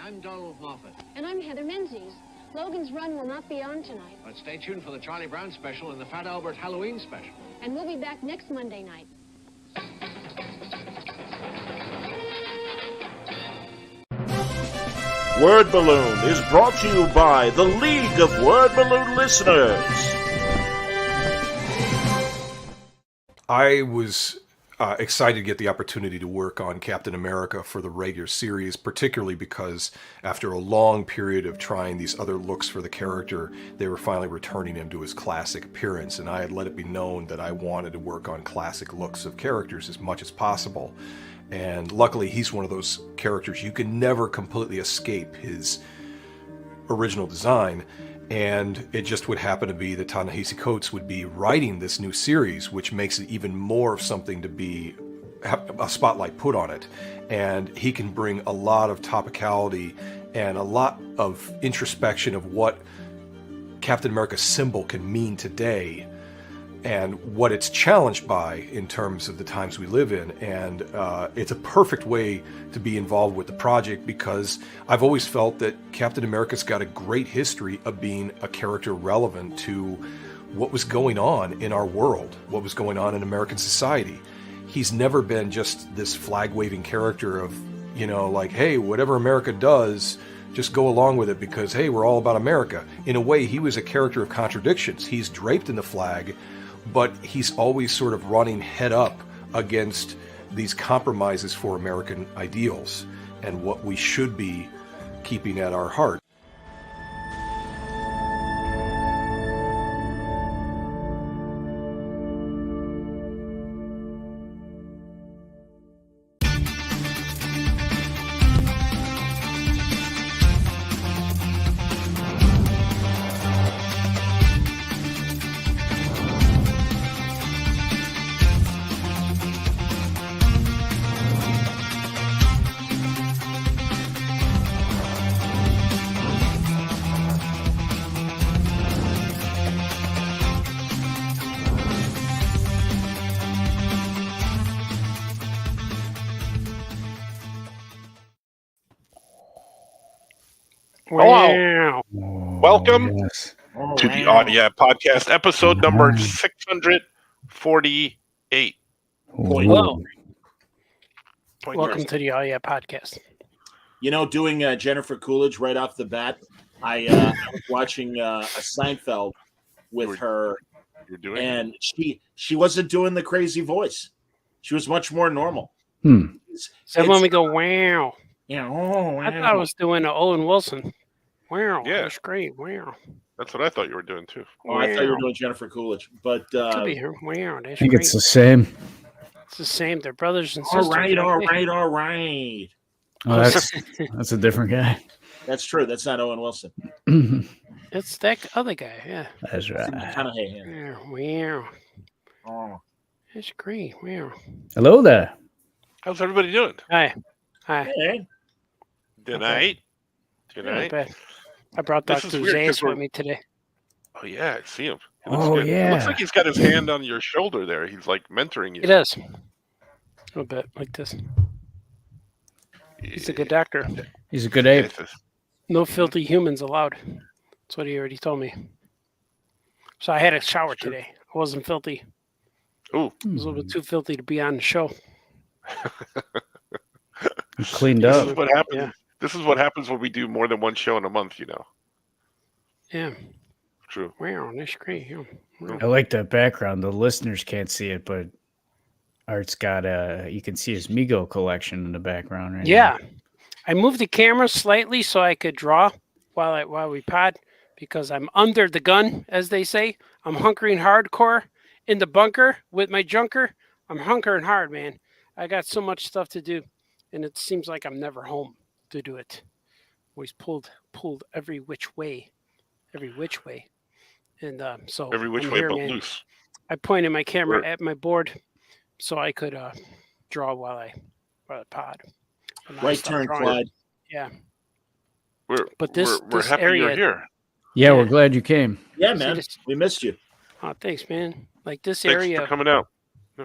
I'm Donald Moffat. And I'm Heather Menzies. Logan's Run will not be on tonight. But stay tuned for the Charlie Brown special and the Fat Albert Halloween special. And we'll be back next Monday night. Word Balloon is brought to you by the League of Word Balloon Listeners. I was excited to get the opportunity to work on Captain America for the regular series, particularly because after a long period of trying these other looks for the character, they were finally returning him to his classic appearance, and I had let it be known that I wanted to work on classic looks of characters as much as possible. And luckily, he's one of those characters you can never completely escape his original design. And it just would happen to be that Ta-Nehisi Coates would be writing this new series, which makes it even more of something to be have a spotlight put on it. And he can bring a lot of topicality and a lot of introspection of what Captain America's symbol can mean today and what it's challenged by in terms of the times we live in. And it's a perfect way to be involved with the project because I've always felt that Captain America's got a great history of being a character relevant to what was going on in our world, what was going on in American society. He's never been just this flag-waving character of, you know, like, hey, whatever America does, just go along with it because, hey, we're all about America. In a way, he was a character of contradictions. He's draped in the flag, but he's always sort of running head up against these compromises for American ideals and what we should be keeping at our heart. Wow. Welcome to the Audio Podcast, episode number 648. Whoa. Welcome to the Audio Podcast. You know, doing Jennifer Coolidge right off the bat, I was watching a Seinfeld with her, and she wasn't doing the crazy voice. She was much more normal. So when we go, wow. Yeah, oh, wow. I thought I was doing Owen Wilson. Wow, Yeah. that's great. Wow. That's what I thought you were doing too. Oh, I thought you were doing Jennifer Coolidge, but Could be her. Wow, that's I think great. it's the same. It's the same. They're brothers and all sisters. right. Oh, that's a different guy. That's true. That's not Owen Wilson. It's that other guy. Yeah. That's right. McConaughey. Wow. Oh, That's great. Wow. Hello there. How's everybody doing? Hi. hey. Good night. Good Not night. bad. I brought This Dr. is weird 'cause Zayas we're- with me today. Oh yeah, I see him. It Oh, good. It yeah. looks like he's got his hand on your shoulder there. He's like mentoring you. He does. A little bit like this. He's a good doctor. He's a good ape. No filthy humans allowed. That's what he already told me. So I had a shower today. I wasn't filthy. Ooh. It was a little bit too filthy to be on the show. Cleaned This up. is what happens. Yeah. This is what happens when we do more than one show in a month. You know. Yeah. True. Wow, that's great. Yeah. Wow. I like that background. The listeners can't see it, but Art's got you can see his Mego collection in the background right Yeah. I moved the camera slightly so I could draw while we pod because I'm under the gun, as they say. I'm hunkering hardcore in the bunker with my junker. I'm hunkering hard, man. I got so much stuff to do, and it seems like I'm never home to do it. Always pulled every which way. And so Every which I'm way here, but man. loose. I pointed my camera Word. at my board so I could draw while I pod. But now I Right stopped turn, drawing. Clyde. Yeah. But this happy area, you're here. Yeah, we're glad you came. Yeah, See man. this- We missed you. Oh, thanks, man. Like this Thanks area for coming out.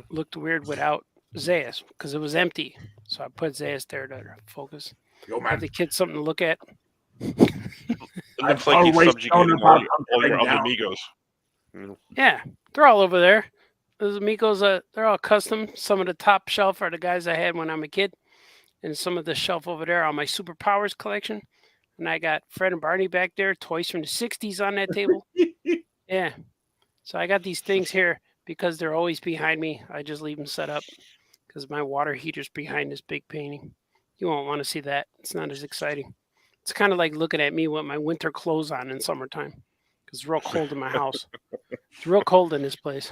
looked weird without Zayas because it was empty. So I put Zayas there to focus. Yo, Have the kids something to look at. It looks like he's subjugating all your other amigos. Yeah, they're all over there. Those amigos, they're all custom. Some of the top shelf are the guys I had when I'm a kid. And some of the shelf over there are my Superpowers collection. And I got Fred and Barney back there, toys from the 60s on that table. Yeah. So I got these things here because they're always behind me. I just leave them set up because my water heater's behind this big painting. You won't want to see that. It's not as exciting. It's kind of like looking at me with my winter clothes on in summertime because it's real cold in my house. It's real cold in this place.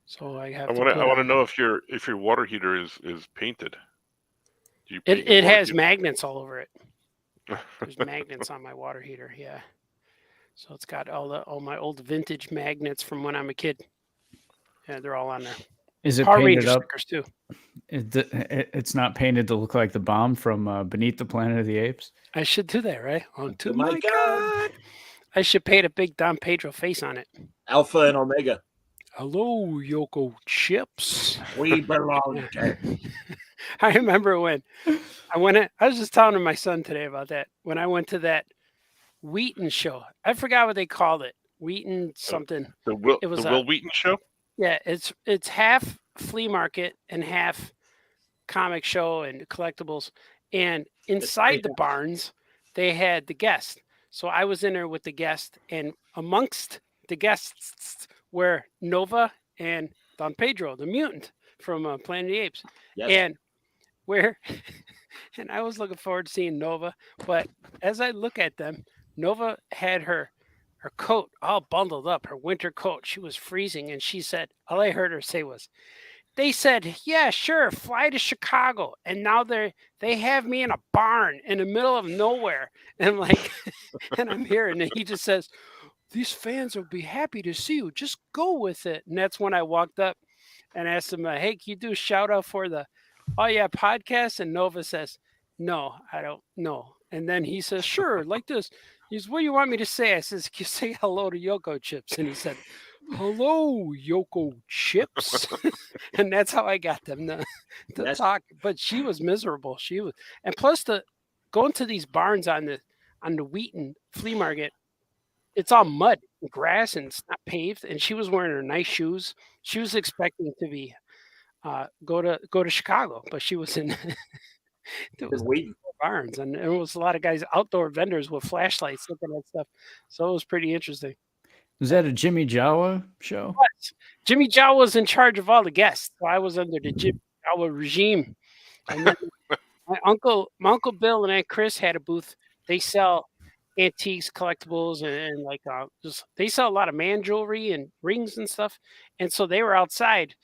So I have. I want to know if your water heater is painted. It has magnets all over it. There's magnets on my water heater. Yeah. So it's got all my old vintage magnets from when I'm a kid. Yeah, they're all on there. Is it Power painted Ranger up? stickers too. It's not painted to look like the bomb from Beneath the Planet of the Apes. I should do that, right? Onto my God. I should paint a big Don Pedro face on it. Alpha and Omega. Hello, Yoko Chips. We belong to. I remember when I was just telling my son today about that. When I went to that Wheaton show, I forgot what they called it. Wheaton something. It was the Will Wheaton show? Yeah, it's half flea market and half comic show and collectibles. And inside the barns, they had the guest. So I was in there with the guest, and amongst the guests were Nova and Don Pedro, the mutant from Planet of the Apes. Yes. And I was looking forward to seeing Nova. But as I look at them, Nova had her coat all bundled up, her winter coat. She was freezing, and she said, all I heard her say was, they said, yeah, sure, fly to Chicago. And now they have me in a barn in the middle of nowhere. And I'm like, and I'm here, and he just says, these fans will be happy to see you. Just go with it. And that's when I walked up and asked him, hey, can you do a shout out for the Oh Yeah podcast? And Nova says, no, I don't know. And then he says, sure, like this. He says, what do you want me to say? I says, can you say hello to Yoko Chips? And he said, hello, Yoko Chips. And that's how I got them to talk. But she was miserable. And plus going to these barns on the Wheaton flea market, it's all mud and grass and it's not paved. And she was wearing her nice shoes. She was expecting to be go to Chicago, but she was in Wheaton barns, and there was a lot of guys, outdoor vendors with flashlights looking at stuff. So it was pretty interesting. Was that a Jimmy Jawa show? Yes. Jimmy Jawa was in charge of all the guests. So I was under the Jimmy Jawa regime. And then my uncle Bill and Aunt Chris had a booth. They sell antiques, collectibles, and like they sell a lot of man jewelry and rings and stuff. And so they were outside,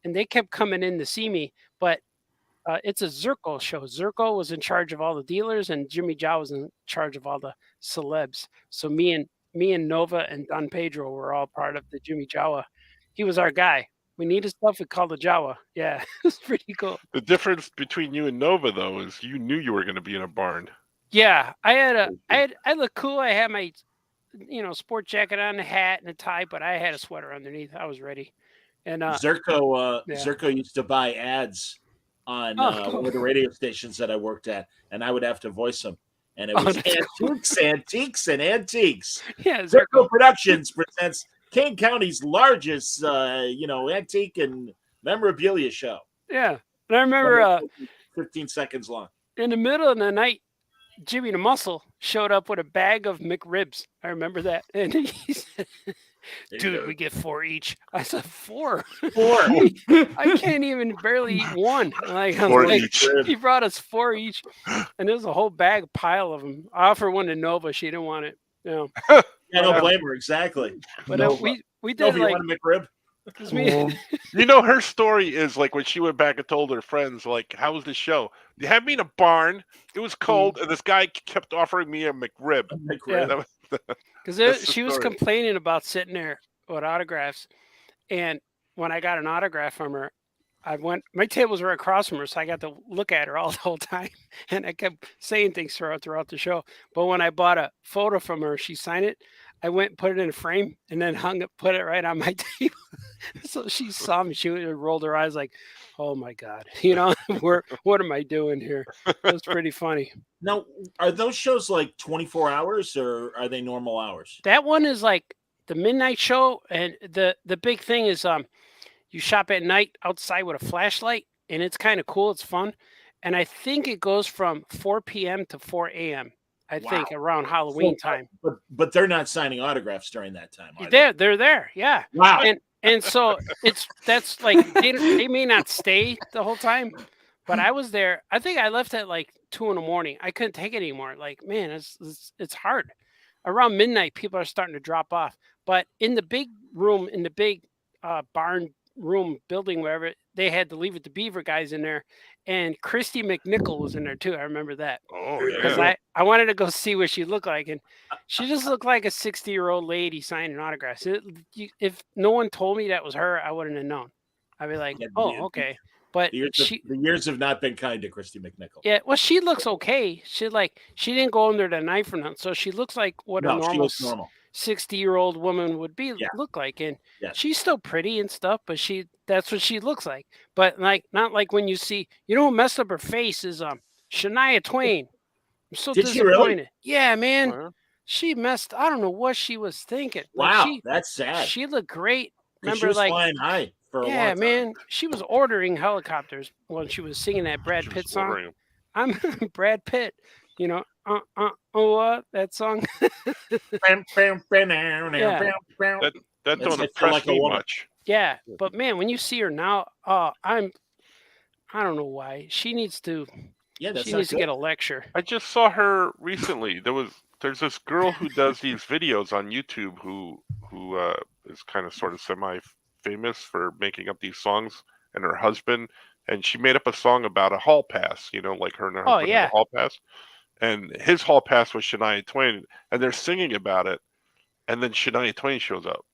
and they kept coming in to see me. But it's a Zirko show. Zirko was in charge of all the dealers, and Jimmy Jawa was in charge of all the celebs. So me and Nova and Don Pedro were all part of the Jimmy Jawa. He was our guy. We needed stuff. We called the Jawa. Yeah, it was pretty cool. The difference between you and Nova, though, is you knew you were going to be in a barn. Yeah, I looked cool. I had my, sport jacket on, a hat, and a tie, but I had a sweater underneath. I was ready. And Zirko used to buy ads on one of the radio stations that I worked at, and I would have to voice them. And it was Antiques and Antiques. Yeah, Zirko Productions presents Kane County's largest, antique and memorabilia show. Yeah, and I remember 15 seconds long. In the middle of the night, Jimmy the Muscle showed up with a bag of McRibs. I remember that, and he said, dude, we get 4 each. I said 4. 4. I can't even barely eat one. Like, 4 each. He brought us 4 each, and there's a whole pile of them. I offered one to Nova. She didn't want it. Yeah, don't blame her. Exactly. But we did Nova, you want a McRib? Her story is like when she went back and told her friends, like, how was the show? They had me in a barn. It was cold, and this guy kept offering me a McRib. Yeah. Because she was complaining about sitting there with autographs, and when I got an autograph from her, my tables were across from her, so I got to look at her all the whole time, and I kept saying things throughout the show. But when I bought a photo from her, she signed it. I went and put it in a frame and then put it right on my table. So she saw me. She rolled her eyes like, "Oh my God, what am I doing here?" It was pretty funny. Now, are those shows like 24 hours or are they normal hours? That one is like the midnight show, and the big thing is you shop at night outside with a flashlight, and it's kind of cool. It's fun, and I think it goes from 4 p.m. to 4 a.m. I think around Halloween time. But they're not signing autographs during that time. They're there, yeah. Wow. And so that's like they may not stay the whole time, but I was there. I think I left at like 2 a.m. I couldn't take it anymore. Like, man, it's hard. Around midnight, people are starting to drop off. But in the big room, in the big barn room building, wherever, they had the Leave It to Beaver guys in there, and Christy McNichol was in there too. I remember that. Oh yeah. Because I wanted to go see what she looked like, and she just looked like a 60-year-old lady signing autographs. If no one told me that was her, I wouldn't have known. I'd be like, okay. But the years have not been kind to Christy McNichol. Yeah, well, she looks okay. She didn't go under the knife or nothing, so she looks like what a normal 60-year-old woman would look like, and she's still pretty and stuff. But that's what she looks like. But like not like when you see, what messed up her face is Shania Twain. I'm so disappointed. Really? Yeah, man, she messed. I don't know what she was thinking. Wow, that's sad. She looked great. Remember, she was flying high. Yeah, man, she was ordering helicopters when she was singing that Brad Pitt song. I'm Brad Pitt, that song. That don't impress me much. Yeah, but man, when you see her now, I don't know why she needs to. Yeah, she needs to get a lecture. I just saw her recently. There's this girl who does these videos on YouTube who is kind of sort of semi-famous for making up these songs, and her husband, and she made up a song about a hall pass, like her and her husband had a hall pass, and his hall pass was Shania Twain, and they're singing about it, and then Shania Twain shows up.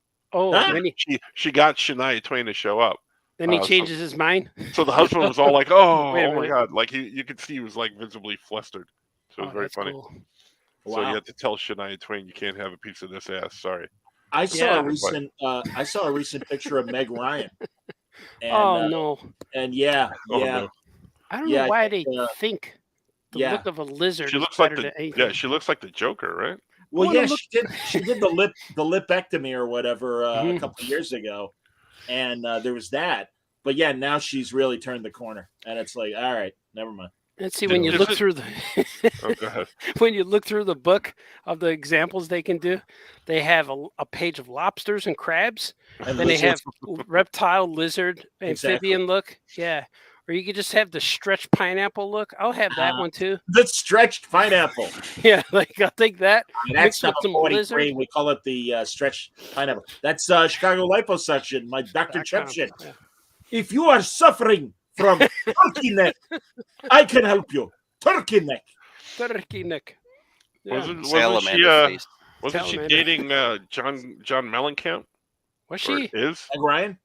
She got Shania Twain to show up. Then he changes his mind. So the husband was all like, "Oh, my God!" Like you could see he was like visibly flustered. So it was very funny. Cool. So you had to tell Shania Twain, "You can't have a piece of this ass." Sorry. I saw a recent picture of Meg Ryan. And, no. And no. I don't know why they think the look of a lizard. She looks like she looks like the Joker, right? Well, she did the lipectomy or whatever a couple of years ago, and there was that. But yeah, now she's really turned the corner, and it's like, all right, never mind. Let's see, when you look through when you look through the book of the examples they can do, they have a page of lobsters and crabs, and then they have reptile, lizard, amphibian look. Yeah. Or you could just have the stretched pineapple look. I'll have that one too. The stretched pineapple. Yeah, I'll take that. That's number 43. We call it the stretched pineapple. That's Chicago liposuction. My Dr. Chepshin. Yeah. If you are suffering from turkey neck, I can help you. Turkey neck. Turkey neck. Yeah. Wasn't she dating John Mellencamp? Was she? Is Meg Ryan?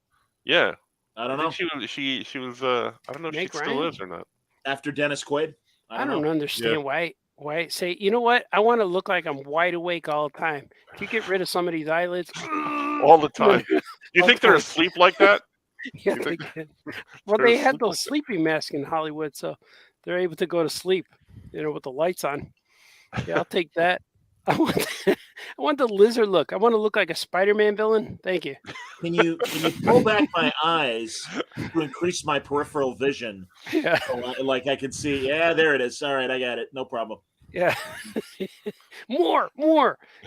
Yeah. I don't know. She was. I don't know if she still is or not. After Dennis Quaid. I don't understand why say, you know what? I want to look like I'm wide awake all the time. If you get rid of some of these eyelids all the time. You think they're asleep like that? Yeah, they can. Well, they had those sleeping masks in Hollywood, so they're able to go to sleep, with the lights on. Yeah, I'll take that. I want the lizard look. I want to look like a Spider-Man villain. Thank you. Can you pull back my eyes to increase my peripheral vision? Yeah. So, like I can see. Yeah, there it is. All right, I got it. No problem. Yeah. More.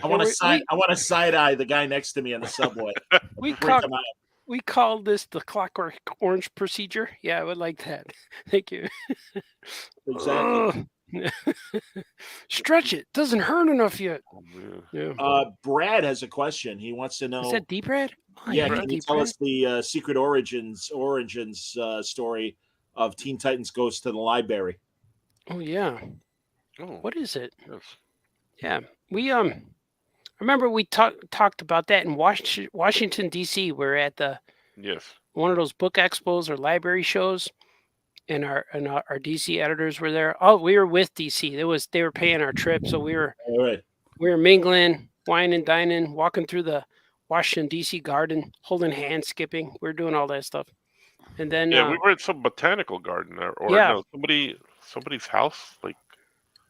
I want to side eye the guy next to me in the subway. We call this the Clockwork Orange procedure. Yeah, I would like that. Thank you. Exactly. Stretch it. Doesn't hurt enough yet. Yeah. Brad has a question. He wants to know. Is that D-Brad? Can you tell us the secret origins story of Teen Titans Goes to the Library? Oh yeah. Oh. What is it? Yes. Yeah, we I remember we talked about that in Washington D.C. We're at one of those book expos or library shows. And our DC editors were there. Oh, we were with DC. They were paying our trip, so we were mingling. wine and dining, walking through the Washington D.C. garden, holding hands, skipping. We're doing all that stuff. And then we were at some botanical garden or no, somebody's house. Like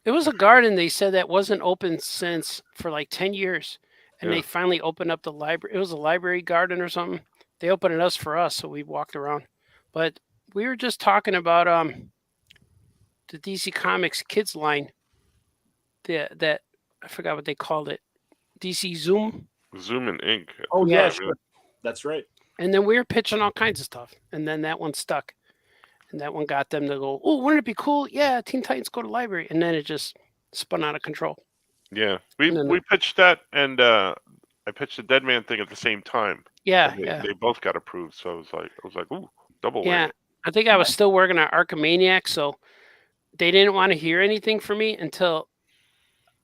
it was a garden. They said that wasn't open for like 10 years, and they finally opened up the library. It was a library garden or something. They opened it for us, so we walked around. But we were just talking about the DC Comics kids line. That I forgot what they called it. DC Zoom and Ink. Oh yeah, sure. That's right. And then we were pitching all kinds of stuff, and then that one stuck, and that one got them to go, oh, wouldn't it be cool? Yeah, Teen Titans Go to Library, and then it just spun out of control. Yeah, we pitched that, and I pitched the Dead Man thing at the same time. Yeah, they both got approved, so I was like, ooh, double win. Yeah, I think I was still working on Archimaniac, so they didn't want to hear anything from me until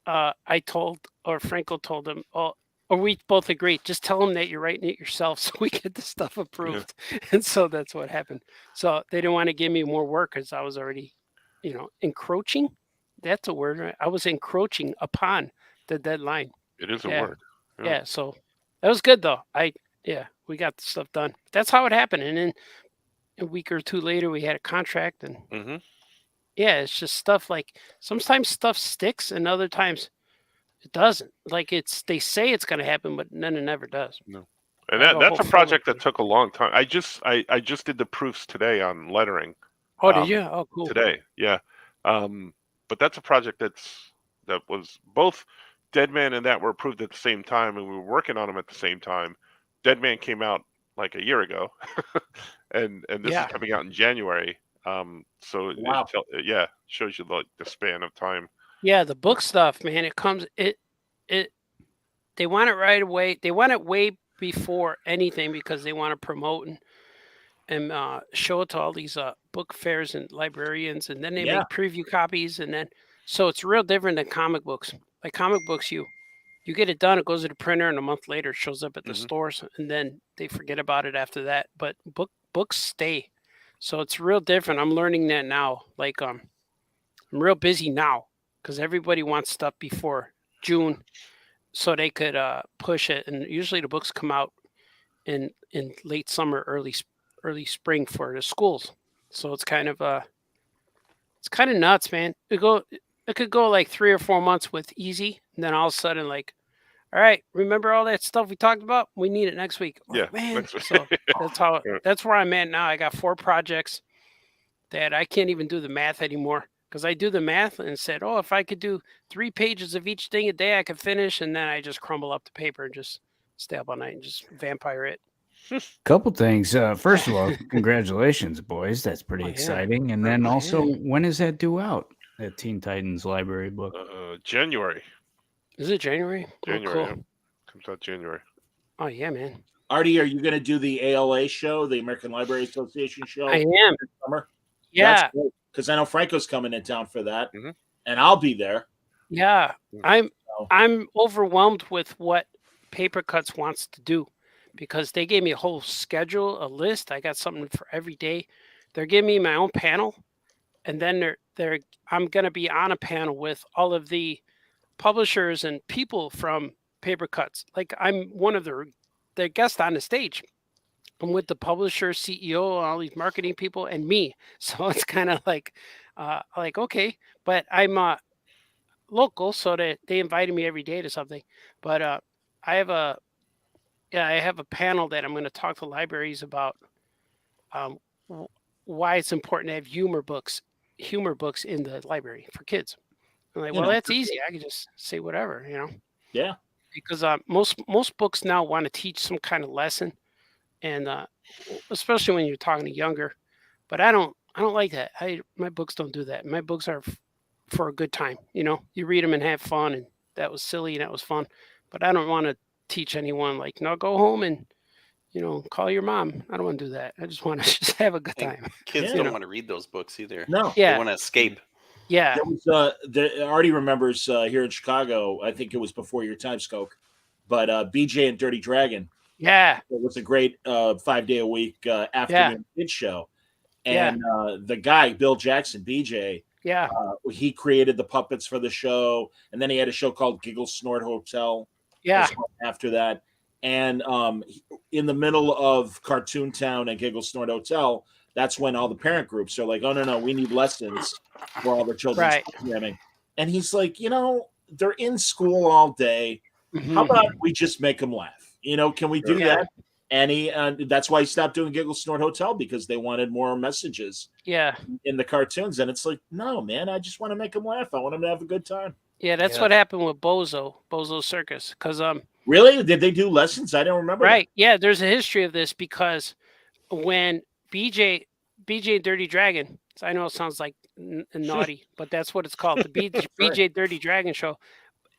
Franco told them, or we both agreed, just tell them that you're writing it yourself so we get the stuff approved. Yeah. And so that's what happened. So they didn't want to give me more work because I was already, encroaching. That's a word, right? I was encroaching upon the deadline. It is a word. Yeah. So that was good though. We got the stuff done. That's how it happened. And then a week or two later, we had a contract and it's just stuff like sometimes stuff sticks and other times it doesn't. Like they say it's going to happen, but then it never does. No, and that's a project that took a long time. I just did the proofs today on lettering. Oh, did you? Oh, cool. Today, yeah. But that's a project that was both Dead Man and that were approved at the same time, and we were working on them at the same time. Dead Man came out like a year ago, and this is coming out in January. So it shows you the span of time. Yeah, the book stuff, man, they want it right away. They want it way before anything because they want to promote and show it to all these book fairs and librarians, and then they make preview copies, and then so it's real different than comic books. Like comic books, you get it done, it goes to the printer, and a month later it shows up at the stores, and then they forget about it after that. But books stay, so it's real different. I'm learning that now. Like I'm real busy now. Because everybody wants stuff before June so they could push it. And usually the books come out in late summer, early spring for the schools. So it's kind of nuts, man. It could go like 3 or 4 months with easy. And then all of a sudden, like, all right, remember all that stuff we talked about? We need it next week. Yeah. Man. So that's where I'm at now. I got 4 projects that I can't even do the math anymore. Because I do the math and said, if I could do 3 pages of each thing a day, I could finish. And then I just crumble up the paper and just stay up all night and just vampire it. Couple things. First of all, congratulations, boys. That's pretty exciting. And then also, when is that due out? That Teen Titans library book? January. Is it January? January. Oh, cool. Comes out January. Oh, yeah, man. Artie, are you going to do the ALA show, the American Library Association show? I am. This summer? Yeah. Because I know Franco's coming in town for that, and I'll be there. Yeah, I'm overwhelmed with what Paper Cuts wants to do because they gave me a whole schedule, a list. I got something for every day. They're giving me my own panel, and then I'm going to be on a panel with all of the publishers and people from Paper Cuts. Like I'm one of their guests on the stage. I'm with the publisher, CEO, all these marketing people, and me. So it's kind of like okay, but I'm local, so that they invited me every day to something. But I have a panel that I'm going to talk to libraries about why it's important to have humor books in the library for kids. I'm like, that's easy. I can just say whatever, Yeah. Because most books now want to teach some kind of lesson. And especially when you're talking to younger, but I don't like that. My books don't do that. My books are for a good time. You read them and have fun, and that was silly and that was fun. But I don't want to teach anyone like, no, go home and call your mom. I don't want to do that. I just want to just have a good time. Kids don't want to read those books either. No, they want to escape. Yeah, Artie remembers here in Chicago. I think it was before your time, Skoke, but BJ and Dirty Dragon. Yeah, it was a great 5-day-a-week afternoon kids show, and the guy Bill Jackson, BJ, he created the puppets for the show, and then he had a show called Giggle Snort Hotel, Yeah. After that, and in the middle of Cartoon Town and Giggle Snort Hotel, that's when all the parent groups are like, "Oh no, we need lessons for all the children's programming." And he's like, they're in school all day. Mm-hmm. How about we just make them laugh? Can we do that? And that's why he stopped doing Giggle Snort Hotel, because they wanted more messages. Yeah. In the cartoons, and it's like, no, man, I just want to make them laugh. I want them to have a good time. Yeah, that's what happened with Bozo Circus. Because really, did they do lessons? I don't remember. Right? That. Yeah, there's a history of this, because when BJ and Dirty Dragon, I know it sounds like naughty, but that's what it's called, the BJ Dirty Dragon show.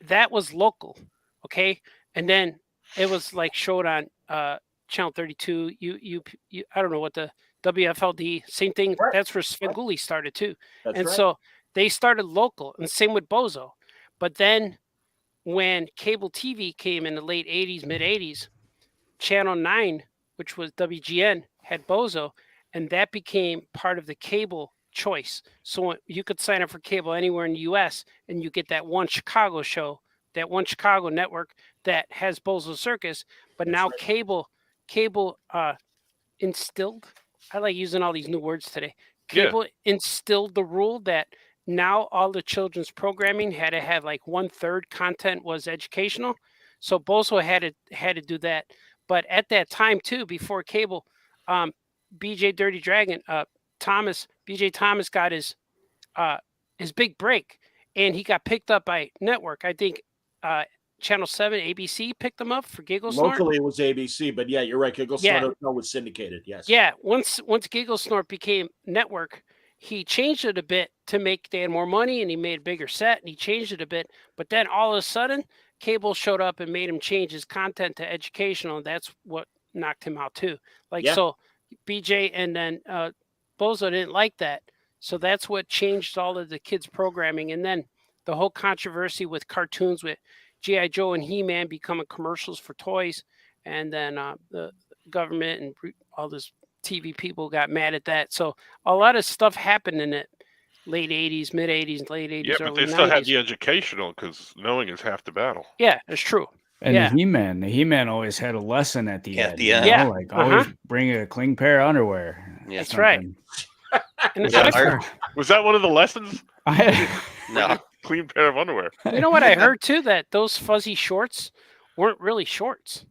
That was local, okay, and then it was like showed on Channel 32. You I don't know what the WFLD, same thing. Right. That's where Svengoolie started too. So they started local, and same with Bozo. But then when cable TV came in the late 80s, mid 80s, Channel 9, which was WGN, had Bozo, and that became part of the cable choice. So you could sign up for cable anywhere in the U.S. and you get that one Chicago show, that one Chicago network that has Bozo Circus. But now cable instilled. I like using all these new words today. Cable instilled the rule that now all the children's programming had to have like 1/3 content was educational. So Bozo had to do that. But at that time too, before cable, BJ Dirty Dragon, BJ Thomas got his big break, and he got picked up by network. I think Channel 7, ABC picked them up for Giggle Snort. Locally, it was ABC, but yeah, you're right. Giggle Snort was syndicated. Yes. Yeah. Once Giggle Snort became network, he changed it a bit to make they had more money, and he made a bigger set, and he changed it a bit. But then all of a sudden, cable showed up and made him change his content to educational, and that's what knocked him out too. So BJ and then Bozo didn't like that, so that's what changed all of the kids' programming. And then the whole controversy with cartoons with G.I. Joe and He-Man becoming commercials for toys, and then the government and all this TV people got mad at that. So a lot of stuff happened in the late 80s, mid 80s, late 80s. Yeah, but they still had the educational, because knowing is half the battle. Yeah, that's true. And the He-Man always had a lesson at the end. Yeah. Like always bring a clean pair of underwear. Yeah, that's right. Was that one of the lessons? No. Clean pair of underwear. You know what I heard too? That those fuzzy shorts weren't really shorts.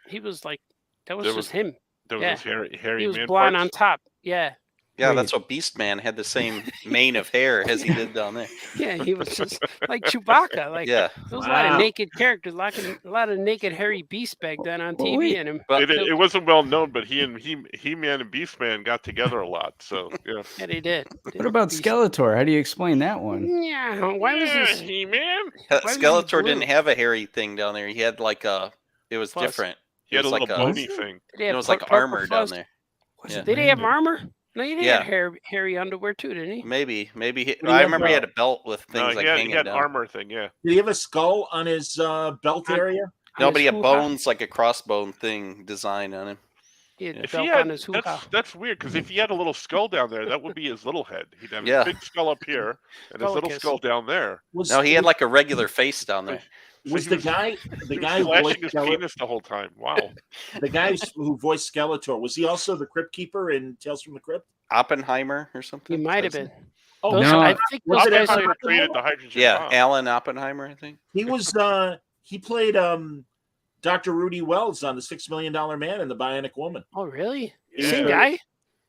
He was like, that was just him. There was hairy he was man blonde parts. on top. Yeah. Yeah, that's what Beast Man had the same mane of hair as he did down there. Yeah, he was just like Chewbacca. Like, there was a lot of naked characters, a lot of naked hairy beasts back then on TV. And it wasn't well known, but He-Man and Beast Man got together a lot. So yeah, they did. What about Skeletor? How do you explain that one? Yeah, why was this He-Man? Skeletor didn't have a hairy thing down there. He had like it was different. He had a little like bony thing. It was like armor down there. Did he have armor? No, he didn't have hairy underwear too, didn't he? Maybe. I remember he had a belt with things hanging he had down. Armor thing, yeah. Did he have a skull on his belt area? No, but he had bones, like a crossbone thing designed on him. He had a belt on his hoo-ha. That's weird, because if he had a little skull down there, that would be his little head. He'd have a big skull up here and his little skull down there. No, he had like a regular face down there. Was the guy flashing his penis the whole time? Wow. The guy who voiced Skeletor, was he also the Crypt Keeper in Tales from the Crypt? Oppenheimer or something? He might have been. Oh no! I think those guys are created the hydrogen bomb. Alan Oppenheimer, I think. He was. He played Dr. Rudy Wells on the $6 Million Man and the Bionic Woman. Oh, really? Yeah. Same guy?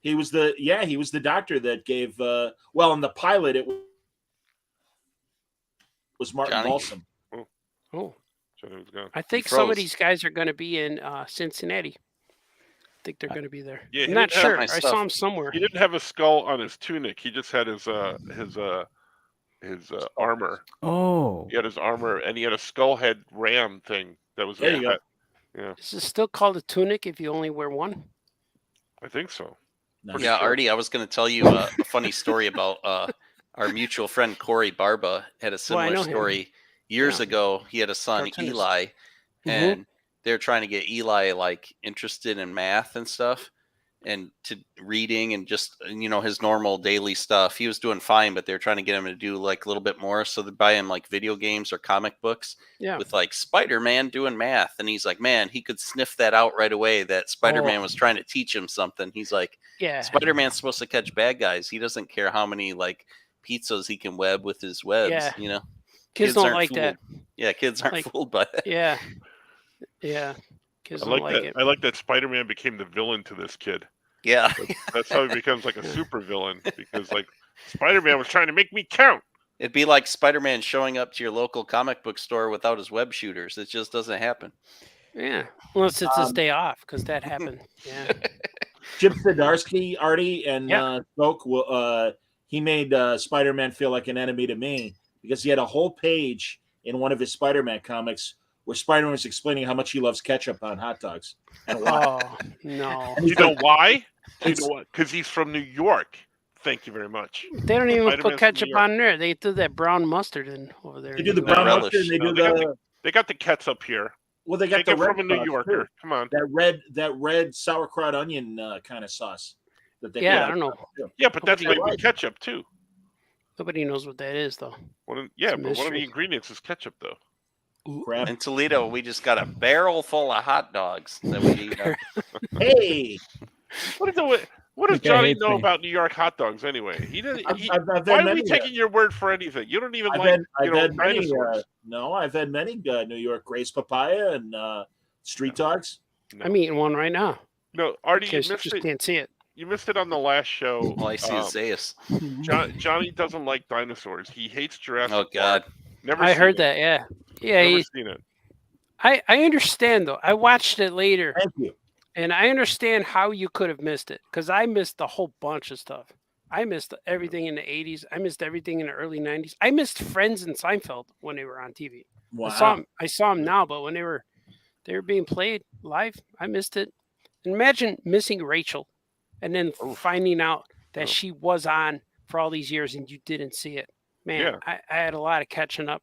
He was the doctor that gave. Well, in the pilot, it was Martin Balsam. Oh, I think some of these guys are going to be in Cincinnati. I think they're going to be there. Yeah, I'm not sure. I saw him somewhere. He didn't have a skull on his tunic. He just had his armor. Oh, he had his armor, and he had a skull head ram thing that was. There you go. Yeah. Is it still called a tunic if you only wear one? I think so. Yeah, Artie, I was going to tell you a funny story about our mutual friend Corey Barba had a similar story. Years ago, he had a son, Eli, and they were trying to get Eli like interested in math and stuff. and to reading and just, his normal daily stuff. He was doing fine, but they're trying to get him to do like a little bit more. So they buy him like video games or comic books with like Spider-Man doing math. And he's like, man, he could sniff that out right away that Spider-Man was trying to teach him something. He's like, Spider-Man's supposed to catch bad guys. He doesn't care how many like pizzas he can web with his webs, Kids don't like fooled. That. Yeah, kids aren't fooled by that. Yeah. Kids don't like it. I like that Spider-Man became the villain to this kid. Yeah. That's how he becomes like a super villain, because like Spider-Man was trying to make me count. It'd be like Spider-Man showing up to your local comic book store without his web shooters. It just doesn't happen. Yeah. Unless it's his day off, because that happened. Yeah. Chip Zdarsky, Artie, and Spoke, he made Spider-Man feel like an enemy to me, because he had a whole page in one of his Spider-Man comics where Spider-Man was explaining how much he loves ketchup on hot dogs. And why. Oh, no. You know why? Because he's from New York. Thank you very much. They don't even put ketchup on there. They do that brown mustard in over there. They do the brown mustard. And they got the ketchup here. Well, they got Take the it red from a New Yorker. Too. Come on. That red sauerkraut onion kind of sauce. That they I don't know. Yeah, but that's like with ketchup too. Nobody knows what that is, though. But one of the ingredients is ketchup, though. Crap. In Toledo, we just got a barrel full of hot dogs that we eat. Hey, what does Johnny know about New York hot dogs anyway? He doesn't. Why are we taking your word for anything? You don't even dinosaurs. I've had many New York Grace papaya and street dogs. No. I'm eating one right now. No, Artie, you just can't see it. You missed it on the last show. All I see is Zayas. Johnny doesn't like dinosaurs. He hates Jurassic Park. Oh, God. I heard that, yeah. Never seen it. I understand, though. I watched it later. Thank you. And I understand how you could have missed it, because I missed a whole bunch of stuff. I missed everything in the 80s. I missed everything in the early 90s. I missed Friends and Seinfeld when they were on TV. Wow. I saw them now, but when they were being played live, I missed it. And imagine missing Rachel and then finding out that she was on for all these years and you didn't see it. Man, I had a lot of catching up.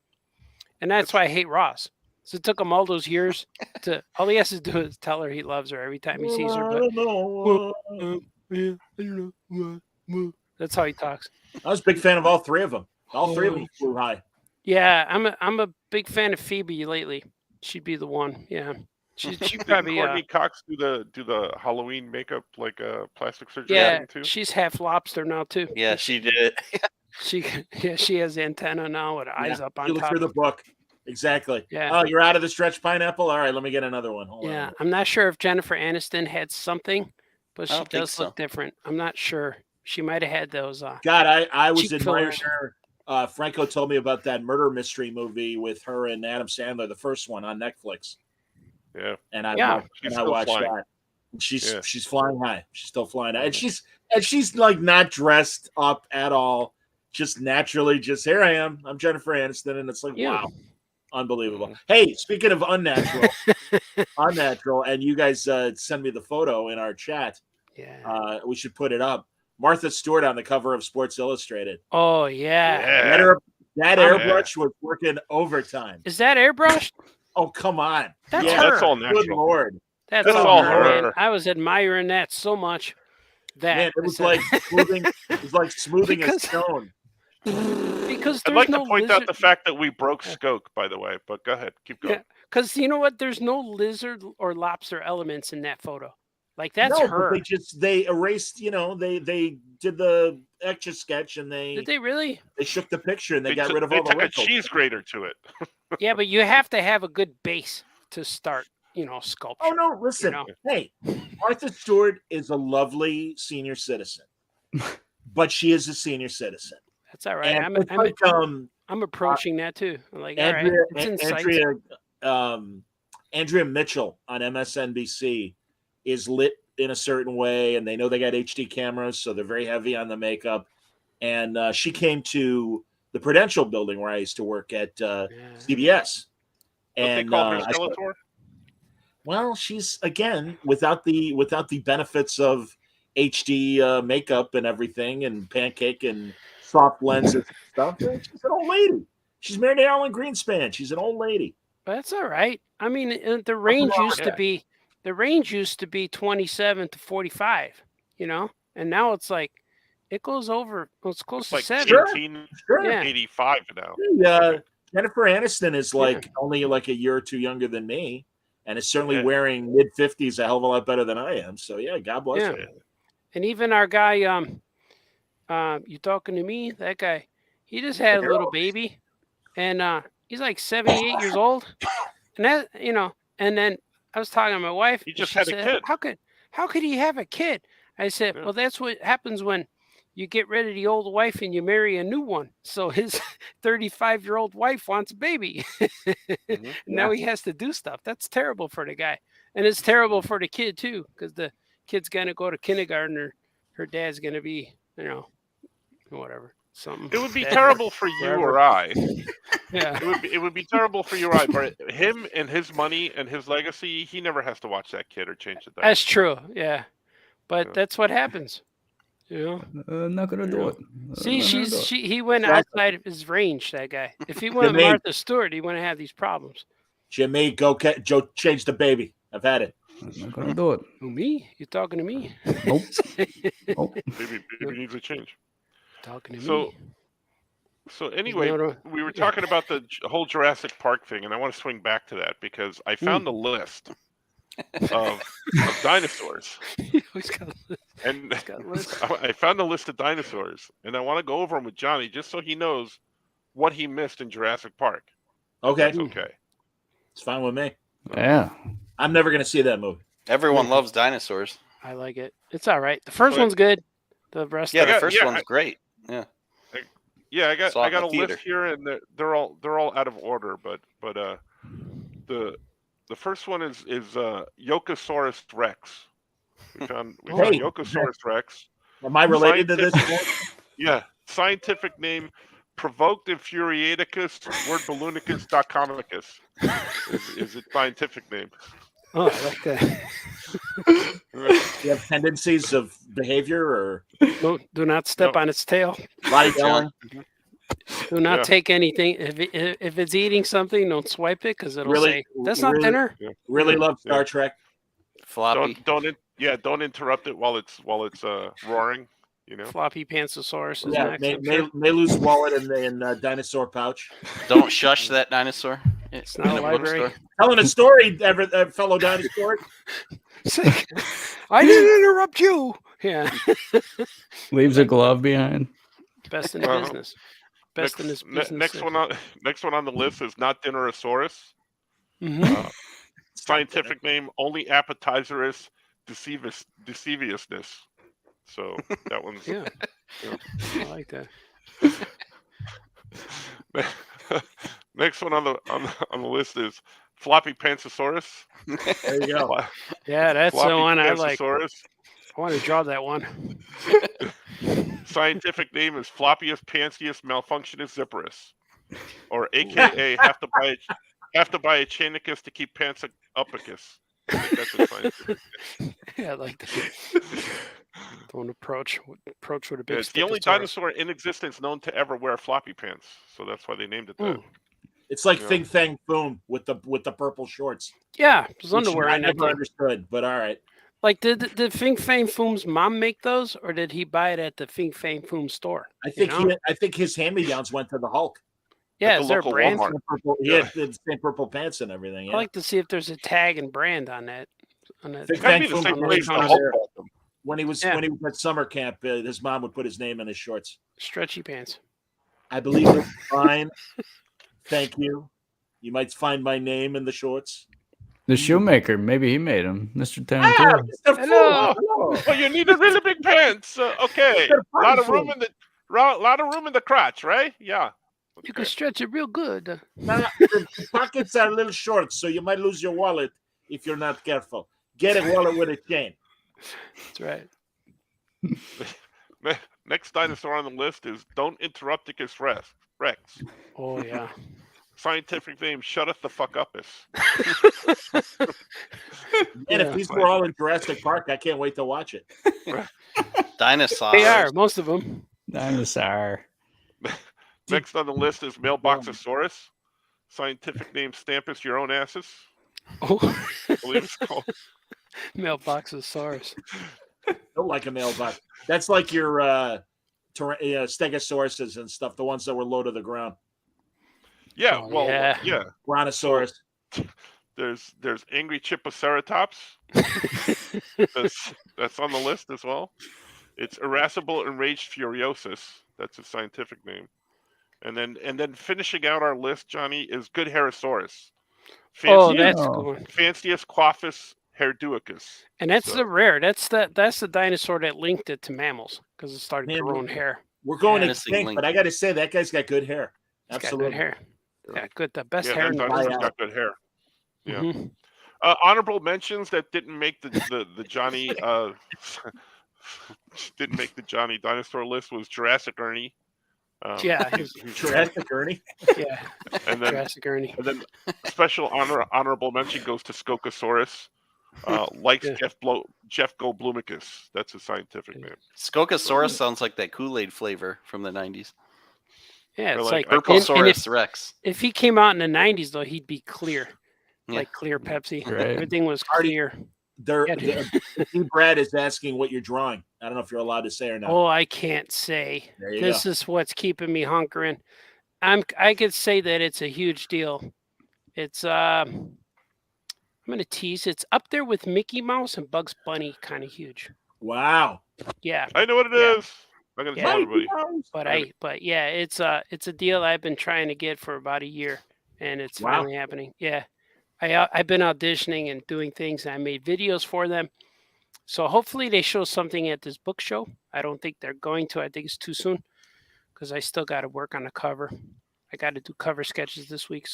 And that's why I hate Ross. So it took him all those years to, all he has to do is tell her he loves her every time he sees her. But, that's how he talks. I was a big fan of all three of them. All three of them flew high. Yeah, I'm a big fan of Phoebe lately. She'd be the one. Yeah. She probably Courtney Cox do the Halloween makeup like a plastic surgery too? She's half lobster now too. Yeah, she did it. She has antenna now with eyes up on you look top. through the book. Exactly. Yeah. Oh, you're out of the stretched pineapple? All right, let me get another one. Hold on. I'm not sure if Jennifer Aniston had something, but she does so. look different. I'm not sure. She might have had those. God, I was admiring her. Franco told me about that murder mystery movie with her and Adam Sandler, the first one on Netflix. Yeah. And I watched that. She's flying high. She's still flying high. And she's like not dressed up at all. Just naturally, here I am. I'm Jennifer Aniston, and it's like, wow, unbelievable. Hey, speaking of unnatural, and you guys send me the photo in our chat. Yeah, we should put it up. Martha Stewart on the cover of Sports Illustrated. Oh yeah. That airbrush was working overtime. Is that airbrushed? Oh come on, that's her. That's all natural. Good Lord, that's all her. Man. I was admiring that so much. It was like smoothing. It was like smoothing a stone. Because I'd like to point out the fact that we broke Skoke, by the way, but go ahead, keep going. Because you know what? There's no lizard or lobster elements in that photo. Like that's her. But they erased. They did the Etch a Sketch, and did they really? They shook the picture and they got rid of all the wrinkles. They took a cheese grater to it. Yeah, but you have to have a good base to start. Sculpture. Oh no! Listen, hey, Martha Stewart is a lovely senior citizen, but she is a senior citizen. That's all right. I'm approaching that too. Like Andrea Mitchell on MSNBC is lit in a certain way, and they know they got HD cameras, so they're very heavy on the makeup. And she came to the Prudential building where I used to work at CBS. And they call her Skeletor? Well, she's again without the benefits of HD makeup and everything, and pancake and soft lenses and stuff. She's an old lady. She's married to Alan Greenspan. She's an old lady. That's all right. I mean, the range used to be 27 to 45. and now it's like it goes over. It's close to like 70. 1885 now. Jennifer Aniston is only like a year or two younger than me, and is certainly wearing mid-50s a hell of a lot better than I am. So God bless her. And even our guy, you talking to me? That guy, he just had a little baby, and he's like 78 years old, and that and then I was talking to my wife. He just had a kid. How could he have a kid? I said, well, that's what happens when you get rid of the old wife and you marry a new one. So his 35-year-old wife wants a baby. Now he has to do stuff. That's terrible for the guy. And it's terrible for the kid, too, because the kid's going to go to kindergarten or her dad's going to be, whatever. Something. It would be terrible for you or I. Yeah. It would be terrible for you or I. But him and his money and his legacy, he never has to watch that kid or change the diaper. That's true. Yeah. But that's what happens. Not gonna do it. See, he went outside of his range. That guy. If he went with Martha Stewart, he wouldn't have these problems. Jimmy, go change the baby. I've had it. I'm not gonna do it. Who, me? You talking to me? Nope. Baby needs a change. Talking to me. So anyway, we were talking about the whole Jurassic Park thing, and I want to swing back to that because I found the list of dinosaurs. And I found a list of dinosaurs, and I want to go over them with Johnny just so he knows what he missed in Jurassic Park. Okay. That's okay. It's fine with me. Yeah. I'm never going to see that movie. Everyone loves dinosaurs. I like it. It's all right. The first one's good. The rest the first one's great. Yeah. I got a list here, and they're all out of order, but the first one is Yokosaurus Rex. We found Yokosaurus Rex. Am I related to this one? Yeah. Scientific name Provoked-Infuriaticus Wordballoonicus.comicus is its scientific name. Oh, I like that. You have tendencies of behavior, or do not step on its tail. Body yelling. Do not take anything. If it's eating something, don't swipe it because it'll say that's not dinner. Really love Star Trek. Floppy. Don't interrupt it while it's roaring. Floppy Pantsosaurus is next. May lose wallet in dinosaur pouch. Don't shush that dinosaur. It's not a library. Telling a story, fellow dinosaur. I didn't interrupt you. Yeah. Leaves a glove behind. Best in the business. Best in his business. Next one on the list is not Dinnerosaurus. Scientific name only Appetizerus deceviousness. So that one's I like that. Next one on the list is Floppy Pantsosaurus. There you go. Yeah, that's Floppy the one I like. I Pantsosaurus. want to draw that one. Scientific name is Floppius Pansius Malfunctionus Zipperus, or AKA have to buy a Chainicus to keep pants upicus. That's a scientific name. Yeah, I like that. Don't approach with a big. It's the only dinosaur in existence known to ever wear floppy pants, so that's why they named it that. It's like Fing Fang Foom with the purple shorts. Yeah, there's underwear. I never understood, but all right. Like, did Fing Fang Foom's mom make those, or did he buy it at the Fing Fang Foom store? I think his hand-me-downs went to the Hulk. Yeah, is there a brand? He had the same purple pants and everything. Yeah. I like to see if there's a tag and brand on that. Fing Fang Foom when he was at summer camp, his mom would put his name in his shorts. Stretchy pants. I believe it's fine. Thank you. You might find my name in the shorts. The shoemaker, maybe he made them, Mr. Tarantino. Hello. Oh, you need a really big pants. Okay, a lot of room in the crotch, right? Yeah. Okay. You can stretch it real good. Now, the pockets are a little short, so you might lose your wallet if you're not careful. Get a wallet with a chain. That's right. Next dinosaur on the list is Don't Interrupticus Rex. Oh yeah. Scientific name Shutteth the fuck upus. And if these were all in Jurassic Park, I can't wait to watch it. Dinosaurs. They are, most of them. Dinosaur. Next on the list is Mailboxosaurus. Scientific name Stampus Euronasus. Oh. I believe it's called. Mailboxosaurus. Built like a mailbox. That's like your stegosauruses and stuff, the ones that were low to the ground. Yeah, yeah. Brontosaurus. There's angry Chipoceratops. that's on the list as well. It's irascible enraged furiosus. That's its scientific name. And then finishing out our list, Johnny, is Good Hairosaurus. That's cool. Fanciest Quaffus herduicus. And that's the rare. That's the dinosaur that linked it to mammals because it started growing hair. We're going extinct, but I got to say that guy's got good hair. Absolutely, good hair. Yeah, good. The best hair in the world. Got good hair. Yeah. Mm-hmm. Honorable mentions that didn't make the Johnny didn't make the Johnny dinosaur list was Jurassic Ernie. Jurassic Ernie. Yeah, and then Jurassic Ernie. And then special honorable mention goes to Skokosaurus. Likes Jeff Goldblumicus. That's his scientific name. Skokosaurus sounds like that Kool-Aid flavor from the 90s. Yeah, it's like Urposaurus Rex. If he came out in the 90s, though, he'd be clear. Like clear Pepsi. Right. Everything was clear. Brad is asking what you're drawing. I don't know if you're allowed to say or not. Oh, I can't say. This is what's keeping me hunkering. I could say that it's a huge deal. It's I'm gonna tease. It's up there with Mickey Mouse and Bugs Bunny, kind of huge. Wow. Yeah. I know what it is. I'm gonna tell everybody. But yeah, it's a deal I've been trying to get for about a year, and it's finally happening. Yeah. I've been auditioning and doing things, and I made videos for them. So hopefully they show something at this book show. I don't think they're going to. I think it's too soon because I still got to work on the cover. I got to do cover sketches this week.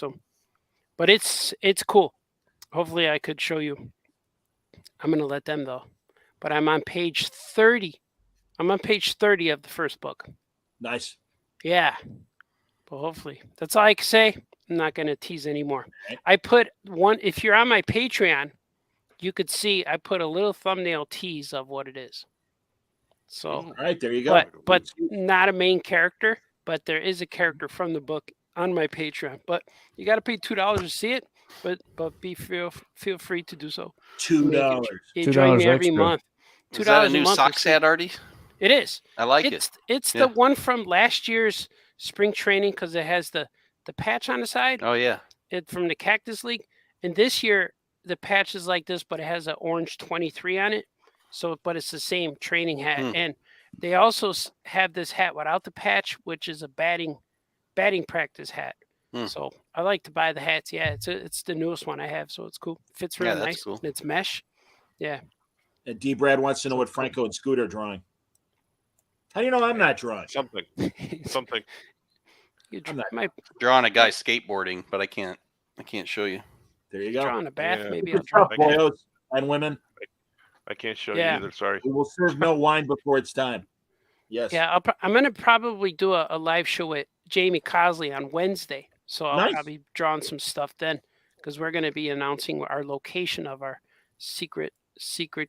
But it's cool. Hopefully I could show you. I'm going to let them, though. But I'm on page 30. I'm on page 30 of the first book. Nice. Yeah. But hopefully. That's all I can say. I'm not going to tease anymore. Okay. I put one, if you're on my Patreon, you could see I put a little thumbnail tease of what it is. So, all right, there you go. But not a main character, but there is a character from the book on my Patreon. But you got to pay $2 to see it, but feel free to do so. $2. You join me every month. $2 is that a new socks ad, Artie? It is. I like it. It's the one from last year's spring training because it has the patch on the side. Oh yeah. It from the Cactus League. And this year the patch is like this, but it has an orange 23 on it. So, but it's the same training hat. And they also have this hat without the patch, which is a batting practice hat. So I like to buy the hats. Yeah, it's the newest one I have, so it's cool. Fits really nice. Cool. It's mesh. Yeah. And D. Brad wants to know what Franco and Scooter are drawing. How do you know I'm not drawing? Something. I'm drawing a guy skateboarding, but I can't show you. There you go. Drawing a bath, maybe. I'll draw boys and women. I can't show you either. Sorry. We will serve no wine before it's time. Yes. Yeah, I'm going to probably do a live show with Jamie Cosley on Wednesday. So I'll probably drawing some stuff then because we're going to be announcing our location of our secret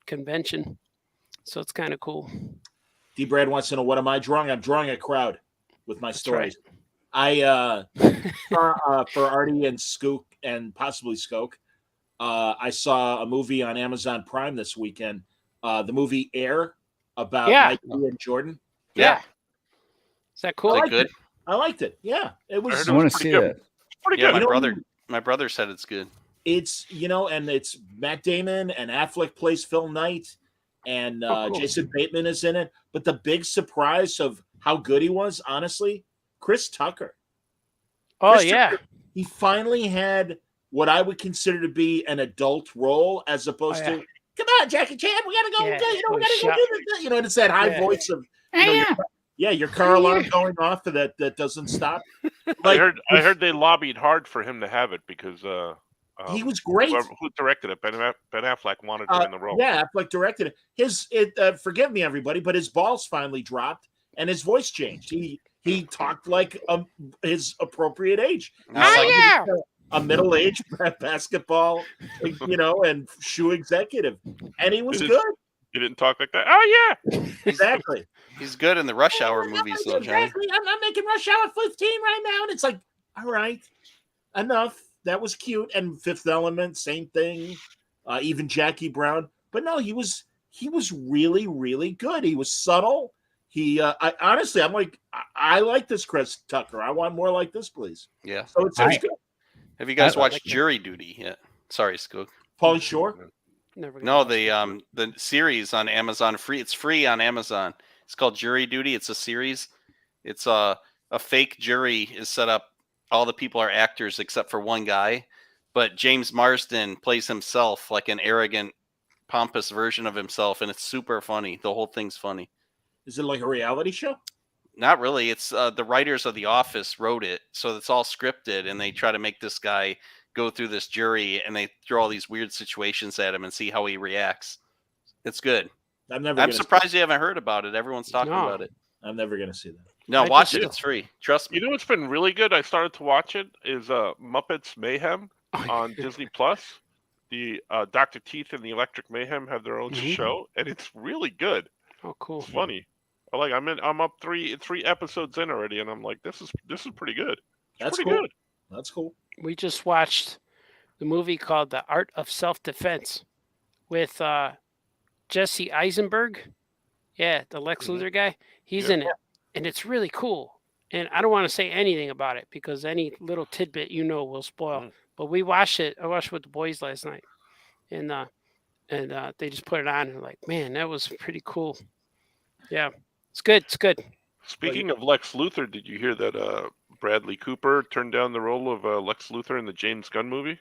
convention. So it's kind of cool. D. Brad wants to know, what am I drawing? I'm drawing a crowd with my stories. Right. For Artie and Skook and possibly Skoke, I saw a movie on Amazon Prime this weekend. The movie Air about Nike and Jordan. Yeah. Is that cool? I liked it. Yeah, it was. I want to see it. Pretty good. My brother said it's good. It's and it's Matt Damon and Affleck plays Phil Knight, and Jason Bateman is in it. But the big surprise of how good he was, honestly, Chris Tucker. Tucker, he finally had what I would consider to be an adult role, as opposed to, come on, Jackie Chan, we gotta go. We gotta go do this. And it's that high voice of, your car alarm going off that doesn't stop. Like, I heard they lobbied hard for him to have it because he was great. Who directed it? Ben Affleck wanted him in the role. Yeah, Affleck directed it. Forgive me, everybody, but his balls finally dropped and his voice changed. He talked like his appropriate age. A middle-aged basketball, and shoe executive, and he was good. He didn't talk like that. Oh yeah, exactly. He's good in the Rush Hour movies, though, exactly. I'm making Rush Hour 15 right now, and it's like, all right, enough. That was cute. And Fifth Element, same thing. Even Jackie Brown, but no, he was he was really, really good. He was subtle. I honestly, I'm like, I like this Chris Tucker. I want more like this, please. Yeah. So it sounds good. Have you guys watched Jury Duty yet? Sorry, Skook. Pauly Shore? No, the series on Amazon free. It's free on Amazon. It's called Jury Duty. It's a series. It's a fake jury is set up. All the people are actors except for one guy, but James Marsden plays himself, like an arrogant, pompous version of himself, and it's super funny. The whole thing's funny. Is it like a reality show? Not really. It's the writers of The Office wrote it, so it's all scripted, and they try to make this guy go through this jury, and they throw all these weird situations at him and see how he reacts. It's good. I'm surprised you haven't heard about it. Everyone's talking about it. I'm never going to see that. No, watch it. It's free. Trust me. You know what's been really good? I started to watch it. Is Muppets Mayhem on Disney Plus. The Dr. Teeth and the Electric Mayhem have their own show, and it's really good. Oh, cool. It's funny. I'm up three episodes in already, and I'm like, this is pretty good. That's pretty cool. good. That's cool. We just watched the movie called The Art of Self-Defense with Jesse Eisenberg. Yeah, the Lex Luthor guy. He's in it, and it's really cool. And I don't want to say anything about it because any little tidbit will spoil. But we watched it. I watched it with the boys last night, and they just put it on, and like, man, that was pretty cool. Yeah, it's good. It's good. Speaking of Lex Luthor, did you hear that Bradley Cooper turned down the role of Lex Luthor in the James Gunn movie?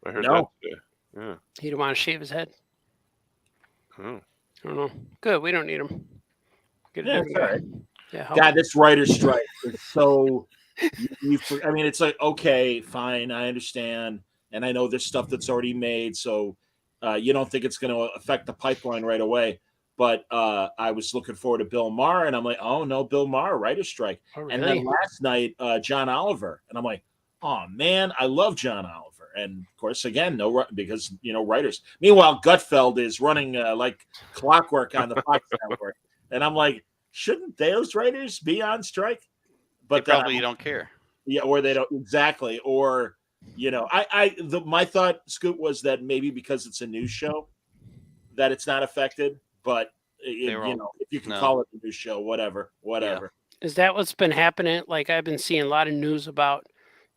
I heard that. Yeah. He didn't want to shave his head. Oh. I don't know. Good. We don't need him. Get all right. Yeah. God, this writer's strike is so. I mean, it's like, okay, fine, I understand, and I know there's stuff that's already made, so you don't think it's going to affect the pipeline right away. But I was looking forward to Bill Maher, and I'm like, oh no, Bill Maher, writer's strike. Oh, really? And then last night, John Oliver, and I'm like, oh man, I love John Oliver. And of course, again, because writers. Meanwhile, Gutfeld is running like clockwork on the Fox network, and I'm like, shouldn't those writers be on strike? But they probably don't care. Yeah, or they don't exactly. Or my thought, Scoot, was that maybe because it's a news show, that it's not affected. But if you can call it a news show, whatever. Yeah. Is that what's been happening? Like I've been seeing a lot of news about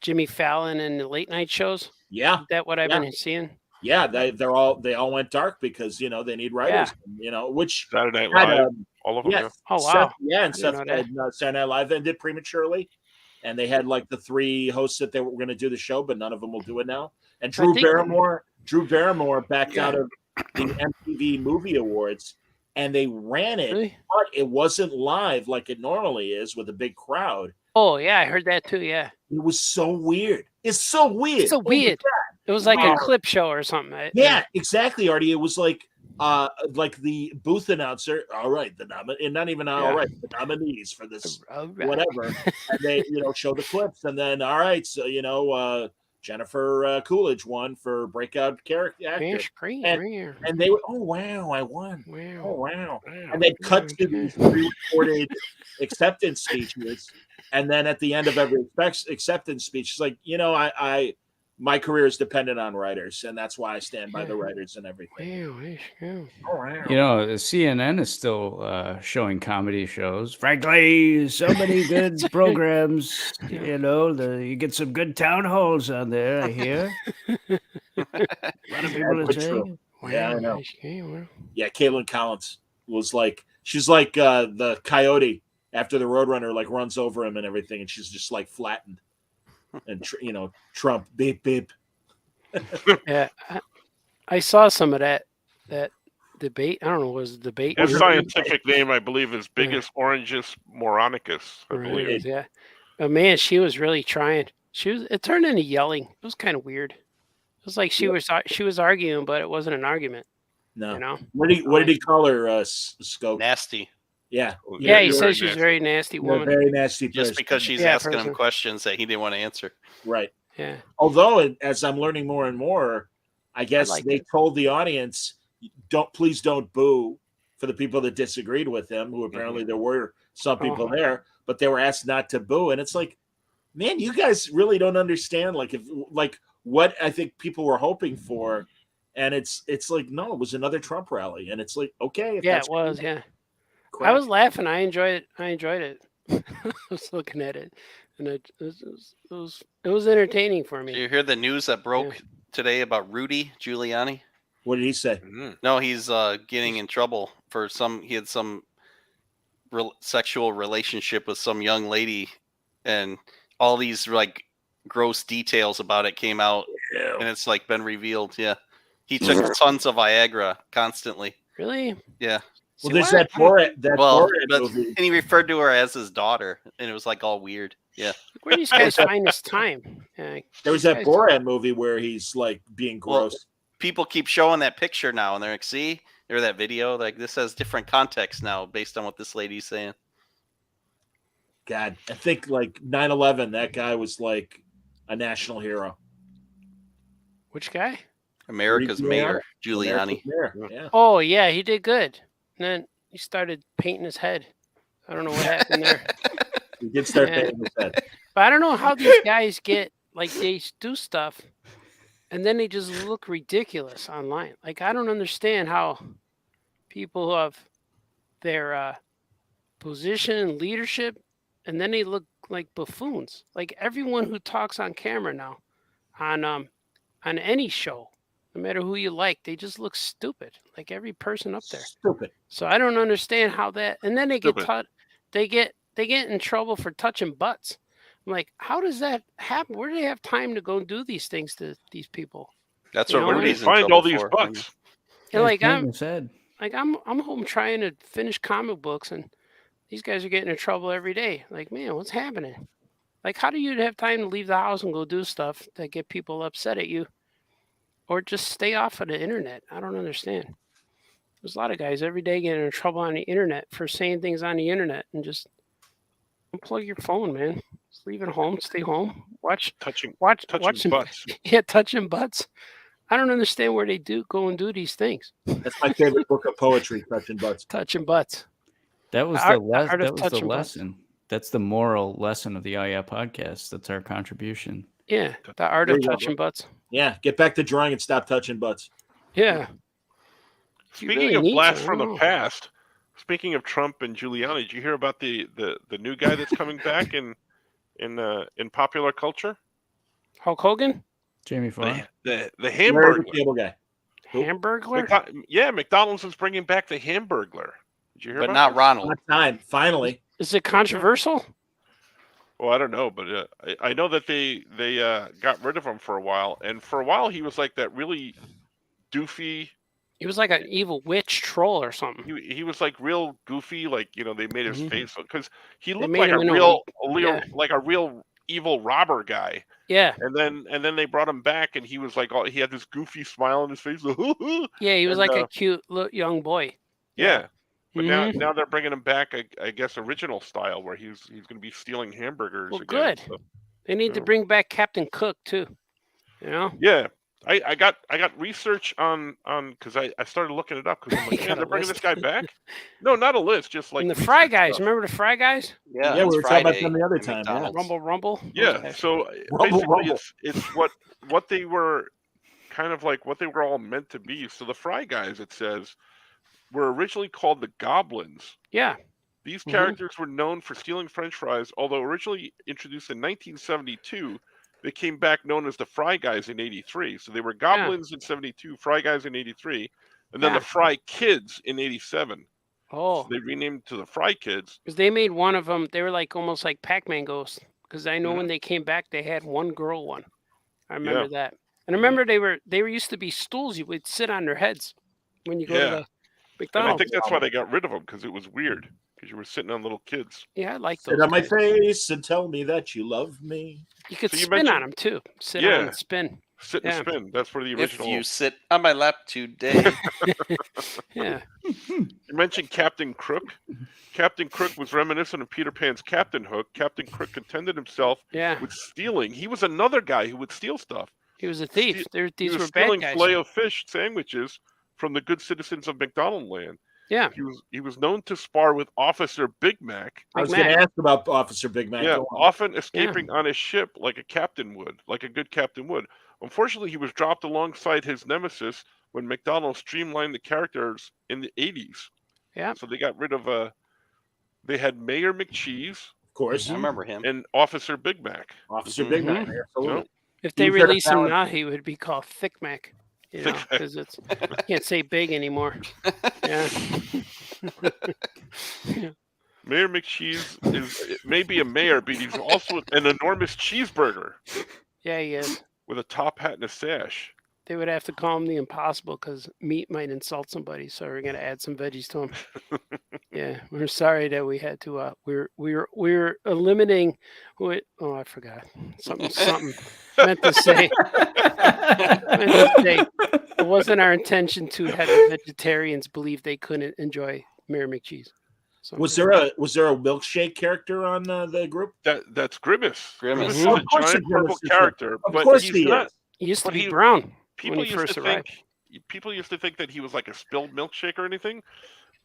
Jimmy Fallon and the late night shows. Yeah, is that what I've been seeing? Yeah, they all went dark because they need writers. Which Saturday Night Live, all of them. Yeah. Oh wow. And Saturday Night Live ended prematurely, and they had like the 3 hosts that they were going to do the show, but none of them will do it now. And Drew Barrymore backed out of the MTV Movie Awards, and they ran it, but it wasn't live like it normally is with a big crowd. Oh yeah, I heard that too. Yeah, it was so weird. It's so weird. It's so weird. It was like a clip show or something. Yeah, exactly, Artie. It was like the booth announcer. All right, the nominees for this whatever. And they show the clips, and then all right, so Jennifer Coolidge won for breakout character actor. And they were, oh wow, I won. Wow. Oh wow. And they cut to these pre-recorded acceptance speeches, and then at the end of every acceptance speech, it's like, my career is dependent on writers, and that's why I stand by the writers and everything. Oh, wow. CNN is still showing comedy shows. Frankly, so many good programs. You get some good town halls on there, I hear. A lot of people are saying. Yeah, I know. Yeah, Caitlin Collins was like, she's like the coyote after the Roadrunner like runs over him and everything, and she's just like flattened. And Trump beep beep. Yeah, I saw some of that debate. I don't know, was it debate? His scientific name, I believe, is Bigus Orangus Moronicus. I believe. Yeah, but man, she was really trying. It turned into yelling. It was kind of weird. It was like she was arguing, but it wasn't an argument. No, What did he call her? Scope? Nasty. Yeah. Yeah, he says she's a very nasty woman. Very nasty person. Just because she's asking him questions that he didn't want to answer. Right. Yeah. Although, as I'm learning more and more, I guess they told the audience, please don't boo for the people that disagreed with him, who apparently there were some people there, but they were asked not to boo. And it's like, man, you guys really don't understand. What I think people were hoping for And it's like, no, it was another Trump rally. And it's like, okay. If Yeah, that's it was. cool, Yeah. crap. I was laughing. I enjoyed it. I was looking at it, and it was entertaining for me. Did you hear the news that broke today about Rudy Giuliani? What did he say? No, he's getting in trouble for he had some sexual relationship with some young lady, and all these like gross details about it came out, and it's like been revealed. Yeah, he took tons of Viagra constantly. Really? Yeah. Well, there's that Borat movie. And he referred to her as his daughter, and it was like all weird. Yeah. Where do these guys find this time? There was that Borat movie where he's like being gross. Well, people keep showing that picture now, and they're like, see, or that video, like this has different context now based on what this lady's saying. God, I think like 9/11, that guy was like a national hero. Which guy? America's mayor, Giuliani. Yeah. Oh yeah, he did good. And then he started painting his head. I don't know what happened there. He did start painting his head. But I don't know how these guys get, like, they do stuff and then they just look ridiculous online. Like, I don't understand how people who have their position and leadership, and then they look like buffoons. Like everyone who talks on camera now, on any show, no matter who you like, they just look stupid. Like every person up there. Stupid. So I don't understand how that. And then they get taught. They get in trouble for touching butts. I'm like, how does that happen? Where do they have time to go do these things to these people? That's what where do you find all these butts? Yeah, like I'm home trying to finish comic books, and these guys are getting in trouble every day. Like, man, what's happening? Like, how do you have time to leave the house and go do stuff that get people upset at you? Or just stay off of the internet. I don't understand. There's a lot of guys every day getting in trouble on the internet for saying things on the internet, and just unplug your phone, man. Just leave it home. Stay home. Touching butts. Yeah, touching butts. I don't understand where they go and do these things. That's my favorite book of poetry, Touching Butts. Touching butts. That was the lesson. That's the moral lesson of the podcast. That's our contribution. Yeah, the art of touching butts. Yeah, get back to drawing and stop touching butts. Yeah. Speaking of blasts from the past, speaking of Trump and Giuliani, did you hear about the new guy that's coming back in popular culture? Hulk Hogan? Jamie Foxx. The Hamburglar. Cable guy. Hamburglar? Yeah, McDonald's is bringing back the Hamburglar. Did you hear but about not this? Ronald. Time, finally. Is it controversial? Well, I don't know, but I know that they got rid of him for a while, and for a while he was like that really doofy. He was like an evil witch troll or something. He was like real goofy, like they made his face because he looked made like him a real evil robber guy. Yeah. And then they brought him back, and he was like, he had this goofy smile on his face. Yeah, he was like a cute young boy. Yeah. But now they're bringing him back, I guess, original style, where he's going to be stealing hamburgers. Well, again, good. They need to bring back Captain Cook too. Yeah, I got research on because I started looking it up because I'm like, they're bringing this guy back. No, not a list, just like and the Fry Guys. Stuff. Remember the Fry Guys? Yeah, we were talking about them the other time. Yeah. Rumble. Yeah, so basically it's what they were kind of like what they were all meant to be. So the Fry Guys, it says, were originally called the Goblins. Yeah. These characters were known for stealing French fries, although originally introduced in 1972, they came back known as the Fry Guys in 83. So they were Goblins in 72, Fry Guys in 83, and then the Fry Kids in 87. Oh. So they renamed to the Fry Kids. Because they made one of them, they were like almost like Pac-Man ghosts. Because I know when they came back, they had one girl one. I remember that. And I remember they were used to be stools. You would sit on their heads when you go to the McDonald's. And I think that's why they got rid of them, because it was weird. Because you were sitting on little kids. Yeah, I like those. Sit on my face and tell me that you love me. You could spin on them too. Sit on and spin. Sit and spin. That's where the original. If you sit on my lap today. Yeah. You mentioned Captain Crook. Captain Crook was reminiscent of Peter Pan's Captain Hook. Captain Crook contented himself with stealing. He was another guy who would steal stuff. He was a thief. These were bad stealing guys. filet-o-fish sandwiches from the good citizens of McDonald Land. Yeah. He was known to spar with Officer Big Mac. I was going to ask about Officer Big Mac. Yeah, often escaping on his ship like a captain would, like a good captain would. Unfortunately, he was dropped alongside his nemesis when McDonald streamlined the characters in the 80s. Yeah. So they got rid of they had Mayor McCheese. Of course. I remember him. And Officer Big Mac. Officer Big Mac, absolutely. If they release him now, he would be called Thick Mac. You know, because it's can't say big anymore. Yeah. Mayor McCheese is maybe a mayor, but he's also an enormous cheeseburger. Yeah, he is. With a top hat and a sash. They would have to call him the Impossible because meat might insult somebody, so we're gonna add some veggies to him. Yeah, we're sorry that we had to. We're eliminating. Oh, I forgot something. Meant to say. It wasn't our intention to have the vegetarians believe they couldn't enjoy Mayor McCheese. So, was there a milkshake character on the group? That's Grimace. Grimace is a giant purple character, of but course he's not. He used to be brown. People used to think that he was like a spilled milkshake or anything,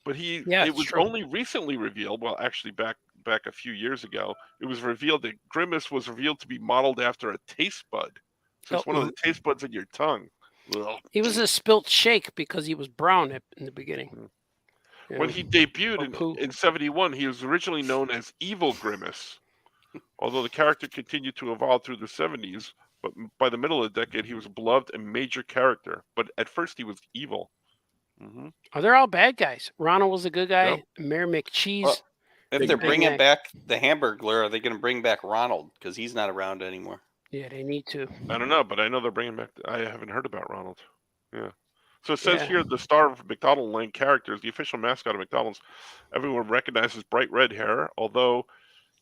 but it was only recently revealed. Well, actually, back a few years ago, it was revealed that Grimace was revealed to be modeled after a taste bud. So it's one of the taste buds in your tongue. Ugh. He was a spilt shake because he was brown in the beginning. When he debuted in 71, he was originally known as Evil Grimace, although the character continued to evolve through the 70s. But by the middle of the decade, he was a beloved and major character. But at first, he was evil. Mm-hmm. Oh, they're all bad guys. Ronald was a good guy. Yep. Mayor McCheese. Well, if they're bringing back the Hamburglar, are they going to bring back Ronald? Because he's not around anymore. Yeah, they need to. I don't know, but I know they're bringing back. I haven't heard about Ronald. Yeah. So it says here the star of McDonald Lane characters, the official mascot of McDonald's. Everyone recognizes bright red hair, although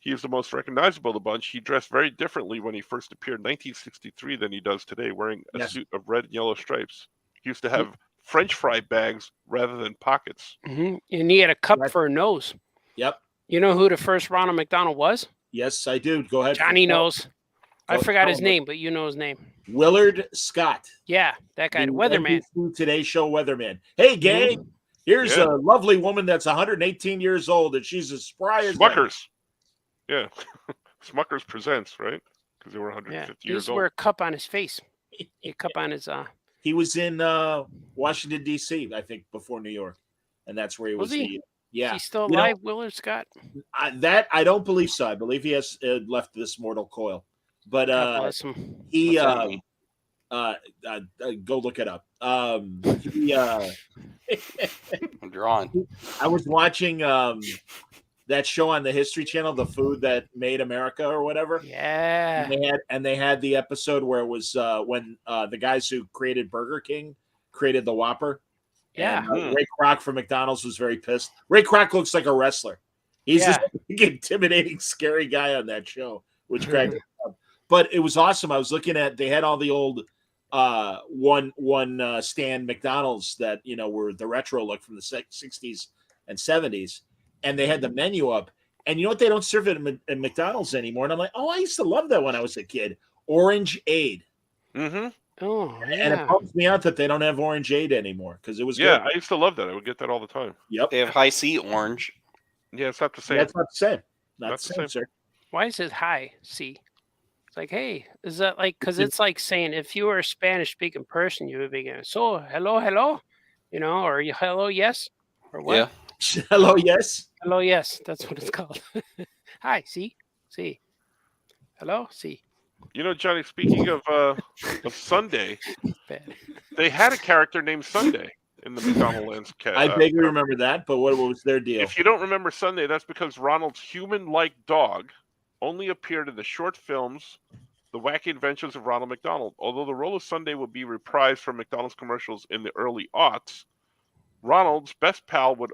he is the most recognizable of the bunch. He dressed very differently when he first appeared in 1963 than he does today, wearing a suit of red and yellow stripes. He used to have French fry bags rather than pockets. Mm-hmm. And he had a cup for a nose. Yep. You know who the first Ronald McDonald was? Yes, I do. Go ahead. Johnny knows. I forgot his name, but you know his name. Willard Scott. Yeah, that guy, the weatherman. NBC Today Show weatherman. Hey, gang, here's a lovely woman that's 118 years old, and she's as spry as Smuckers. Yeah. Smuckers presents, right? Because they were 150 years old. He used to wear a cup on his face. A cup on his... He was in Washington, D.C., I think, before New York. And that's where he was. Yeah. Is he still alive, Willard Scott? That I don't believe so. I believe he has left this mortal coil. But he go look it up. I'm drawing. I was watching that show on the History Channel, The Food That Made America or whatever. Yeah. And they had the episode where it was when the guys who created Burger King created the Whopper. Yeah. And, Ray Kroc from McDonald's was very pissed. Ray Kroc looks like a wrestler. He's this big, intimidating, scary guy on that show, which cracked me up. But it was awesome. I was looking at, they had all the old one stand McDonald's that, were the retro look from the 60s and 70s. And they had the menu up. And you know what? They don't serve it in McDonald's anymore. And I'm like, oh, I used to love that when I was a kid. Orange Aid. Mm-hmm. Oh, yeah. And it bums me out that they don't have Orange Aid anymore because it was good. I used to love that. I would get that all the time. Yep. They have High C Orange. Yeah, it's not the same. That's not the same. Not the same, sir. Why is it high C? It's like, hey, is that like, because it's like saying if you were a Spanish speaking person, you would be going, so hello, or hello, yes, or what? Yeah. Hello, yes. Hello, yes. That's what it's called. Hi, see. Hello, see. Johnny, speaking of Sunday, they had a character named Sunday in the McDonald's cat. I vaguely remember that, but what was their deal? If you don't remember Sunday, that's because Ronald's human-like dog only appeared in the short films, The Wacky Adventures of Ronald McDonald. Although the role of Sunday would be reprised from McDonald's commercials in the early aughts, Ronald's best pal would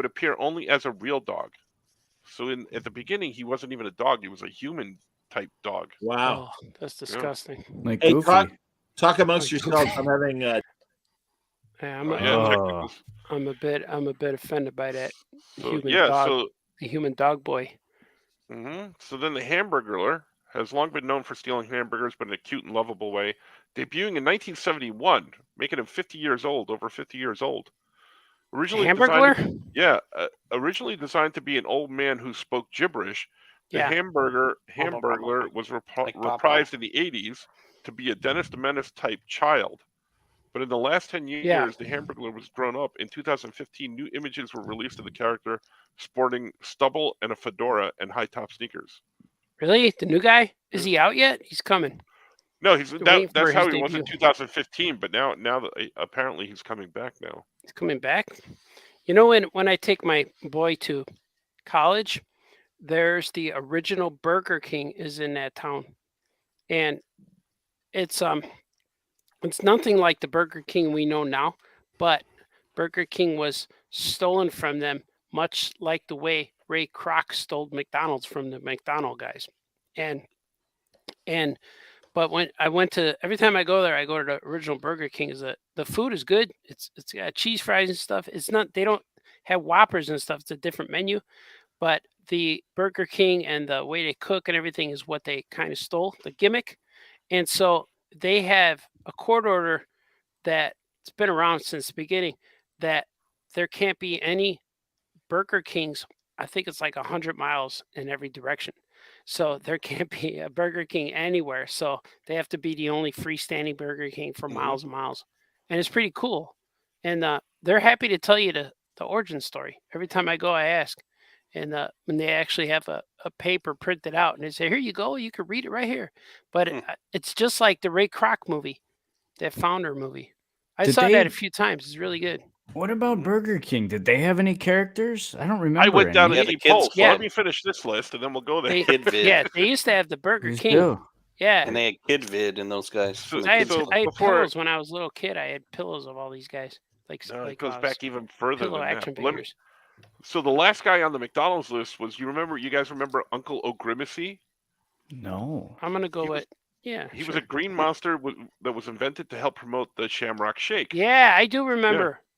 appear only as a real dog. So at the beginning, he wasn't even a dog; he was a human-type dog. Wow, that's disgusting. Like hey, talk amongst yourselves. I'm having. I'm a bit offended by that the human dog boy. Mm-hmm. So then the Hamburglar has long been known for stealing hamburgers, but in a cute and lovable way. Debuting in 1971, making him 50 years old, over 50 years old. Originally Hamburglar? Originally designed to be an old man who spoke gibberish, the Yeah. Hamburglar was reprised in the 80s to be a Dennis the Menace type child. But in the last 10 years, the Hamburglar was grown up. In 2015, new images were released of the character sporting stubble and a fedora and high-top sneakers. Really? The new guy? Is he out yet? He's coming. No, that's how he was in 2015. But now apparently he's coming back now. He's coming back. You know, when I take my boy to college, there's the original Burger King is in that town, and it's nothing like the Burger King we know now, but Burger King was stolen from them, much like the way Ray Kroc stole McDonald's from the McDonald guys. But when I went to, every time I go there, I go to the original Burger King. The food is good. It's got cheese fries and stuff. It's not, they don't have Whoppers and stuff. It's a different menu, but the Burger King and the way they cook and everything is what they kind of stole, the gimmick. And so they have a court order that it's been around since the beginning that there can't be any Burger Kings. I think it's like 100 miles in every direction. So there can't be a Burger King anywhere. So they have to be the only freestanding Burger King for miles and miles. And it's pretty cool. And they're happy to tell you the origin story. Every time I go, I ask. And when they actually have a paper printed out and they say, here you go, you can read it right here. But it's just like the Ray Kroc movie, that Founder movie. I saw that a few times. It's really good. What about Burger King? Did they have any characters? I don't remember. I went down any. to the polls. So let me finish this list and then we'll go there. They used to have the Burger King. Do. Yeah. And they had Kid Vid and those guys. I had pillows when I was a little kid. I had pillows of all these guys. It goes back even further than action that. figures. So the last guy on the McDonald's list was, you guys remember Uncle O'Grimacy? No. I'm going to go with, He was a green monster that was invented to help promote the Shamrock Shake. Yeah, I do remember. Yeah.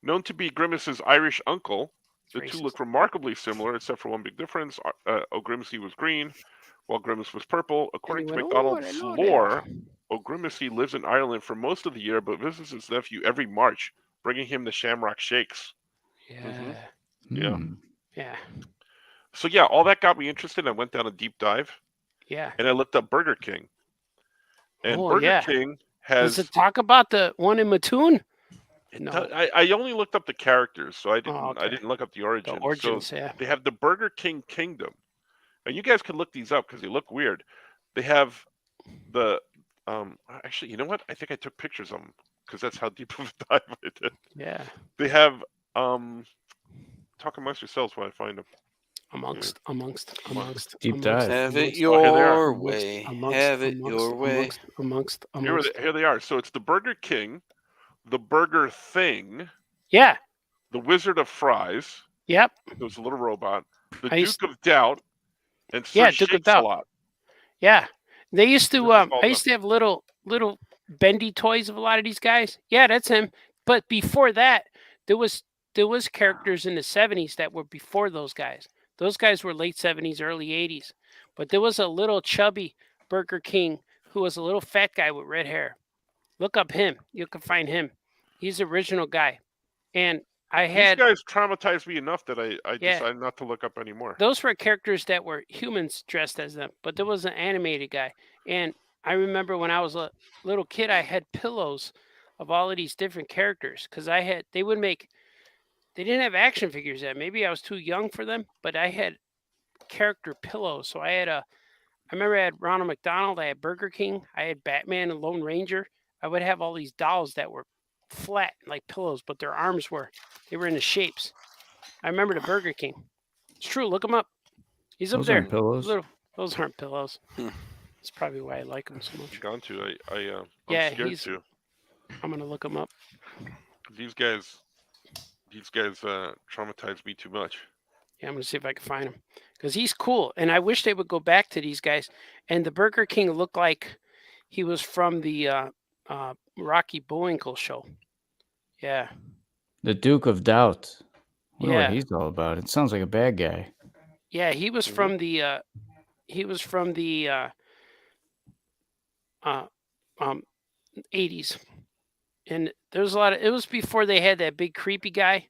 Known to be Grimace's Irish uncle, the two look remarkably similar, except for one big difference. O'Grimacy was green, while Grimace was purple. According to McDonald's lore, O'Grimacy lives in Ireland for most of the year, but visits his nephew every March, bringing him the Shamrock Shakes. Yeah. Yeah. So yeah, all that got me interested. I went down a deep dive. Yeah. And I looked up Burger King. And Burger King has... Does it talk about the one in Mattoon? No. I only looked up the characters, so I didn't look up the origins. The origins, so they have the Burger King Kingdom. And you guys can look these up because they look weird. They have the... actually, you know what? I think I took pictures of them because that's how deep of a dive I did. Yeah. They have... talk amongst yourselves while I find them. Amongst. Deep dive. Have it your way. Have it your way. Amongst. Here they are. So it's the Burger King, the Burger Thing. Yeah. The Wizard of Fries. Yep. There was a little robot. The Duke of Doubt. And Duke of Doubt. Yeah. They used to. I used to have little bendy toys of a lot of these guys. Yeah, that's him. But before that, there was characters in the 70s that were before those guys. Those guys were late 70s, early 80s. But there was a little chubby Burger King who was a little fat guy with red hair. Look up him. You can find him. He's the original guy. And these guys traumatized me enough that I decided not to look up anymore. Those were characters that were humans dressed as them. But there was an animated guy. And I remember when I was a little kid, I had pillows of all of these different characters. Because they didn't have action figures yet. Maybe I was too young for them, but I had character pillows. So I remember I had Ronald McDonald, I had Burger King, I had Batman and Lone Ranger. I would have all these dolls that were flat like pillows, but their arms were in the shapes. I remember the Burger King. It's true. Look him up. He's up there. Aren't pillows. Those aren't pillows. That's probably why I like him so much. Gone to. I'm scared to. I'm gonna look him up. These guys traumatized me too much. Yeah, I'm gonna see if I can find him because he's cool, and I wish they would go back to these guys. And the Burger King looked like he was from the Rocky Bullwinkle show. Yeah. The Duke of Doubt. I wonder what he's all about. It sounds like a bad guy. Yeah, he was from the 80s. And there's a lot of. It was before they had that big creepy guy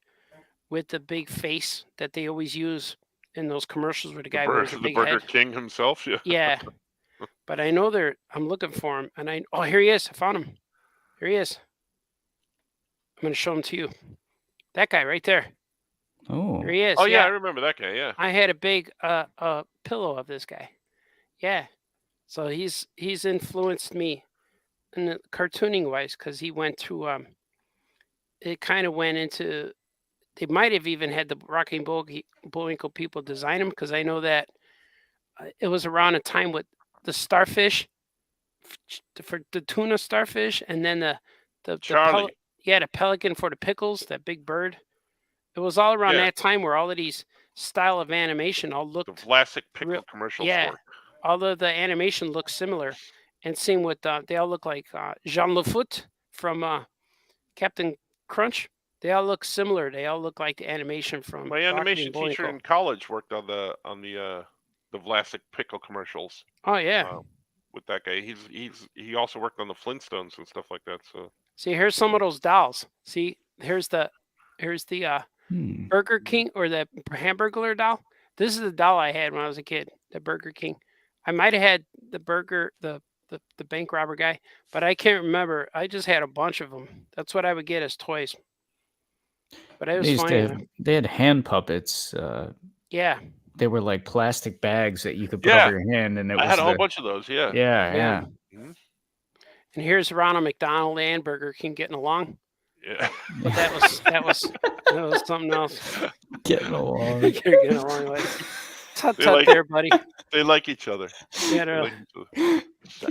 with the big face that they always use in those commercials where the guy wears a big Burger head. King himself. Yeah. Yeah. But I know I'm looking for him, and here he is. I found him. Here he is. I'm going to show him to you. That guy right there. Oh. Here he is. Oh yeah, I remember that guy. Yeah. I had a big pillow of this guy. Yeah. So he's influenced me in cartooning wise because he went through it kind of went into. They might have even had the Rocky and Bullwinkle people design him because I know that it was around a time with the starfish for the tuna starfish, and then the pelican for the pickles, that big bird. It was all around that time where all of these style of animation all looked the Vlasic pickle commercials. Yeah, all of the animation looked similar, and same with they all look like Jean Lafoot from Captain Crunch. They all look similar. They all look like the animation from. My animation teacher in college worked on the Vlasic pickle commercials. Oh yeah. With that guy, he also worked on the Flintstones and stuff like that. So see, here's some of those dolls. See, here's the Burger King or the Hamburglar doll. This is the doll I had when I was a kid. The Burger King. I might have had the bank robber guy, but I can't remember. I just had a bunch of them. That's what I would get as toys. But it was funny. They had hand puppets. Yeah. They were like plastic bags that you could put over your hand, and I had a whole bunch of those. Yeah. Yeah. Mm-hmm. And here's Ronald McDonald and Burger King getting along. Yeah. But that was something else. Getting along. Getting along like tut there, buddy. They like each other. Yeah, I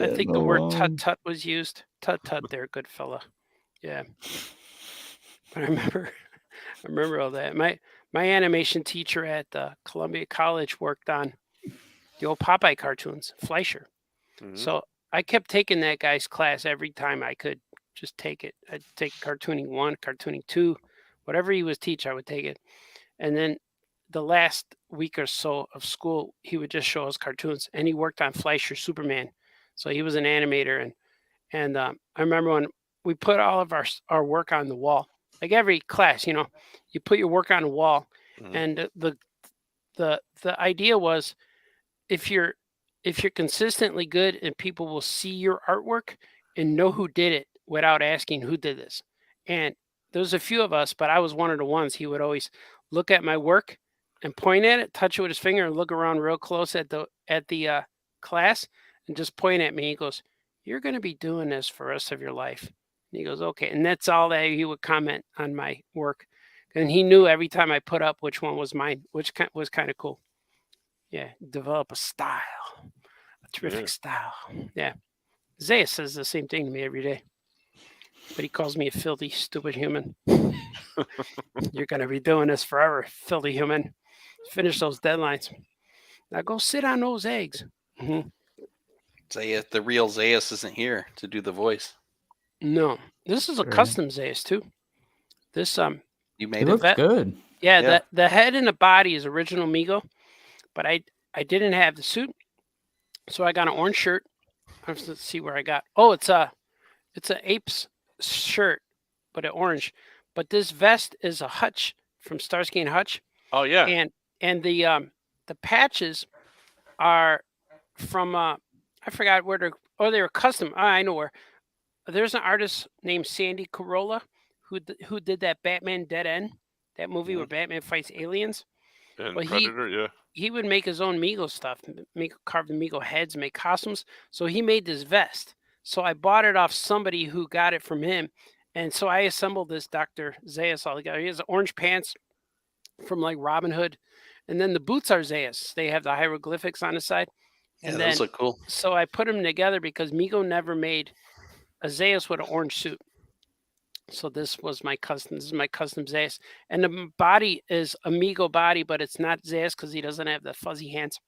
think the word tut tut was used. Tut tut there, good fella. Yeah. But I remember all that. My animation teacher at Columbia College worked on the old Popeye cartoons, Fleischer. Mm-hmm. So I kept taking that guy's class every time I could just take it. I'd take cartooning 1, cartooning 2, whatever he was teaching, I would take it. And then the last week or so of school, he would just show us cartoons. And he worked on Fleischer Superman. So he was an animator. And I remember when we put all of our work on the wall. Like every class, you put your work on a wall, and the idea was, if you're consistently good and people will see your artwork and know who did it without asking who did this. And there's a few of us, but I was one of the ones. He would always look at my work and point at it, touch it with his finger, and look around real close at the class and just point at me. He goes, "You're going to be doing this for the rest of your life." And he goes, "Okay." And that's all that he would comment on my work. And he knew every time I put up which one was mine, which was kind of cool. Yeah, develop a style, a terrific style. Yeah. Zayas says the same thing to me every day. But he calls me a filthy, stupid human. You're going to be doing this forever, filthy human. Finish those deadlines. Now go sit on those eggs. Mm-hmm. Zayas, the real Zayas isn't here to do the voice. No, this is a custom Zayas too. This you made it. Looks good. Yeah, the head and the body is original Mego, but I didn't have the suit, so I got an orange shirt. Let's see where I got. Oh, it's a Apes shirt, but an orange. But this vest is a Hutch from Starsky and Hutch. Oh yeah. And the patches are from I forgot where they're. Oh, they were custom. Oh, I know where. There's an artist named Sandy Carolla who did that Batman Dead End, that movie where Batman fights aliens. And Predator, he would make his own Mego stuff, carve the Mego heads, make costumes. So he made this vest. So I bought it off somebody who got it from him. And so I assembled this Dr. Zayas all together. He has orange pants from like Robin Hood. And then the boots are Zayas. They have the hieroglyphics on the side. Yeah, those look cool. So I put them together because Mego never made a Zayas with an orange suit. So this was my custom. This is my custom Zayas. And the body is a Mego body, but it's not Zayas because he doesn't have the fuzzy hands.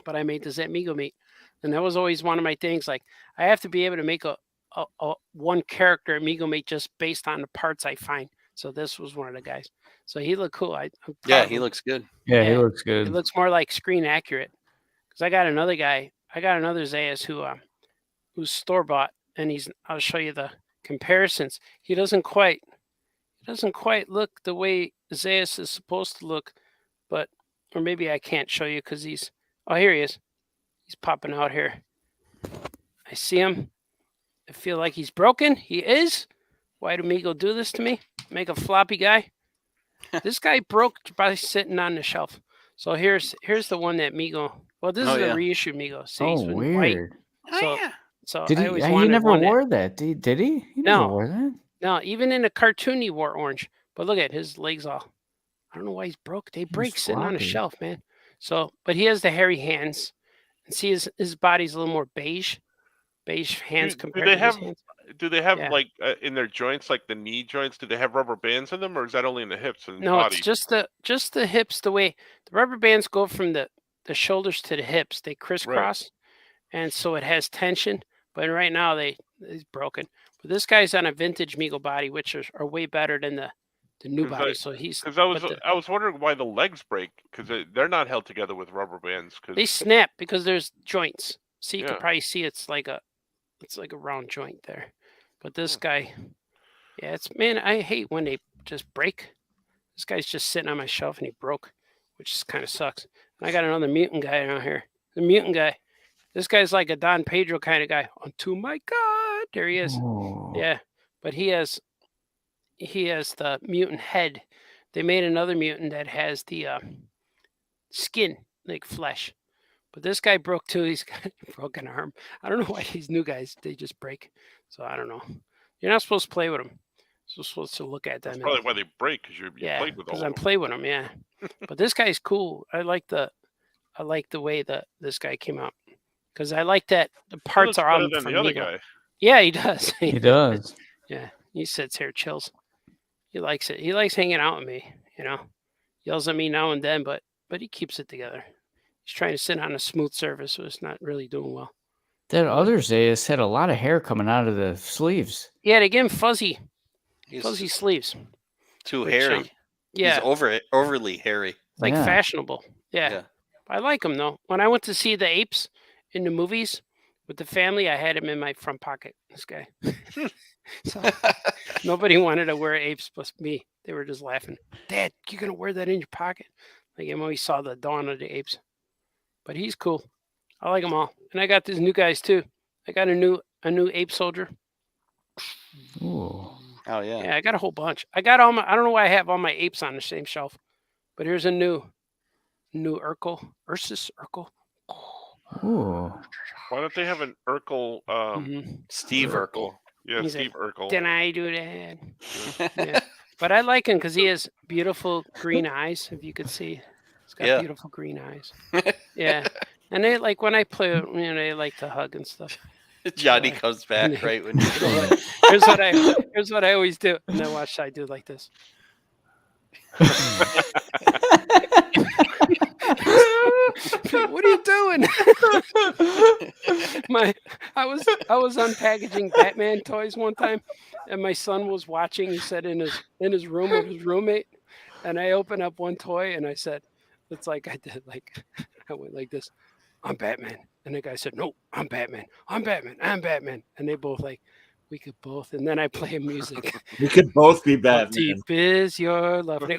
But I made this at Mego Meet. And that was always one of my things. Like, I have to be able to make a one character at Mego Meet just based on the parts I find. So this was one of the guys. So he looked cool. He looks good. Yeah, he looks good. It looks more like screen accurate. Because I got another guy. I got another Zayas who's store bought, and I'll show you comparisons. He doesn't quite look the way Zaius is supposed to look, but or maybe I can't show you because he's here he is. He's popping out here. I see him. I feel like he's broken. He is. Why do Mego do this to me? Make a floppy guy. This guy broke by sitting on the shelf. So here's the one that Mego. Well, this is the reissued Mego. See, weird. White. So did he? He never wore that. Did he? He never wore that. No, even in the cartoon he wore orange. But look at his legs all. I don't know why he's broke. They break sitting on a shelf, man. So, but he has the hairy hands. And see his body's a little more beige hands compared to his hands. Do they have like in their joints, like the knee joints? Do they have rubber bands in them, or is that only in the hips and body? It's just the hips. The way the rubber bands go from the shoulders to the hips, they crisscross, and so it has tension. But right now he's broken. But this guy's on a vintage Mego body, which are way better than the new body. So he's because I was wondering why the legs break because they're not held together with rubber bands. Cause they snap because there's joints. So you can probably see it's like a round joint there. But this guy, I hate when they just break. This guy's just sitting on my shelf and he broke, which kind of sucks. And I got another mutant guy around here. The mutant guy. This guy's like a Don Pedro kind of guy. Unto my God, there he is. Oh. Yeah, but he has the mutant head. They made another mutant that has the skin like flesh. But this guy broke too. He's got a broken arm. I don't know why these new guys, they just break. So I don't know. You're not supposed to play with them. You're supposed to look at them. That's probably why they break because you played with all of them. Because I'm playing with them, yeah. But this guy's cool. I like the way that this guy came out. Because I like that the parts are on from the other guy. Yeah, he does. He does. Yeah, he sits here, chills. He likes it. He likes hanging out with me. Yells at me now and then, but he keeps it together. He's trying to sit on a smooth surface, so it's not really doing well. That other Zaius had a lot of hair coming out of the sleeves. Yeah, they give him fuzzy sleeves. Too hairy. Yeah, he's overly hairy. Like fashionable. Yeah. I like him though. When I went to see the apes in the movies with the family, I had him in my front pocket. This guy. So nobody wanted to wear apes but me. They were just laughing. Dad, you're gonna wear that in your pocket? Like when we saw the Dawn of the Apes. But he's cool. I like them all. And I got these new guys too. I got a new ape soldier. Ooh. Oh yeah. Yeah, I got a whole bunch. I got all my I don't know why I have all my apes on the same shelf. But here's a new Urkel. Ursus Urkel. Ooh. Why don't they have an Urkel Steve Urkel. Yeah, Steve Urkel. Didn't I do that? Yeah. But I like him because he has beautiful green eyes, if you could see. He's got beautiful green eyes. Yeah. And they like when I play, they like to hug and stuff. Johnny comes back right when you here's what I always do. And then watch I do like this. What are you doing? I was unpackaging Batman toys one time, and my son was watching. He said in his room with his roommate, and I opened up one toy and I said, "It's like I did like I went like this, I'm Batman," and the guy said, "No, I'm Batman. I'm Batman. I'm Batman," and they both like. We could both, and then I play music. We could both be Batman. How deep is your love? And I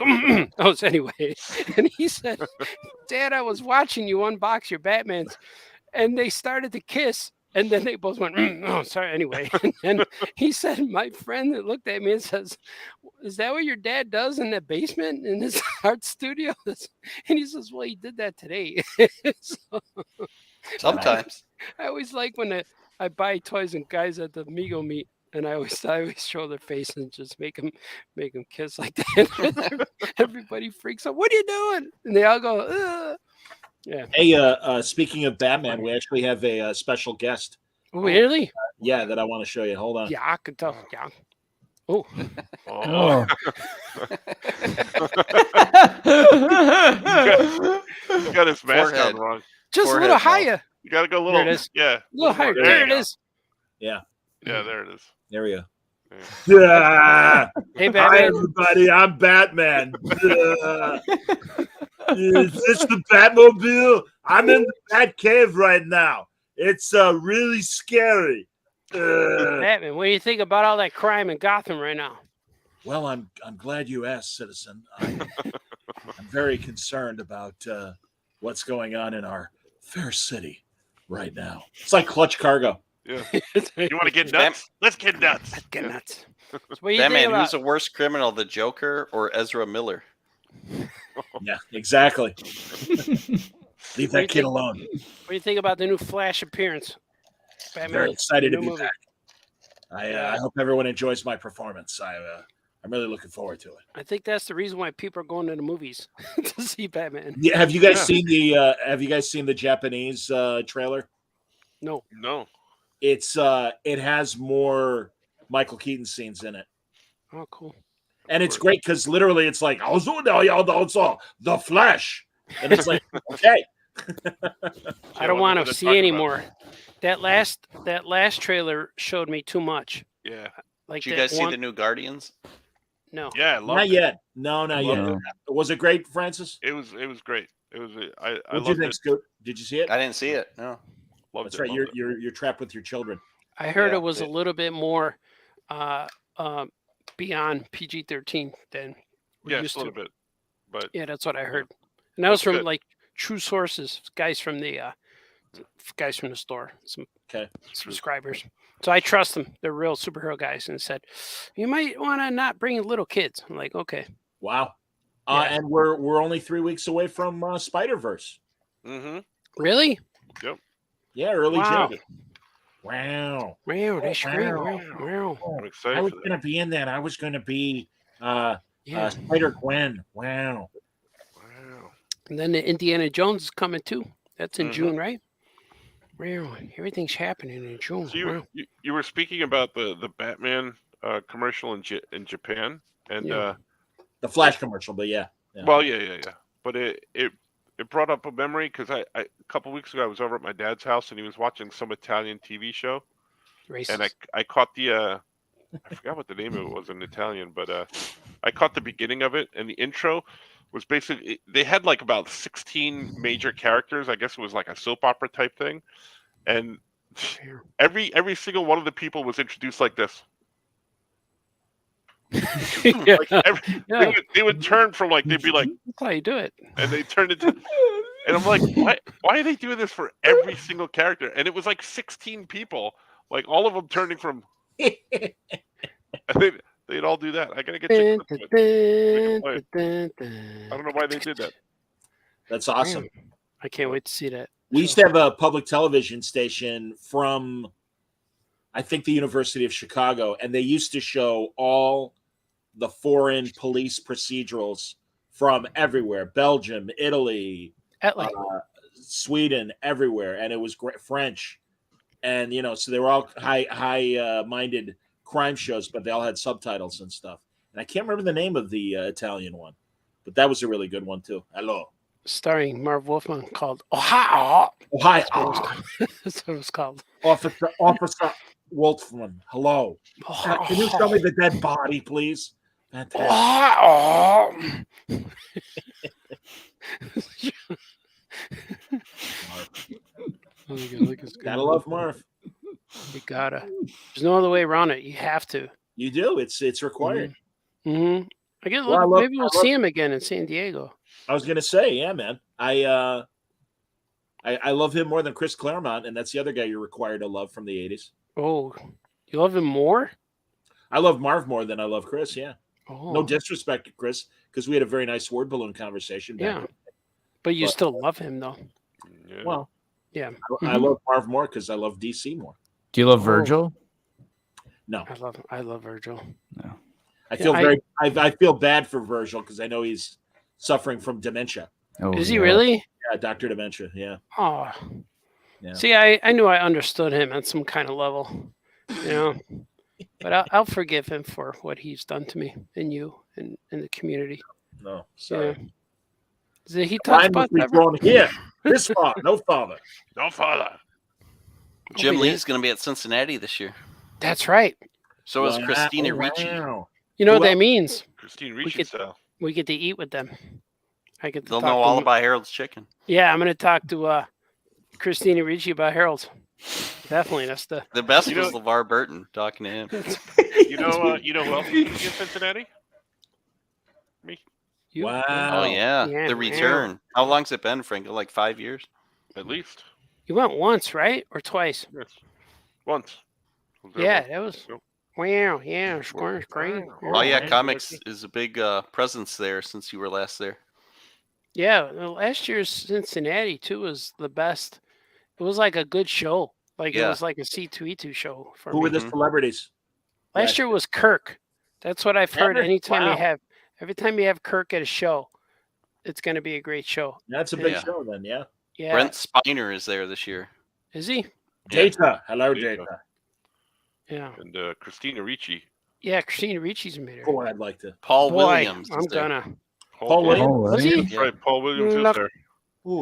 go, so anyway, and he said, "Dad, I was watching you unbox your Batmans," and they started to kiss, and then they both went, "Oh, sorry." Anyway, and he said, "My friend that looked at me and says, is that what your dad does in the basement in his art studio?" And he says, "Well, he did that today." Sometimes I always like when I buy toys and guys at the Mego meet, and I always show their face and just make them kiss like that. Everybody freaks out. What are you doing? And they all go, ugh. Yeah. Hey, speaking of Batman, we actually have a special guest. Really? Yeah, that I want to show you. Hold on. Yeah, I can tell. Yeah. Oh. He's got his mask on wrong. Just a little higher. You got to go a little. There it is. Yeah. A little higher. There it is. Yeah. Yeah, there it is. There we go. Yeah. Hey, Batman. Hi, everybody. I'm Batman. Is this the Batmobile? I'm in the Bat Cave right now. It's really scary. Batman, what do you think about all that crime in Gotham right now? Well, I'm glad you asked, citizen. I'm very concerned about what's going on in our fair city right now. It's like Clutch Cargo. Yeah. You want to get nuts? Let's get nuts. Let's get nuts. So Batman, who's the worst criminal, the Joker or Ezra Miller? Yeah, exactly. Leave that kid alone. What do you think about the new Flash appearance? Batman, Very excited to be movie. back. I hope everyone enjoys my performance. I'm really looking forward to it. I think that's the reason why people are going to the movies to see Batman. Yeah, have you guys seen the Japanese trailer? No. It has more Michael Keaton scenes in it. Oh, cool. And it's great because literally it's like the Flash, and it's like okay. I don't want to see anymore. That last trailer showed me too much. Yeah. Did you guys see the new Guardians? No. Yeah, not yet. No, not yet. Was it great, Francis? It was great. It was. I what did you think, Scoot? Did you see it? I didn't see it. No. That's right. You're trapped with your children. I heard it was a little bit more beyond PG-13 than we're used a little bit. But yeah, that's what I heard. And that was from like true sources, guys from the store, some subscribers. So I trust them. They're real superhero guys, and said you might want to not bring little kids. I'm like, okay. Wow. And we're only 3 weeks away from Spider-Verse. Mm-hmm. Really? Yep. Yeah, early June. Wow, that's great. Wow. I'm excited. I was going to be in that. I was going to be Spider-Gwen. Wow. And then the Indiana Jones is coming too. That's in June, right? Wow, everything's happening in June. So you were speaking about the Batman commercial in Japan and the Flash commercial, but yeah. Well, yeah. But it brought up a memory because a couple weeks ago I was over at my dad's house and he was watching some Italian TV show, and I caught the I forgot what the name of it was in Italian, but I caught the beginning of it, and the intro was basically they had like about 16 major characters. I guess it was like a soap opera type thing, and every single one of the people was introduced like this. They would turn from like they'd be like, that's how you do it, and they turned into, and I'm like, why are they doing this for every single character? And it was like 16 people, like all of them turning from, and they'd all do that. I gotta get checked. I don't know why they did that. That's awesome. I can't wait to see that. We used to have a public television station from, I think, the University of Chicago, and they used to show all the foreign police procedurals from everywhere: Belgium, Italy, Sweden, everywhere, and it was French, and so they were all high-minded crime shows, but they all had subtitles and stuff. And I can't remember the name of the Italian one, but that was a really good one too. Hello. Starring Marv Wolfman, called Ohio. Ohio. That's what it was called. Officer Wolfman. Hello. Can you show me the dead body, please? Fantastic. Gotta love Marv. You gotta. There's no other way around it. You have to. You do. It's required. Mm-hmm. I guess maybe we'll see him again in San Diego. I was gonna say, yeah, man. I love him more than Chris Claremont, and that's the other guy you're required to love from the 80s. Oh, you love him more? I love Marv more than I love Chris. Yeah. Oh. No disrespect to Chris, because we had a very nice word balloon conversation. But you still love him, though. Yeah. Well, yeah. I love Marv more because I love DC more. Do you love Virgil? No, I love Virgil. No. I feel bad for Virgil because I know he's suffering from dementia. Oh, is he really? Yeah, Dr. Dementia. Yeah. Oh. Yeah. See, I knew I understood him at some kind of level, but I'll forgive him for what he's done to me and you and the community. No, sorry. Yeah. He talks about that. Here, this far, no father. No father. Jim Lee's going to be at Cincinnati this year. That's right. So is Christina Ricci. You know what that means? Christina Ricci style. We get to eat with them. They'll know all about Harold's Chicken. Yeah, I'm going to talk to Christina Ricci about Harold's. Definitely, that's the best was LeVar Burton talking to him. You know who else is in Cincinnati? Me. Wow. Oh yeah, the return. How long's it been, Frank? Like 5 years? At least. You went once, right, or twice? Yes. Once. Yeah, that was. Wow. Yeah, scoring's great. Oh yeah, comics is a big presence there since you were last there. Yeah, last year's Cincinnati too was the best. It was like a good show. Like it was like a C2E2 show for me. Who were the celebrities? Last year was Kirk. That's what I've heard. Every time you have Kirk at a show, it's going to be a great show. That's a big show then, yeah. Yeah. Brent Spiner is there this year. Is he? Data. Hello, Data. Yeah. And Christina Ricci. Yeah, Christina Ricci's made her. Boy, I'd like to. Paul Williams. I'm gonna. Paul Williams. Was he? That's right. Paul Williams is there.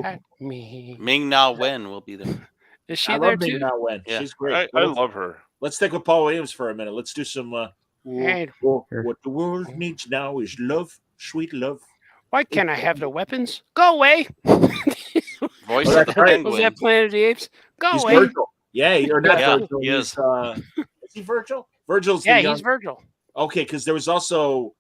At me. Ming Na Wen will be there. Is she I there love too? Ming Na Wen. Yeah. She's great. I love her. Let's stick with Paul Williams for a minute. Let's do some. Hey. What the world needs now is love, sweet love. Why can't I have the weapons? Go away. Voice of the Penguin. Was that Planet of the Apes? Go He's away. Virgil. Yeah, you're not Virgil. He is. Is he Virgil? Virgil's Yeah, the young... he's Virgil. Okay, because there was also,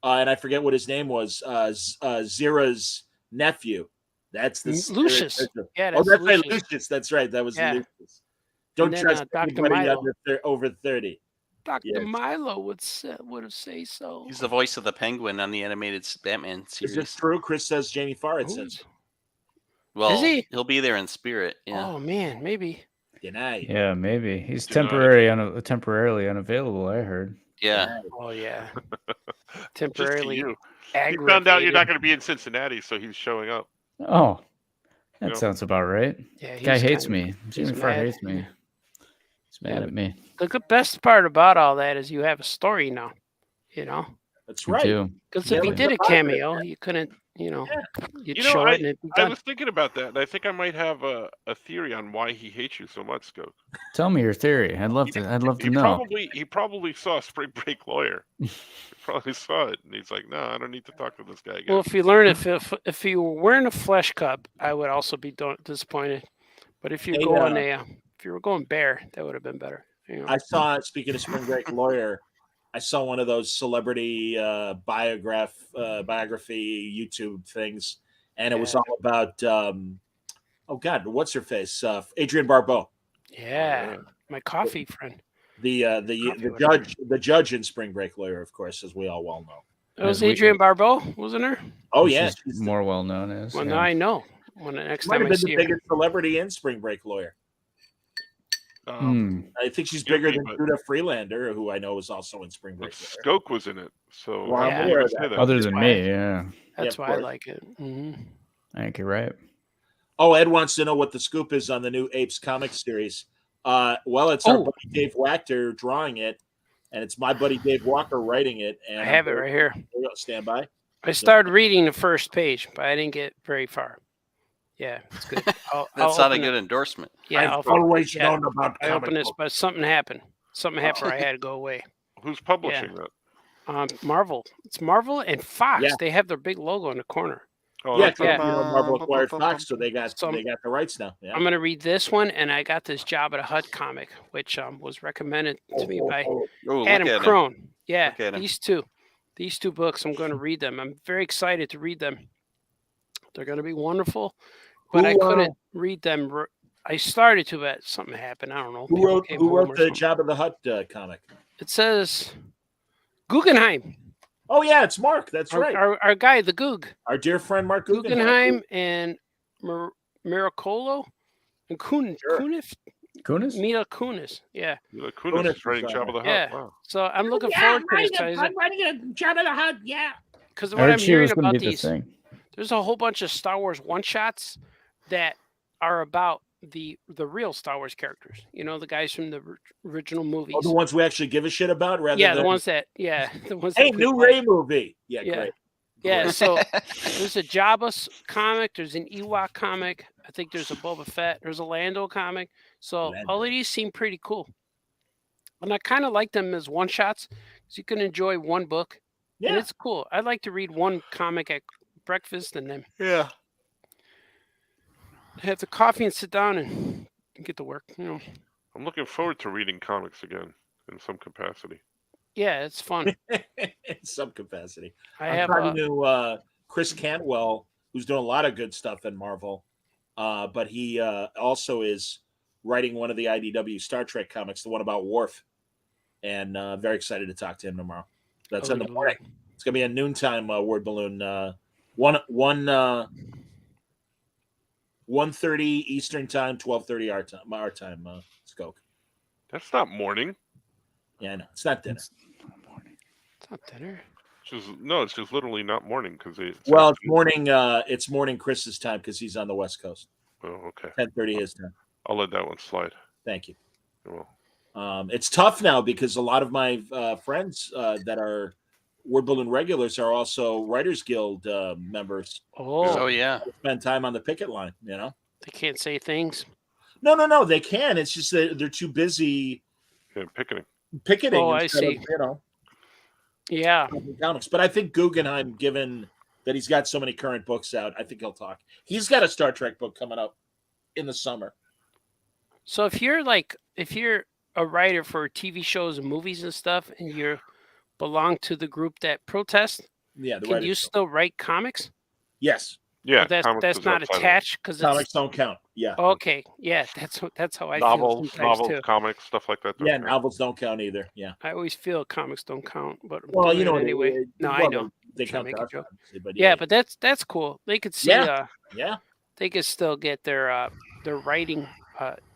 and I forget what his name was, Zira's nephew. That's the Lucius. Yeah, that's that's Lucius. right, Lucius. That's right. That was Yeah. Lucius. Don't then, trust Dr. anybody Milo. over 30. Dr. Yes. Milo would have say so. He's the voice of the Penguin on the animated Batman series. Is this true? Chris says Jamie Farr says. Well, Is he? He'll be there in spirit. Yeah. Oh man, maybe. Yeah, maybe he's temporarily unavailable. I heard. Yeah. Oh yeah. Just to Temporarily. you. He found out you're not going to be in Cincinnati, so he's showing up. Oh, that Yep. sounds about right. Yeah, Guy he's hates kinda- me. he's Jamie Farr mad. hates me. He's mad at me. The best part about all that is you have a story now. You know, That's Me right. too. because Yeah, if you like did a the Bible. cameo, you couldn't. You know, you'd You know, show it and it'd be I done. was thinking about that, and I think I might have a theory on why he hates you so much, Scope. Tell me your theory. I'd love to He know. probably saw Spring Break Lawyer. He probably saw it, and he's like, "No, I don't need to talk to this guy again." Well, if you learn if you were wearing a flesh cup, I would also be disappointed. But if you Hey, go on if you were going bare, that would have been better. You know? I saw, speaking of Spring Break Lawyer, I saw one of those celebrity biography YouTube things, and it was all about oh God, what's her face? Adrienne Barbeau. Yeah, my coffee friend. The judge in Spring Break Lawyer, of course, as we all well know. That was Adrienne Barbeau, wasn't her? Oh yeah, She's more well known as. Well, yeah. now I know. When the next might time have I been see the her. biggest celebrity in Spring Break Lawyer. I think she's bigger than Judah Freelander, who I know is also in Spring Break. Skoke was in it, so Well, I'm aware of that. Other than me, yeah. That's Yeah, why I of course. like it. Mm-hmm. I think you're right. Oh, Ed wants to know what the scoop is on the new Apes comic series. Well, it's our buddy Dave Wachter drawing it, and it's my buddy Dave Walker writing it. And I have it right here. Stand by. I started reading the first page, but I didn't get very far. Yeah, it's good. That's not a good endorsement. Yeah, I've always known about I comic opened this, books. but something happened. Something happened where I had to go away. Who's publishing that? Marvel. It's Marvel and Fox. Yeah. They have their big logo in the corner. Oh, Yeah, that's you know, Marvel acquired Fox, so they got So the rights now. Yeah. I'm going to read this one, and I got this Job at a Hut comic, which was recommended to me by look Adam at him. Crone. Yeah, Look at him. these two books, I'm going to read them. I'm very excited to read them. They're going to be wonderful, but I couldn't read them. I started to, but something happened. I don't know. Who wrote the Job of the Hut comic? It says Guggenheim. Oh yeah, it's Mark. That's right. Our guy, the Goog. Our dear friend Mark Guggenheim. Guggenheim and Miracolo and Kunis. Kunis? Mila Kunis. Yeah. Mila Kunis is writing Job of the Hut. Yeah. Wow. So I'm looking forward to this. I'm writing a Job of the Hut. Yeah. Because I what heard I'm she hearing was gonna about be the these, thing. there's a whole bunch of Star Wars one-shots that are about the real Star Wars characters. You know, the guys from the original movies. Oh, the ones we actually give a shit about, rather Yeah, than the ones that. Hey, new Ray movie. Yeah, Yeah. great. Yeah, so there's a Jabba comic, there's an Ewok comic, I think there's a Boba Fett, there's a Lando comic. So all of these seem pretty cool. And I kind of like them as one-shots because you can enjoy one book. Yeah. And it's cool. I like to read one comic at breakfast and then Yeah. have the coffee and sit down and get to work. You know. I'm looking forward to reading comics again in some capacity. Yeah, it's fun. In some capacity. I I'm have talking to Chris Cantwell, who's doing a lot of good stuff in Marvel, but he also is writing one of the IDW Star Trek comics, the one about Worf, and very excited to talk to him tomorrow. That's in the morning. It's gonna be a noontime word balloon. 1:30 Eastern time, 12:30 our time. Skoke. That's not morning. Yeah, I know. It's not dinner. It's not dinner. It's just literally not morning because it's morning. It's morning Chris's time because he's on the West Coast. Oh, okay. 10:30 his time. I'll let that one slide. Thank you. Well, it's tough now because a lot of my friends that are Word Balloon regulars are also Writers Guild members. Oh yeah. Spend time on the picket line. You know. They can't say things. No. They can. It's just that they're too busy. Yeah, picketing. Oh, I see. Of, you know. Yeah. Comics, but I think Guggenheim, given that he's got so many current books out, I think he'll talk. He's got a Star Trek book coming up in the summer. So if you're a writer for TV shows and movies and stuff, and you belong to the group that protest, can you still write comics? Yes. Yeah. That's not attached because comics don't count. Yeah. Okay. Yeah. That's how I feel. Novels, too. comics, stuff like that. Yeah, novels don't count either. Yeah. I always feel comics don't count, but well, you know anyway. I know. They count. But yeah, but that's cool. They could see. Yeah. They could still get their writing.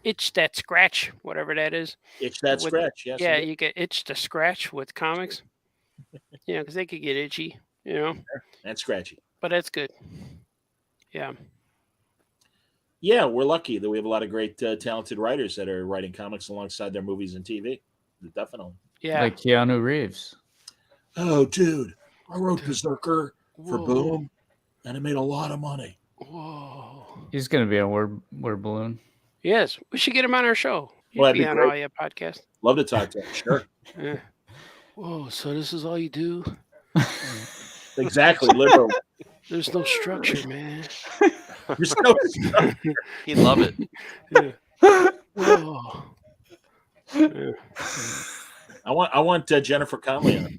Itch that scratch, whatever that is. Itch that scratch, yes. Yeah, you get itch to scratch with comics. Yeah, because they could get itchy, you know. And scratchy. But that's good. Yeah. Yeah, we're lucky that we have a lot of great, talented writers that are writing comics alongside their movies and TV. Definitely. Yeah. Like Keanu Reeves. Oh, dude. I wrote Berserker for Boom, and it made a lot of money. Whoa. He's going to be on Word Balloon. Yes, we should get him on our show. Well, be on all your podcasts. Love to talk to him. Sure. Yeah. Whoa, so this is all you do? Exactly, literally. There's no structure, man. There's no structure. He'd love it. Yeah. Whoa. Yeah. I want Jennifer Connelly on,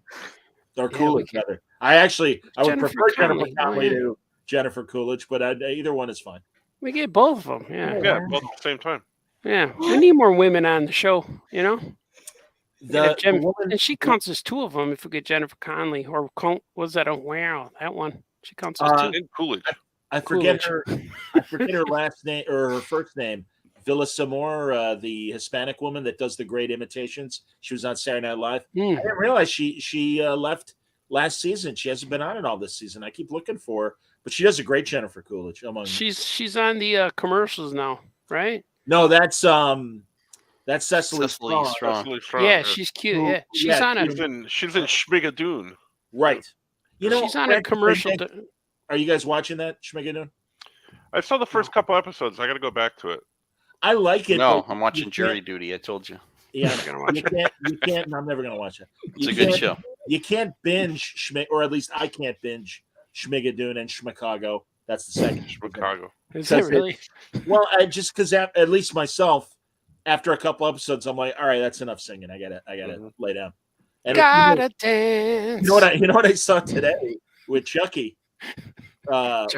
or Coolidge rather. I would prefer Jennifer Connelly to Jennifer Coolidge, but either one is fine. We get both of them. Yeah. Yeah, both at the same time. Yeah, we need more women on the show. You know. The woman, and she counts as two of them. If we get Jennifer Connelly, or was that a wow? That one she counts as two. And Coolidge. I forget her. I forget her last name or her first name. Villa Samor, the Hispanic woman that does the great imitations. She was on Saturday Night Live. I didn't realize she left last season. She hasn't been on it all this season. I keep looking for her, but she does a great Jennifer Coolidge. She's on the commercials now, right? No, that's Cecily Strong. Yeah, she's cute. Yeah, she's on it. She's in Schmigadoon. Right. You know, she's on a commercial. Are you guys watching that Schmigadoon? I saw the first couple episodes. I got to go back to it. I like it. No, I'm watching Jury Duty. I told you. Yeah, you can't. I'm never gonna watch it. It's a good show. You can't binge or at least I can't binge Schmigadoon and Schmicago. That's the second. Chicago. Is that really? Well, I just because at least myself, after a couple episodes, I'm like, all right, that's enough singing. I gotta lay down. And gotta dance. You know what I saw today with Chucky. Was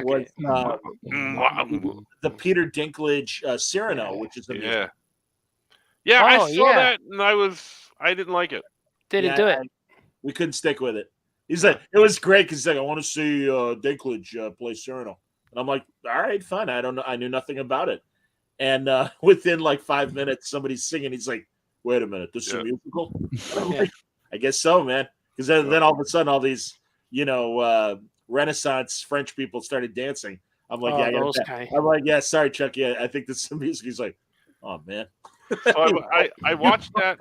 the Peter Dinklage Cyrano, which is the I saw that and I didn't like it. Didn't do it. We couldn't stick with it. He's like, it was great because he's like, I want to see Dinklage play Cyrano, and I'm like, all right, fine. I don't know. I knew nothing about it, and within like 5 minutes, somebody's singing. He's like, wait a minute, this is a musical? Like, I guess so, man. Because then all of a sudden, all these Renaissance French people started dancing. I'm like, I'm like, yeah, sorry, Chucky. I think this is some music. He's like, oh man. So I watched that.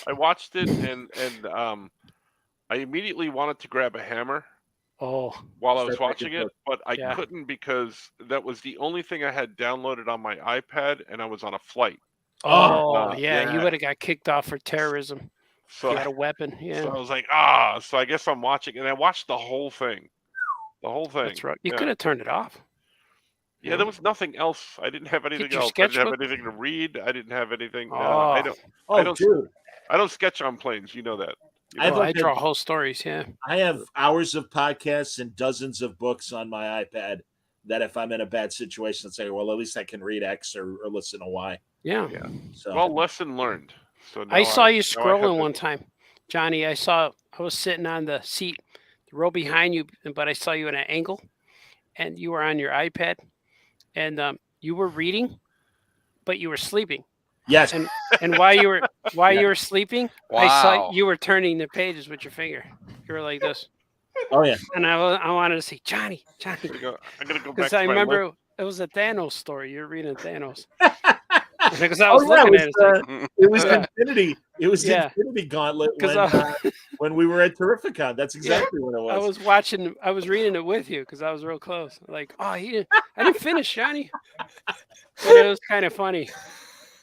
I watched it and I immediately wanted to grab a hammer. While I was watching it, but I couldn't because that was the only thing I had downloaded on my iPad, and I was on a flight. You would have got kicked off for terrorism. So you had a weapon. Yeah. So I was like, so I guess I'm watching, and I watched the whole thing. The whole thing. That's right. You could have turned it off. Yeah, there was nothing else. I didn't have anything else. I didn't have anything to read. I didn't have anything. I don't sketch on planes. You know that. I draw whole stories. Yeah. I have hours of podcasts and dozens of books on my iPad that if I'm in a bad situation, I'd say, well, at least I can read X or listen to Y. Yeah. So, well, lesson learned. So I saw you scrolling one time, Johnny. I was sitting on the seat, the row behind you, but I saw you at an angle, and you were on your iPad, and you were reading, but you were sleeping. Yes. And while you were sleeping, I saw you were turning the pages with your finger. You were like this. Oh yeah. And I wanted to say, Johnny. I'm gonna go back. Because I remember it was a Thanos story. You're reading Thanos. Because I was looking at it. It was Infinity. It was Infinity Gauntlet when we were at Terrificon. That's exactly what it was. I was reading it with you because I was real close. Like, I didn't finish, Johnny. But it was kind of funny.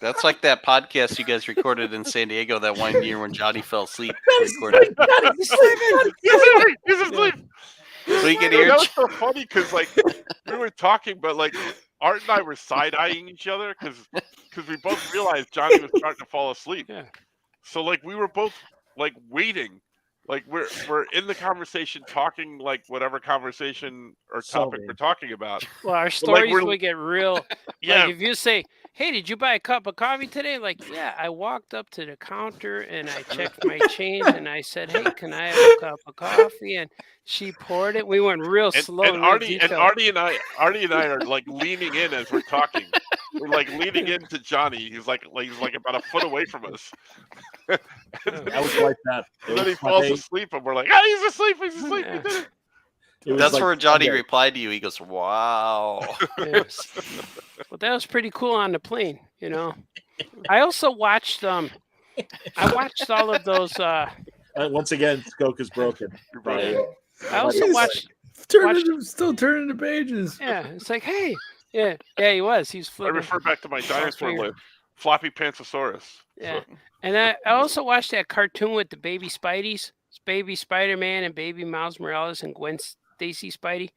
That's like that podcast you guys recorded in San Diego that one year when Johnny fell asleep. Recorded. He's asleep. So you can hear. That was so funny because we were talking, but Art and I were side-eyeing each other because we both realized Johnny was starting to fall asleep. Yeah. So we were both waiting. We're in the conversation talking whatever conversation or topic we're talking about. Well, our stories would get real. Yeah. If you say, "Hey, did you buy a cup of coffee today?" Yeah, I walked up to the counter and I checked my change and I said, "Hey, can I have a cup of coffee?" And she poured it. We went real slow. And Artie and I are leaning in as we're talking. We're leaning into Johnny. He's like about a foot away from us. I was like that. And then he falls asleep, and we're like, "Ah, he's asleep! He's asleep! Yeah. He did it!" That's where Johnny replied to you. He goes, "Wow." Well, that was pretty cool on the plane. I also watched. I watched all of those. Once again, Skoke is broken. I also watched. Still turning the pages. Yeah, it's like, hey, yeah, he was. He's flipping. I refer back to my dinosaur list, Floppy Pantsosaurus. Yeah, and I also watched that cartoon with the baby Spideys. It's Baby Spider-Man and Baby Miles Morales and Gwen Stacy Spidey.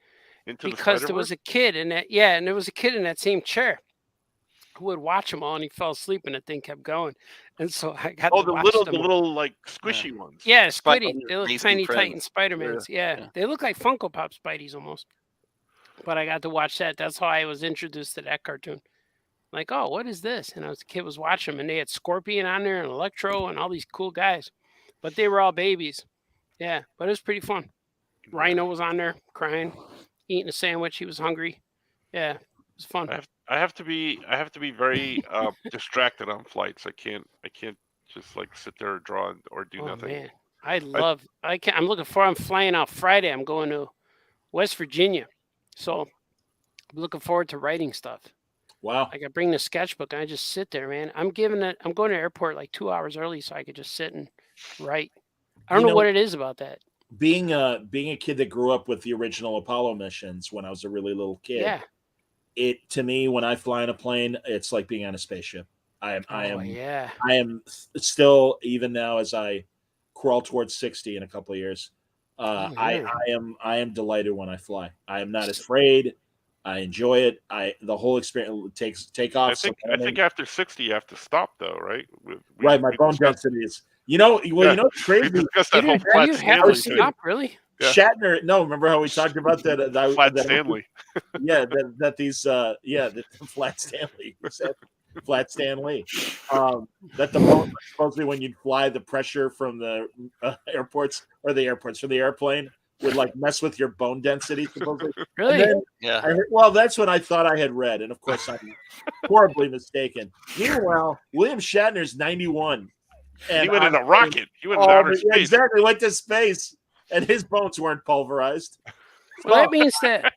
Because there was a kid in that, and there was a kid in that same chair who would watch them all, and he fell asleep, and the thing kept going. And so I got to watch the little squishy ones. Yeah, Squiddy. They look tiny Titan Spider-Mans. Yeah, they look like Funko Pop Spideys almost. But I got to watch that. That's how I was introduced to that cartoon. Like, oh, what is this? And the kid was watching them, and they had Scorpion on there and Electro and all these cool guys. But they were all babies. Yeah, but it was pretty fun. Rhino was on there crying, eating a sandwich. He was hungry. Yeah, it was fun. I have to be very distracted on flights. I can't just sit there or draw or do nothing. Man. I'm looking forward. I'm flying out Friday. I'm going to West Virginia. So I'm looking forward to writing stuff. Wow. I bring the sketchbook and I just sit there, man. I'm going to the airport 2 hours early so I could just sit and write. I don't know what it is about that. Being a kid that grew up with the original Apollo missions when I was a really little kid. Yeah. It to me, when I fly in a plane, it's like being on a spaceship. I am still, even now as I crawl towards 60 in a couple of years. I am delighted when I fly. I am not afraid. I enjoy it. The whole experience take off. I think after 60 you have to stop though, right? Right, my bone density is. It's crazy. We discussed that whole Flat Stanley thing. Stop, really? Yeah. Shatner. No, remember how we talked about that? Flat Stanley. Yeah, the Flat Stanley. Flat Stanley. That the bone, supposedly when you fly, the pressure from the from the airplane would mess with your bone density. Supposedly. Really? Yeah. That's what I thought I had read, and of course I'm horribly mistaken. Meanwhile, William Shatner's 91. And he went in a rocket. He went in outer space. Exactly, went to space, and his bones weren't pulverized. Well, that means that.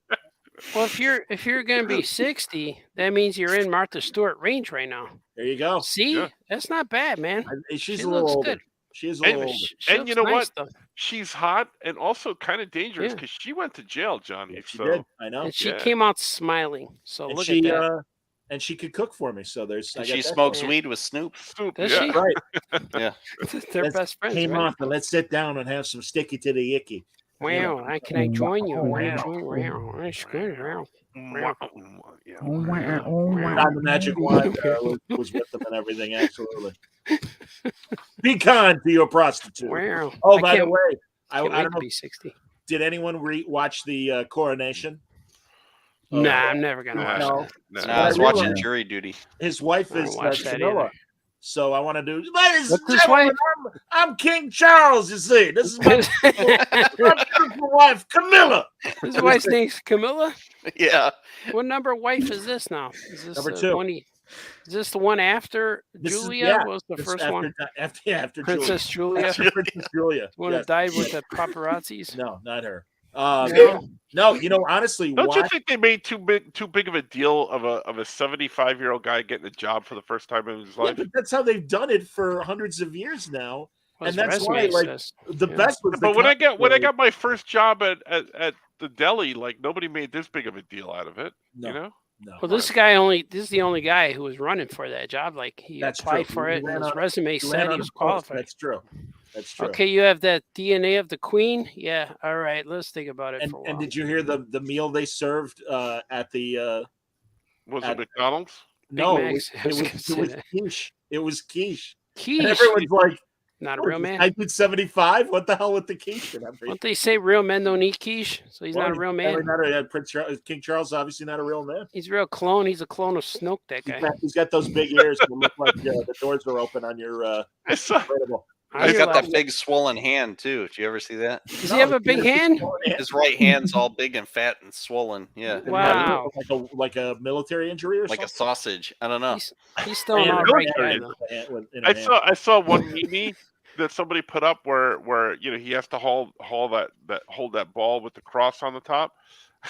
Well, if you're going to be 60, that means you're in Martha Stewart range right now. There you go. See, that's not bad, man. She a little older. Good. She's a little older. And you know what? She's hot and also kind of dangerous because she went to jail, Johnny. Yeah, she did. I know. And she came out smiling. So look at that. And she could cook for me. So there's. And she smokes weed with Snoop. Does she? Right. Yeah. They're best friends. Hey, right? Martha, let's sit down and have some sticky to the icky. Wow, can I join you? The magic wand was with them and everything. Absolutely. Be kind to your prostitute. Wow. Oh, by the way, I don't know. Be 60. Did anyone watch the coronation? Nah, I'm never gonna watch that. I was watching Jury Duty. His wife is Camilla. So I want to do. What's his wife? I'm King Charles. You see, this is my beautiful wife, Camilla. His wife's name's Camilla. Yeah. What number wife is this now? Is this number 2? Is this the one after Julia? Was the first one? After Princess Julia. Princess Julia. The one that died with the paparazzis. No, not her. No, honestly, don't you think they made too big of a deal of a 75-year-old guy getting a job for the first time in his life? But that's how they've done it for hundreds of years now, and that's why, the best was. But when I got my first job at the deli, nobody made this big of a deal out of it. No. You know? No. Well, this is the only guy who was running for that job. He applied for it, and his resume said he was qualified. That's true. That's true. Okay, you have that DNA of the Queen. Yeah. All right. Let's think about it for a while. And did you hear the meal they served at the? Was it McDonald's? No, it was quiche. It was quiche. Quiche. And everyone's like, not a real man. 1975. What the hell with the quiche? Don't they say real men don't eat quiche? So he's not a real man. King Charles obviously not a real man. He's a real clone. He's a clone of Snoke. That guy. He's got those big ears that look like the doors are open on your. He's got that big swollen hand too. Did you ever see that? Does he have a big hand? His right hand's all big and fat and swollen. Yeah. Wow. Like a military injury or like something? a sausage. I don't know. He's still an all right guy though. I saw one meme that somebody put up where he has to hold that ball with the cross on the top.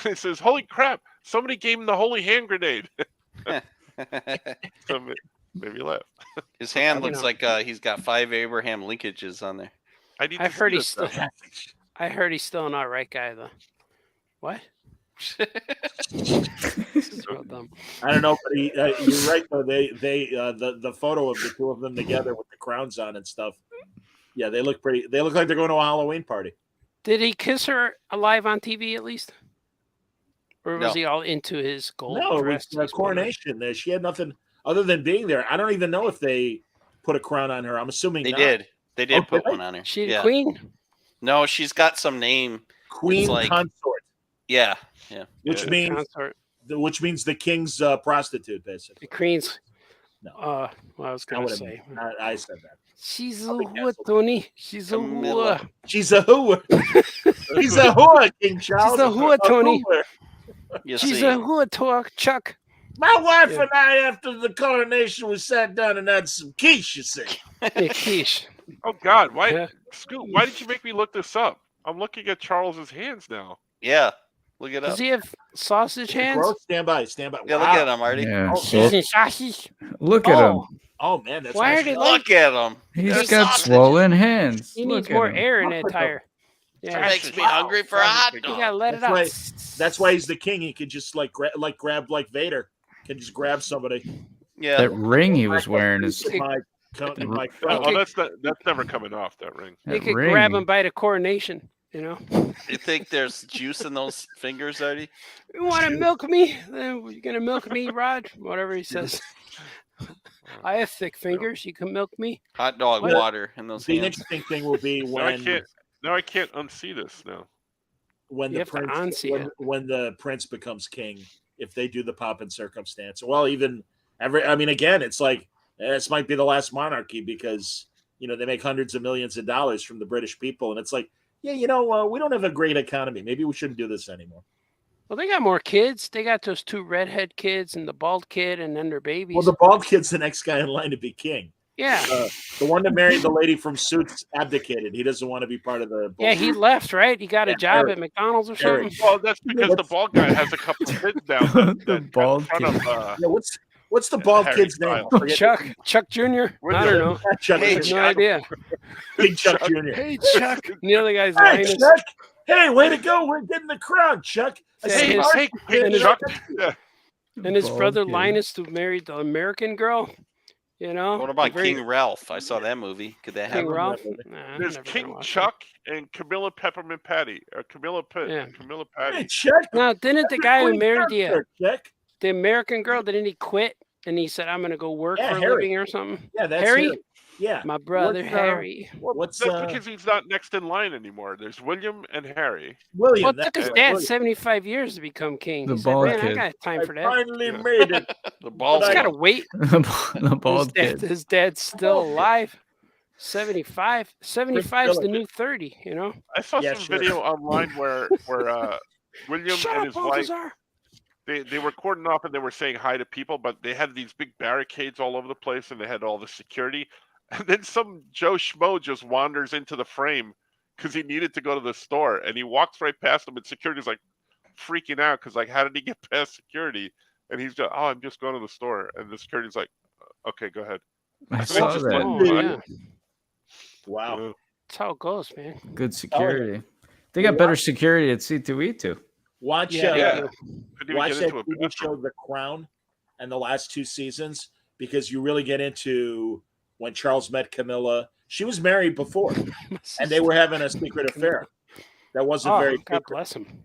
It says, "Holy crap! Somebody gave him the holy hand grenade." So maybe laugh. His hand looks like he's got 5 Abraham Linkages on there. I heard he's still an all right guy though. What? So dumb. I don't know, but you're right though. The photo of the two of them together with the crowns on and stuff. Yeah, they look pretty. They look like they're going to a Halloween party. Did he kiss her alive on TV at least? Or was he all into his gold dress? No, it was a coronation. She had nothing other than being there. I don't even know if they put a crown on her. I'm assuming they not. did. They did put one on her. She the queen? No, she's got some name. Queen consort. Yeah. Which means the king's prostitute, basically. The queen's. No. Well, I was going to say. I said that. She's a whore, Tony. She's a whore. She's a whore. She's a whore, King Charles. She's a whore, Tony. She's a whore, Chuck. My wife and I, after the coronation, we sat down and had some quiche, you see. Quiche. Oh, God. Why, Scoot, why did you make me look this up? I'm looking at Charles's hands now. Yeah. Look it up. Does he have sausage hands? Bro, stand by. Yeah, look at him, Marty. Yeah, sausage. Look at him. Oh, man. That's why are they look at him. He's got swollen hands. He needs more air in that tire. Yeah. It makes me hungry for a hot dog. You gotta let it out. That's why he's the king. He could just grab like Vader. Can just grab somebody. Yeah. That ring he was wearing is. That's never coming off, that ring. They could grab him by the coronation. You know. You think there's juice in those fingers, Artie? You want to milk me? Then you're gonna milk me, Rod? Whatever he says. I have thick fingers. You can milk me. Hot dog water in those hands. The interesting thing will be when I can't unsee this now. When the prince becomes king, if they do the pomp and circumstance. Well, again, it's like this might be the last monarchy because they make hundreds of millions of dollars from the British people, and it's like, we don't have a great economy. Maybe we shouldn't do this anymore. Well, they got more kids. They got those 2 redhead kids and the bald kid, and then their babies. Well, the bald kid's the next guy in line to be king. Yeah. The one that married the lady from Suits abdicated. He doesn't want to be part of the. Yeah, he left, right? He got a job at McDonald's or something. Well, that's because the bald guy has a couple of kids down. The bald kid. What's the bald kid's name? Chuck Jr. I don't know. Chuck, I have no idea. Big Chuck Jr. Hey, Chuck. The other guy's Linus. Chuck. Hey, way to go. We're getting the crown, Chuck. Hey, and Chuck. And his brother Linus, who married the American girl, You know. What about King Ralph? I saw that movie. Could that King happen? Ralph? Nah, there's King Chuck and Camilla Peppermint Patty, or Camilla Patty. Hey, Chuck. No, didn't the guy who married the American girl? Didn't he quit and he said, "I'm going to go work for a Harry. living or something"? Yeah, that's Harry. Yeah, my brother Harry. What's because he's not next in line anymore. There's William and Harry. Well, it took his dad 75 years to become king. The He said, bald man, I kid. got time for that. Finally made it. The bald. He's got to wait. The bald kid. His dad's still alive. 75. 75 is the new 30. You know. I saw some video online where William and his wife. They were cordoned off and they were saying hi to people, but they had these big barricades all over the place and they had all the security. And then some Joe Schmo just wanders into the frame because he needed to go to the store, and he walks right past them, and security's like freaking out because like, how did he get past security? And he's just, I'm just going to the store, and the security's like, okay, go ahead. I saw that. Wow, that's how it goes, man. Good security. They got better security at C2E2. Watch that TV show The Crown and the last 2 seasons, because you really get into when Charles met Camilla. She was married before, and they were having a secret affair. That wasn't very. God bless him.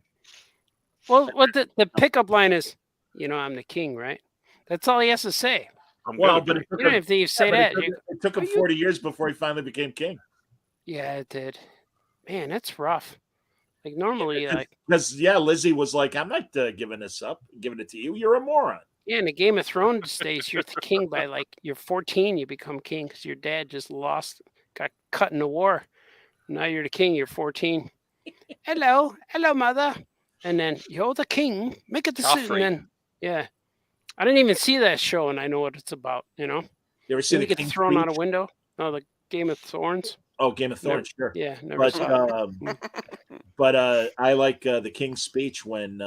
Well, what the pickup line is, I'm the king, right? That's all he has to say. Well, but you don't have to say that. It took him 40 years before he finally became king. Yeah, it did. Man, that's rough. Like normally, because Lizzie was like, "I'm not giving this up, giving it to you. You're a moron." Yeah, in the Game of Thrones days, you're the king by like you're 14, you become king because your dad just got cut in the war. Now you're the king. You're 14. hello, mother, and then you're the king. Make a decision. And I didn't even see that show, and I know what it's about. You ever see you get thrown out a window? No, the Game of Thorns. Oh, Game of Thorns, sure. Yeah, never saw it. But I like the King's speech when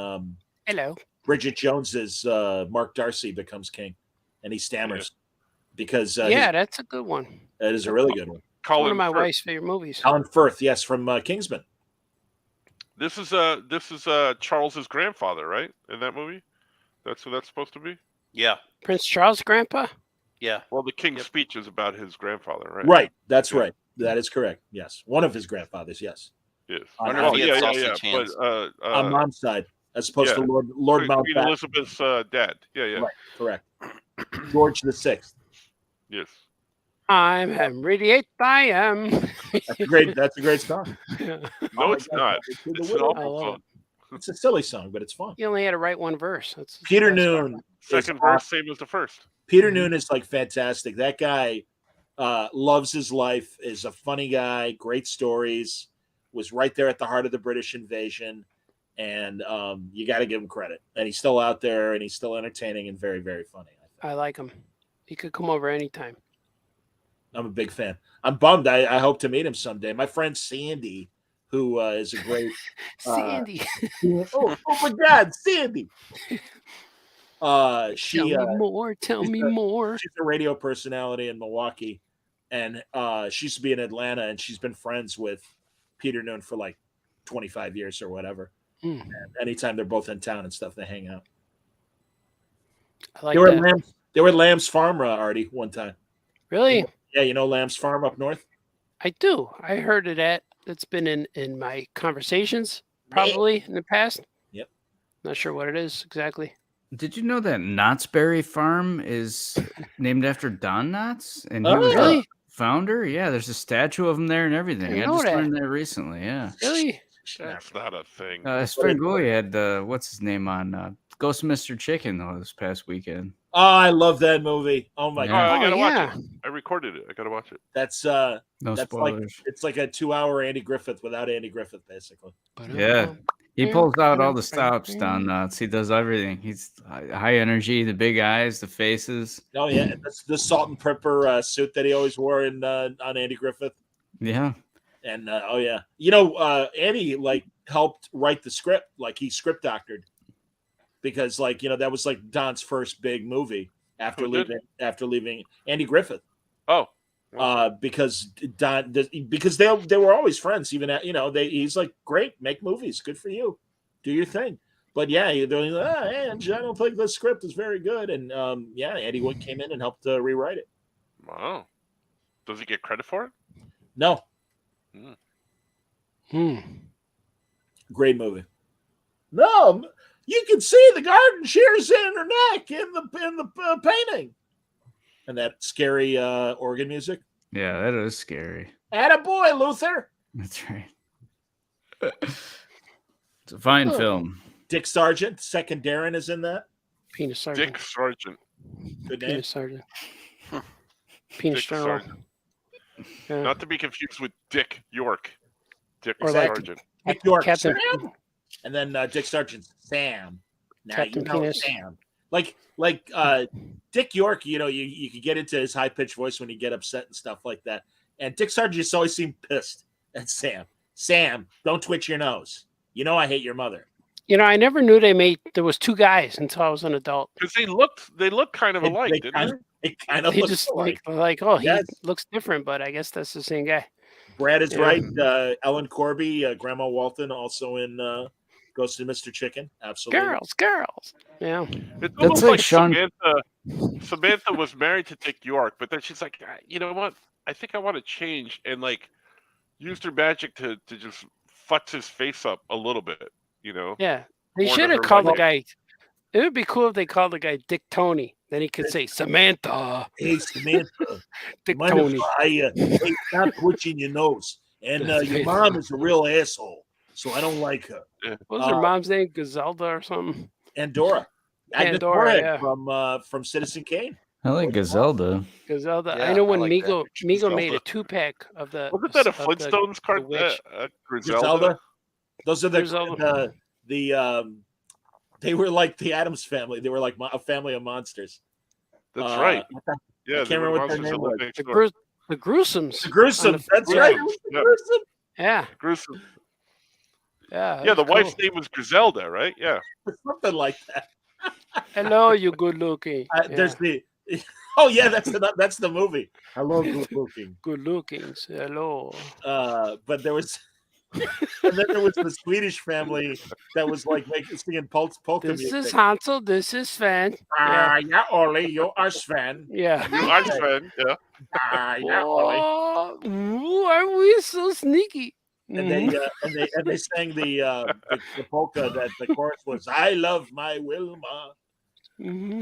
hello. Bridget Jones's Mark Darcy becomes king, and he stammers because that's a good one. That is a really good one. One of my wife's favorite movies. Colin Firth, yes, from Kingsman. This is Charles's grandfather, right? In that movie, that's who that's supposed to be. Yeah, Prince Charles' grandpa. Yeah. Well, the King's speech is about his grandfather, right? Right. That's right. That is correct. Yes, one of his grandfathers. Yes. Yes. But on Mom's side, as opposed to Lord Mountbatten. Queen Elizabeth's dad. Yeah. Right. Correct. George VI. Yes. I'm Henry VIII. I am. That's a great song. No, it's not. It's an awful song. It's a silly song, but it's fun. You only had to write one verse. Peter Noon. Second verse, same as the first. Peter Noon is like fantastic. That guy loves his life, is a funny guy, great stories, was right there at the heart of the British invasion. And you got to give him credit. And he's still out there, and he's still entertaining and very, very funny. I like him. He could come over anytime. I'm a big fan. I'm bummed. I hope to meet him someday. My friend Sandy, who is a great Sandy. Oh my God, Sandy. Tell me more. She's a radio personality in Milwaukee, and she used to be in Atlanta, and she's been friends with Peter Noon for like 25 years or whatever. And anytime they're both in town and stuff, they hang out. I like they were at Lamb's Farm, Artie, one time. Really? Yeah, you know Lamb's Farm up north? I do. I heard of that. It's been in my conversations probably in the past. Yep. Not sure what it is exactly. Did you know that Knott's Berry Farm is named after Don Knotts? And he was really? the founder? Yeah, there's a statue of him there and everything. I just learned that recently, yeah. Really? That's not a thing. Svengoolie had, what's his name on Ghost of Mr. Chicken, though, this past weekend. Oh, I love that movie. Oh, my God. I got to watch it. I recorded it. I got to watch it. That's no that's spoilers. It's like a 2-hour Andy Griffith without Andy Griffith, basically. Yeah. He pulls out all the stops, Don Knotts. He does everything. He's high energy, the big eyes, the faces. Oh, yeah. And that's the salt and pepper suit that he always wore on Andy Griffith. Yeah. And, oh, yeah. You know, Andy, helped write the script. He script doctored. Because, that was, Don's first big movie after leaving Andy Griffith. Oh. Because they were always friends. Even he's like, great, make movies, good for you, do your thing. But yeah, they're like, hey, I don't think the script is very good. And Andy came in and helped rewrite it. Wow. Does he get credit for it? No. Hmm. Great movie. No, you can see the garden shears in her neck in the painting, and that scary organ music. Yeah, that is scary. Attaboy, Luther. That's right. It's a fine film. Dick Sargent, second Darren is in that. Penis Sergeant. Dick Sargent. Good name. Penis Sergeant. Penis Dick General. Sargent. Yeah. Not to be confused with Dick York. Dick Or like- Sargent. Dick York, Captain- Sam. And then Dick Sargent, Sam. Now Captain you know Penis. Sam. Like Dick York, you know, you could get into his high pitched voice when you get upset and stuff like that. And Dick Sargent just always seemed pissed at Sam. Sam, don't twitch your nose. You know I hate your mother. You know, I never knew there was two guys until I was an adult. Because they look kind of alike, didn't they? They kind of They look just alike. like, oh, Yes. he looks different, but I guess that's the same guy. Brad is Yeah. right. Ellen Corby, Grandma Walton, also in Ghost of Mr. Chicken. Absolutely. Girls. Yeah. It's That's almost like like Sean- Samantha was married to Dick York, but then she's like, you know what? I think I want to change, and like used her magic to just futz his face up a little bit. You know? Yeah. They More should to have her called the liking. guy. It would be cool if they called the guy Dick Tony. Then he could say Samantha. Hey, Samantha. Dick mind Tony. if hey, stop twitching your nose. And your mom is a real asshole, so I don't like her. What was her mom's name? Gazelda or something? Andorra. Agnes Andorra, Moorehead yeah. from Citizen Kane. I like Gazelda. Gazelda. Yeah, I know I when like that. Migo made Griselda. a 2-pack of the. Wasn't that a of the- Flintstones card? the witch. Griselda? Those are Griselda. they were like the Addams family. They were like a family of monsters. That's right. Yeah, can't they were remember what their monsters name that lived was. next The, door. the Gruesomes. The Gruesomes. That's Yeah. right. It was the Yeah. Gruesomes. Yeah. Gruesome. Yeah. Yeah, the that's wife's cool. name was Griselda, right? Yeah. Something like that. Hello, you good looking. There's the. Oh yeah, that's the movie. Hello, good looking. Good looking. Hello. But there was, and then there was the Swedish family that was like singing polka This music. is Hansel. This is Sven. Yeah, Ollie, you are Sven. Yeah. You are Sven, yeah. Yeah, Ollie. Oh, ooh, are we so sneaky? And they sang the polka that the chorus was "I love my Wilma." Mm-hmm.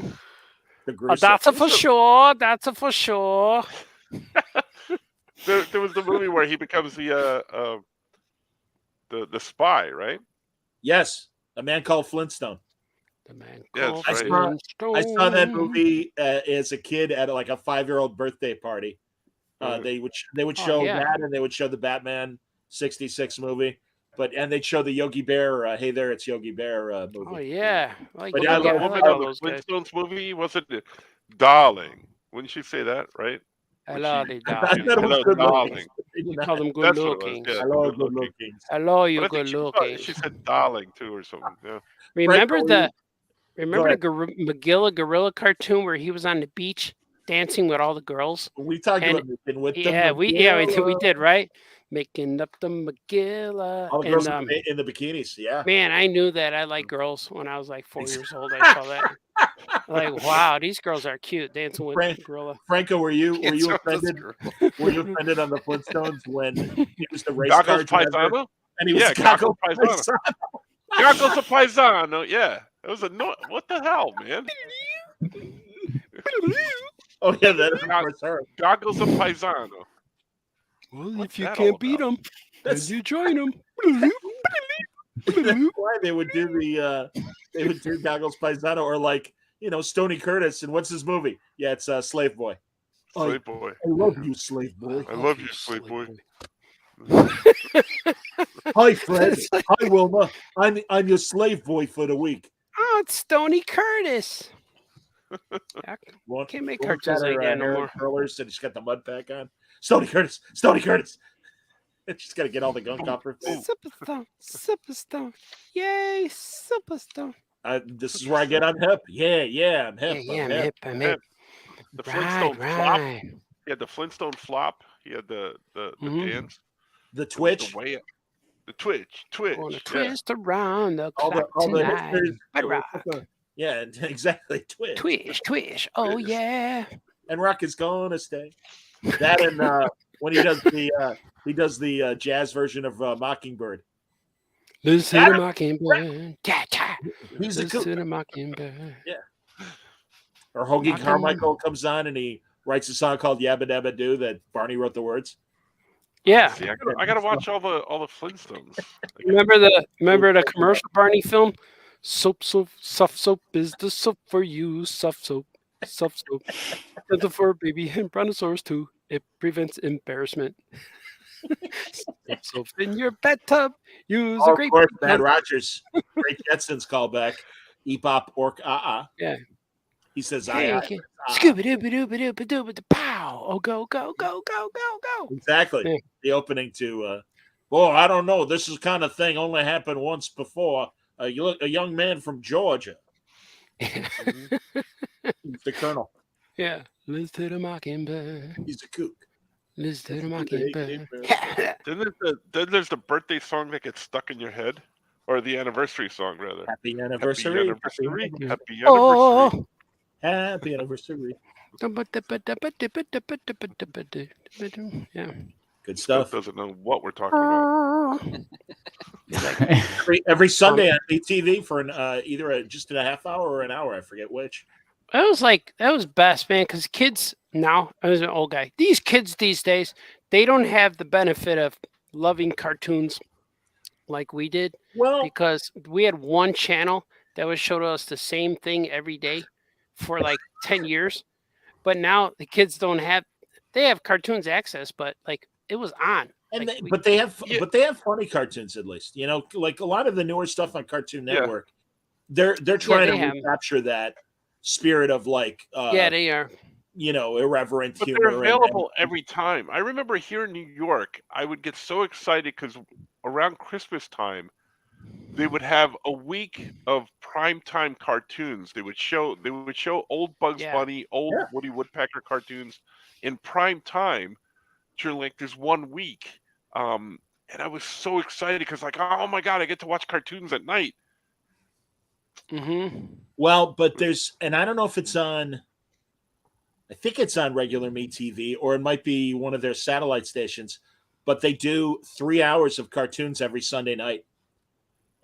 The Oh, gruesome. that's a for sure. That's a for sure. There was the movie where he becomes the spy, right? Yes, A Man Called Flintstone. The man Yeah, called that's Flintstone. I saw that movie as a kid at like a 5-year-old birthday party. Mhm. They would show yeah. that, and they would show the Batman '66 movie, and they'd show the Yogi Bear. Hey there, it's Yogi Bear movie. Oh yeah, I like, But yeah, I I love- like I all love those guys. Flintstones movie wasn't it? Darling. Wouldn't you say that, right? Hello, she- they I darling. thought it was Hello, good darling. looking. You call them good That's what it was, looking. yeah. Hello, good good looking. looking. Hello, you But I good think looking. she said darling too or something. Yeah. Remember Frank, the Magilla Gorilla cartoon where he was on the beach dancing with all the girls? We talked And- about it with the We Magilla, did, right? Making up the Magilla. all the And girls in the bikinis. Yeah, man, I knew that I liked girls when I was like 4 years old. I saw that. Like, wow, these girls are cute dancing with Frank- gorilla. Franco, were you offended? Were you offended on the Flintstones when he was the race car Gagos driver Paisano? and he was Yeah, Gagos Gagos Paisano. Gagos a Paisano, yeah. It was what the hell, man? Oh yeah, that is of course her. Gagos a Paisano. Well, What's if you that can't all beat about? them, then That's you join them. why they would do Goggles Paisano or like Stoney Curtis and what's his movie? Yeah, it's Slave Boy. Slave boy. I love you, Slave Boy. I love you, slave boy. Hi, Fred. Hi, Wilma. I'm your slave boy for the week. Oh, it's Stoney Curtis. I Well, can't make Wilma's cartoons got like her, that no hair more. curlers and she's got the mud pack on. Stoney Curtis. Stoney Curtis. She's got to get all the gunk off her face. Superstar, superstar, yay, superstar. This is where I get I'm hip. Yeah, I'm hip. Yeah, I'm hip, I'm hip. The Right, Flintstone flop. right. He had the Flintstone flop. He had the Mhm. dance. The Twitch. The way up. The Twitch. Gonna Yeah. twist around the All clock the tonight. hipsters. Right, right. Yeah, exactly. Twitch. Twish, twish. Oh yeah. and rock is gonna stay. That and when he does the jazz version of Mockingbird. Listen to Mockingbird. He's a Listen to Mockingbird. Yeah. Or Hoagie Carmichael comes on and he writes a song called Yabba Dabba Doo that Barney wrote the words. Yeah. See, I gotta watch all the Flintstones. Remember the commercial Barney film? Soap, soft soap is the soap for you. Soft soap. Gentle for baby and brontosaurus too. It prevents embarrassment. Soap in your bathtub. Use a great. Of course, Mad Rogers. Great Jetsons callback. Ebop Orc Yeah. He says Scooby Dooby Dooby pow. Oh go. Exactly. Yeah. The opening to I don't know. This is kind of thing only happened once before. You look a young man from Georgia. He's the Colonel. Yeah. Listen to the Mockingbird. He's a kook. Listen to the Mockingbird. Then there's the birthday song that gets stuck in your head, or the anniversary song rather. Happy anniversary. Happy anniversary. Oh. Happy anniversary. Yeah. Good stuff. Doesn't know what we're talking about. Every Sunday on BTV for either just a half hour or an hour. I forget which. That was best, man, because kids now, I was an old guy. These kids these days, they don't have the benefit of loving cartoons like we did. Well, because we had one channel that would show us the same thing every day for like 10 years. But now the kids they have cartoons access, but like it was on. And like they have funny cartoons at least. You know, like a lot of the newer stuff on Cartoon Network, they're trying to capture that spirit of like they are. You know, irreverent but humor. They're available every time. I remember here in New York, I would get so excited because around Christmas time, they would have a week of primetime cartoons. They would show old Bugs Bunny, old Woody Woodpecker cartoons in prime time during like this 1 week. And I was so excited because like, oh my God, I get to watch cartoons at night. Mm-hmm. Well, but and I don't know if it's on, I think it's on regular MeTV or it might be one of their satellite stations, but they do 3 hours of cartoons every Sunday night.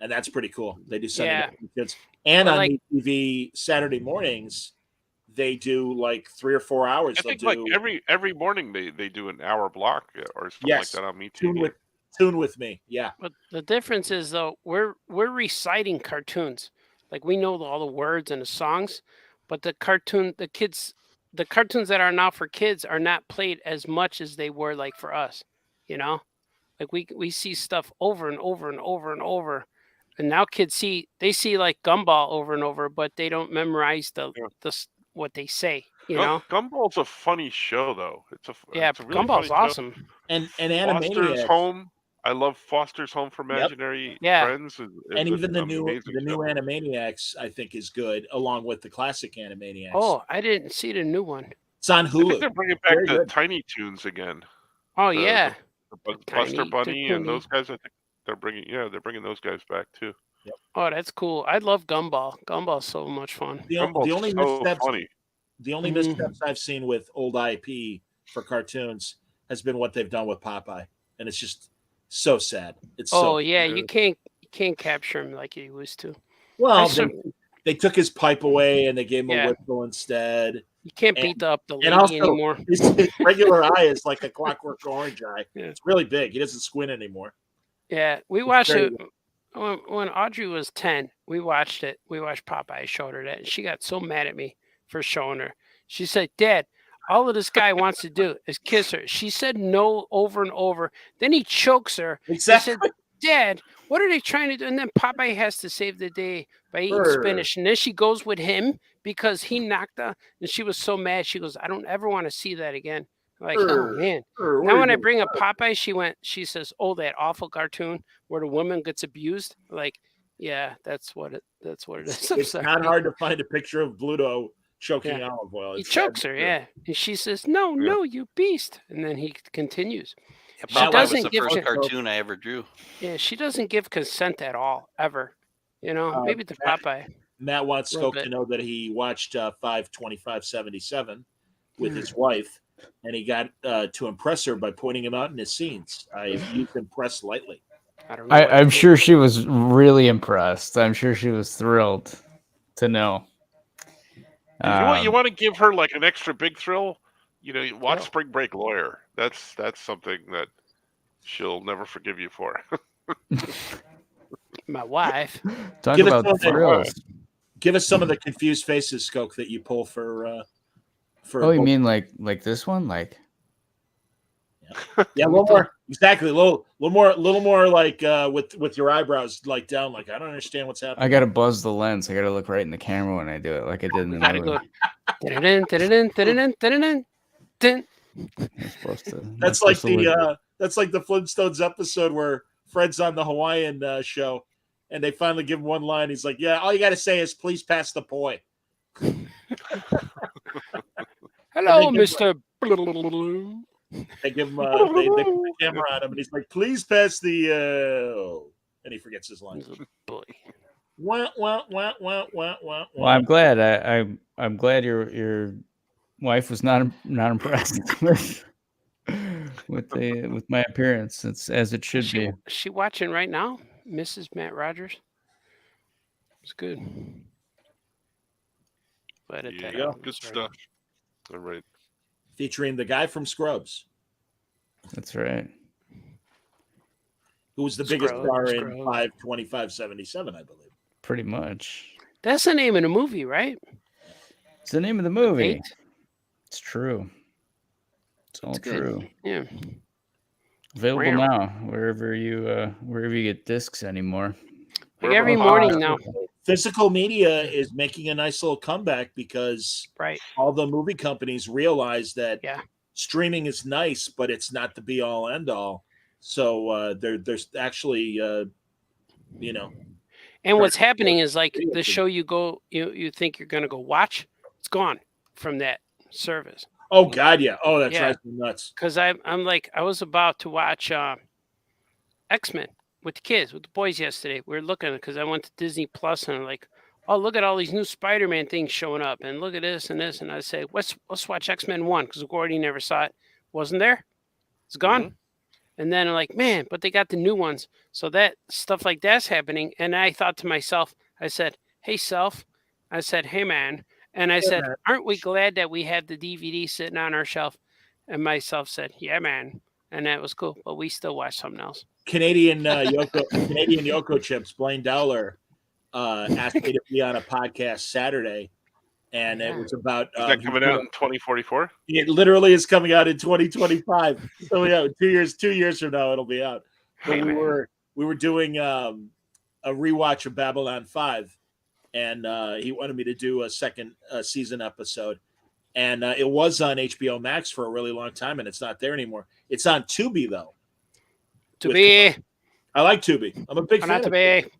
And that's pretty cool. They do Sunday night kids. And on MeTV Saturday mornings, they do like 3 or 4 hours. I think like every morning they do an hour block or something like that on MeTV. Tune with me. Yeah. But the difference is though, we're reciting cartoons. Like we know all the words and the songs, but the cartoons that are now for kids are not played as much as they were like for us, you know? Like we see stuff over and over and over and over. And now kids see like Gumball over and over, but they don't memorize the what they say, you know? Gumball's a funny show though. It's a really Gumball's awesome. Show. And Foster's Home. I love Foster's Home for Imaginary Friends. And even the new Animaniacs, I think, is good, along with the classic Animaniacs. Oh, I didn't see the new one. It's on Hulu. I think they're bringing back the Tiny Toons again. Oh yeah, the Buster Bunny and those guys. I think they're bringing those guys back too. Yep. Oh, that's cool. I love Gumball. Gumball's so much fun. The only missteps I've seen with old IP for cartoons has been what they've done with Popeye, and it's just so sad. It's you can't capture him like you used to. Well, they took his pipe away and they gave him a whistle instead. You can't beat up the lady anymore. His regular eye is like a Clockwork Orange eye. Yeah. It's really big. He doesn't squint anymore. Yeah, we watched it when Audrey was 10. We watched it. We watched Popeye. I showed her that, and she got so mad at me for showing her. She said, "Dad, all of this guy wants to do is kiss her." She said no over and over. Then he chokes her. Exactly. He said, "Dad, what are they trying to do?" And then Popeye has to save the day by eating spinach. And then she goes with him because he knocked her. And she was so mad. She goes, "I don't ever want to see that again." I'm like, oh man. Now when I bring up Popeye, she says, "Oh, that awful cartoon where the woman gets abused." Like, yeah, that's what it is. It's not hard to find a picture of Bluto choking olive oil. He chokes her, and she says, "No, you beast," and then he continues. Yeah, Popeye was the first cartoon I ever drew. Yeah, she doesn't give consent at all, ever. You know, maybe the Popeye. Matt wants Skoke to know that he watched 5/25/77, with his wife, and he got to impress her by pointing him out in his scenes. I used impress lightly. I don't know. I'm sure she was really impressed. I'm sure she was thrilled to know. You want to give her like an extra big thrill? You know, watch Spring Break Lawyer. That's something that she'll never forgive you for. My wife. Talk about thrills. Give us some of the confused faces, Skoke, that you pull for. Oh, you mean like this one, like? Yeah, a little more. Exactly, a little more like with your eyebrows like down. Like I don't understand what's happening. I gotta buzz the lens. I gotta look right in the camera when I do it, like I did in the movie. That's like the Flintstones episode where Fred's on the Hawaiian show, and they finally give him one line. He's like, "Yeah, all you got to say is please pass the poi." Hello, Mister. They give him they put the camera on him, and he's like, "Please pass the," and he forgets his line. Boy. Wah, wah, wah, wah, wah, wah. Well, I'm glad. I'm glad your wife was not impressed with my appearance. It's as it should be. Is she watching right now, Mrs. Matt Rogers? It's good. Good stuff. All right. Featuring the guy from Scrubs. That's right. Who was the biggest star in 5/25/77, I believe. Pretty much. That's the name of the movie, right? It's the name of the movie. It's true. It's all true. Yeah. Available now wherever you get discs anymore. Like every morning now. Physical media is making a nice little comeback because all the movie companies realize that streaming is nice, but it's not the be all end all. So there's actually And what's happening is like the show you think you're gonna go watch, it's gone from that service. Oh God, yeah. Oh, that drives me nuts. Because I'm like I was about to watch X-Men with the kids, with the boys yesterday. We were looking because I went to Disney Plus and I'm like, oh, look at all these new Spider-Man things showing up, and look at this and this. And I say, let's watch X-Men 1 because Gordy never saw it. Wasn't there? It's gone. Mm-hmm. And then I'm like, man, but they got the new ones. So that stuff like that's happening. And I thought to myself, I said, hey, self. I said, hey, man. And I said, aren't we glad that we have the DVD sitting on our shelf? And myself said, yeah, man. And that was cool. But we still watch something else. Canadian Yoko Chips, Blaine Dowler, asked me to be on a podcast Saturday. And it was about... Is that coming out in 2044? It literally is coming out in 2025. So yeah, 2 years from now, it'll be out. But we were doing a rewatch of Babylon 5. And he wanted me to do a second season episode. And it was on HBO Max for a really long time, and it's not there anymore. It's on Tubi, though. Tubi. I like Tubi. I'm a big fan of Tubi.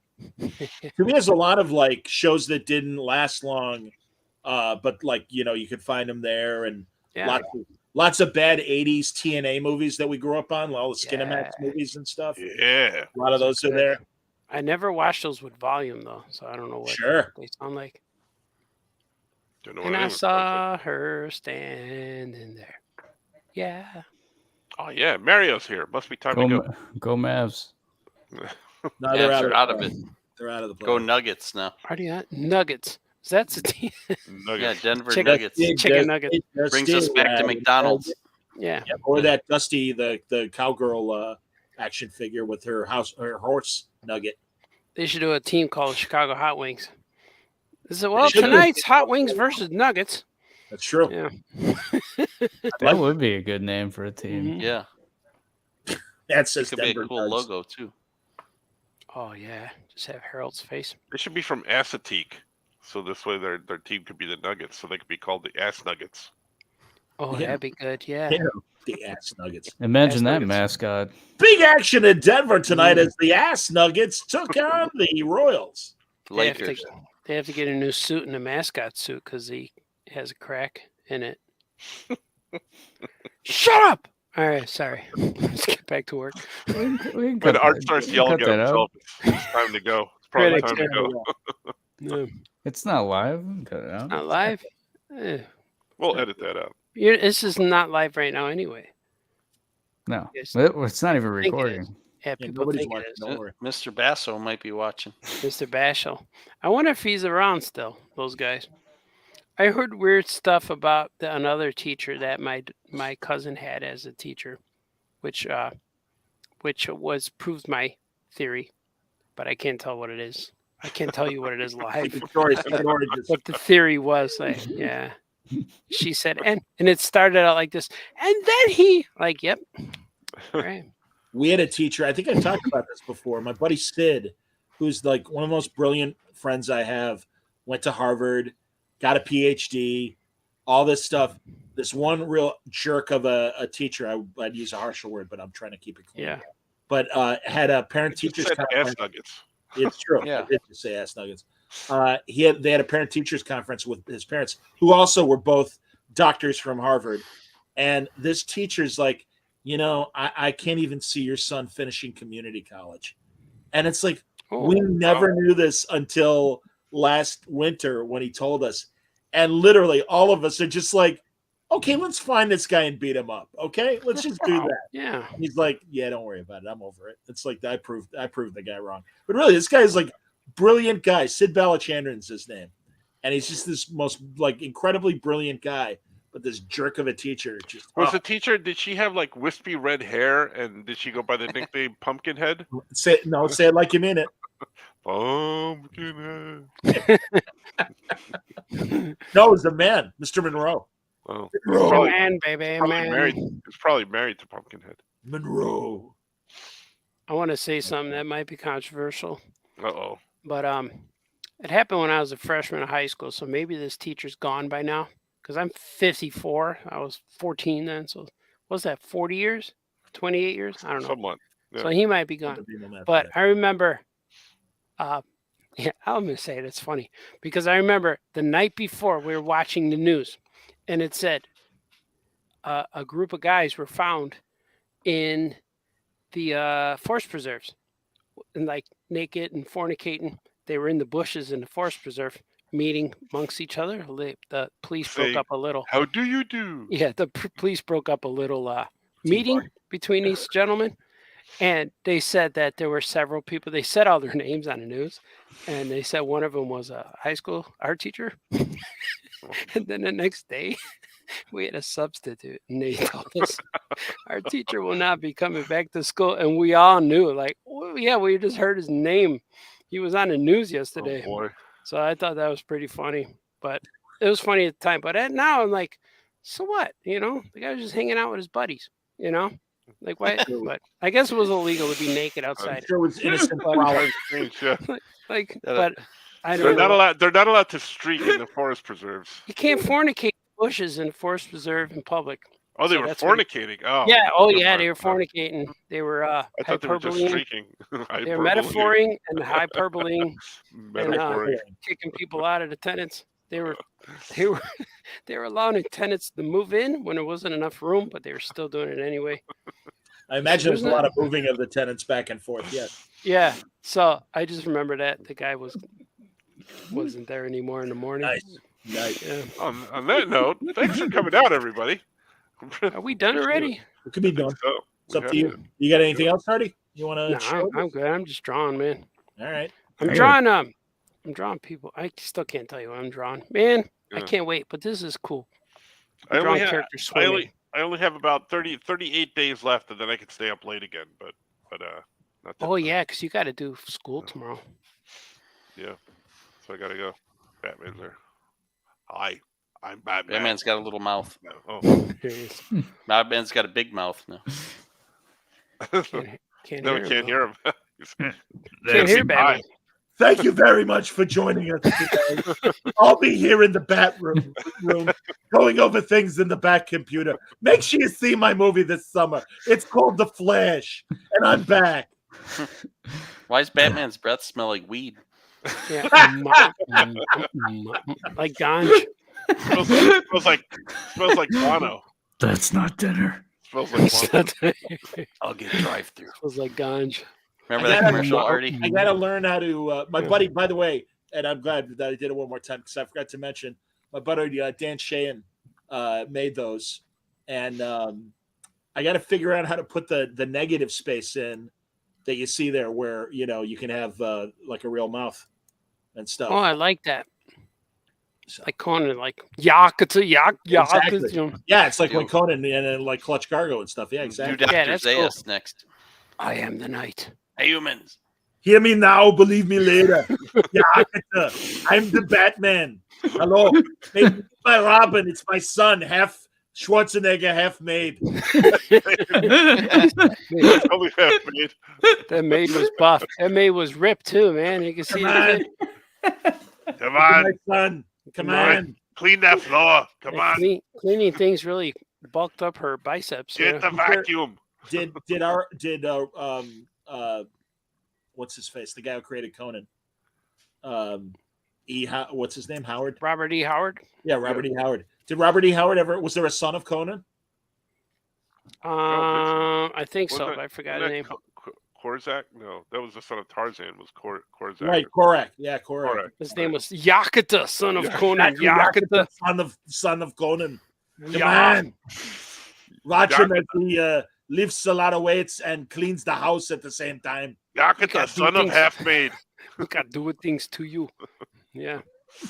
Tubi has a lot of like shows that didn't last long, but like, you know, you could find them there, and lots of bad 80s TNA movies that we grew up on, all the Skinamax movies and stuff. Yeah. A lot of those are there. I never watched those with volume, though, so I don't know what they sound like. And I saw her standing there. Yeah. Oh, yeah. Mario's here. Must be time to go. Go Mavs. No, they're out of it. They're out of the play. Go Nuggets now. Already at Nuggets. That's a team. Yeah, Denver Nuggets. Chicken Nuggets. Brings us back to McDonald's. Yeah. Or that Dusty, the cowgirl action figure with her horse nugget. They should do a team called Chicago Hot Wings. Well, tonight's Hot Wings versus Nuggets. That's true. Yeah. That would be a good name for a team. Mm-hmm. Yeah. That says could Denver be a cool logo too. Oh yeah, just have Harold's face. They should be from Assateague, so this way their team could be the Nuggets, so they could be called the Ass Nuggets. Oh, that'd be good. Yeah. The Ass Nuggets. Imagine that mascot. Big action in Denver tonight as the Ass Nuggets took on the Royals. Lakers. They have to get a new suit and a mascot suit because he has a crack in it. Shut up! All right, sorry. Let's get back to work. When Art starts yelling at himself, it's time to go. It's probably time to go. No. It's not live. Cut it out. Not live? We'll edit that out. This is not live right now anyway. No, it's not even recording. Yeah, people think it is. Mr. Basso might be watching. Mr. Basso. I wonder if he's around still, those guys. I heard weird stuff about another teacher that my cousin had as a teacher, which proved my theory, but I can't tell what it is. I can't tell you what it is live. What the theory was, like, yeah. She said, and it started out like this, and then he, like, yep. All right. We had a teacher, I think I've talked about this before. My buddy Sid, who's like one of the most brilliant friends I have, went to Harvard, got a PhD, all this stuff. This one real jerk of a teacher, I'd use a harsher word, but I'm trying to keep it clean. Yeah. But had a parent-teachers conference. Ass nuggets. It's true. Yeah. I did just say ass nuggets. They had a parent-teachers conference with his parents, who also were both doctors from Harvard. And this teacher's like, I can't even see your son finishing community college. And it's like, we never knew this until last winter when he told us. And literally all of us are just like, okay, let's find this guy and beat him up. Okay, let's just do that. Yeah. And he's like, yeah, don't worry about it. I'm over it. It's like I proved the guy wrong. But really, this guy is like brilliant guy. Sid Balachandran's his name. And he's just this most like incredibly brilliant guy. But this jerk of a teacher was the teacher. Did she have like wispy red hair, and did she go by the nickname Pumpkinhead? Say it like you mean it. Pumpkinhead. No, it was a man, Mr. Monroe. Oh, man, baby, man. He's probably married to Pumpkinhead. Monroe. I want to say something that might be controversial. Uh-oh. But it happened when I was a freshman in high school, so maybe this teacher's gone by now. Because I'm 54. I was 14 then. So what's that, 40 years? 28 years? I don't know. Somewhat. Yeah. So he might be gone. But I remember, I'm going to say it. It's funny. Because I remember the night before we were watching the news. And it said a group of guys were found in the forest preserves. And like naked and fornicating. They were in the bushes in the forest preserve. Meeting amongst each other. The police broke up a little. How do you do? Yeah, the police broke up a little meeting between these gentlemen. And they said that there were several people. They said all their names on the news. And they said one of them was a high school art teacher. And then the next day, we had a substitute. And they told us our teacher will not be coming back to school. And we all knew, like, oh, yeah, we just heard his name. He was on the news yesterday. Oh, boy. So I thought that was pretty funny, but it was funny at the time. But now I'm like, so what? The guy was just hanging out with his buddies, like why? But I guess it was illegal to be naked outside. I'm sure it was innocent. But I don't know. They're not allowed to streak in the forest preserves. You can't fornicate bushes in a forest preserve in public. Oh, they were fornicating. Yeah. Oh, yeah. They were fornicating. They were hyperboleing. They were metaphoring and hyperboleing and kicking people out of the tenants. They were allowing tenants to move in when there wasn't enough room, but they were still doing it anyway. I imagine there's a lot of moving of the tenants back and forth. Yes. Yeah. So I just remember that the guy wasn't there anymore in the morning. Nice. Yeah. On that note, thanks for coming out, everybody. Are we done already? It could be done. So, it's up to you. You got anything else, Hardy? You want to? No, I'm good. I'm just drawing, man. All right. I'm drawing people. I still can't tell you what I'm drawing, man. Yeah. I can't wait. But this is cool. I only have about 38 days left, and then I can stay up late again. But not that much. Yeah, because you got to do school tomorrow. Yeah, so I got to go. Batman's there. Hi. I'm Batman. Batman's got a little mouth. Oh. Batman's got a big mouth now. Can't hear him. Can't hear Batman. Thank you very much for joining us today. I'll be here in the bat room going over things in the back computer. Make sure you see my movie this summer. It's called The Flash, and I'm back. Why does Batman's breath smell like weed? Yeah, like ganj. Smells like guano. That's not dinner. Smells like guano. I'll get drive-through. Smells like ganj. Remember that commercial, Artie? I got to learn how to. My buddy, by the way, and I'm glad that I did it one more time because I forgot to mention my buddy Dan Sheehan made those, and I got to figure out how to put the negative space in that you see there, where you can have like a real mouth and stuff. Oh, I like that. Like Conan, like Yakuza, Exactly. Yeah, it's like when Conan and like Clutch Cargo and stuff. Yeah, exactly. Do Dr. Yeah, that's Zaius cool. next. I am the knight. Humans. Hear me now, believe me later. Yakuza, I'm the Batman. Hello, made by Robin. It's my son, half Schwarzenegger, half maid. Only half maid. That maid was buff. That maid was ripped too, man. You can see it. Come on, my son. Come on. Clean that floor. Come on. Cleaning things really bulked up her biceps. Get the vacuum. Did what's his face? The guy who created Conan. What's his name? Howard. Robert E. Howard. Yeah, Robert E. Howard. Did Robert E. Howard ever? Was there a son of Conan? I think so. But I forgot his name. Korzak? No, that was the son of Tarzan. Was Korzak? Right, Korak. Yeah, Korak. His name was Yakuza, son of Conan. Yakuza, son of Conan. Come on. Watch him as he lifts a lot of weights and cleans the house at the same time. Yakuza, son of half maid. We got doing things to you. Yeah.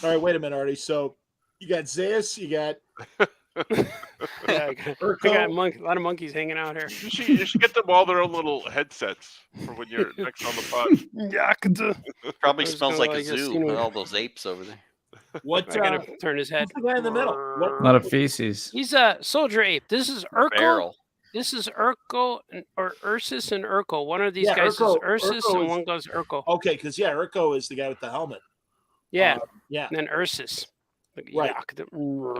All right, wait a minute, Artie. So you got Zaius, you got. Yeah, I got a lot of monkeys hanging out here. You should get them all their own little headsets for when you're next on the pod. Yakuza. Probably smells like a zoo with all those apes over there. What? I gotta turn his head. Who's the guy in the middle? A lot of feces. He's a soldier ape. This is Urkel. Barrel. This is Urkel or Ursus and Urkel. One of these guys is Ursus and one goes Urkel. Okay, because Urko is the guy with the helmet. Yeah. Yeah. And then Ursus. Right. I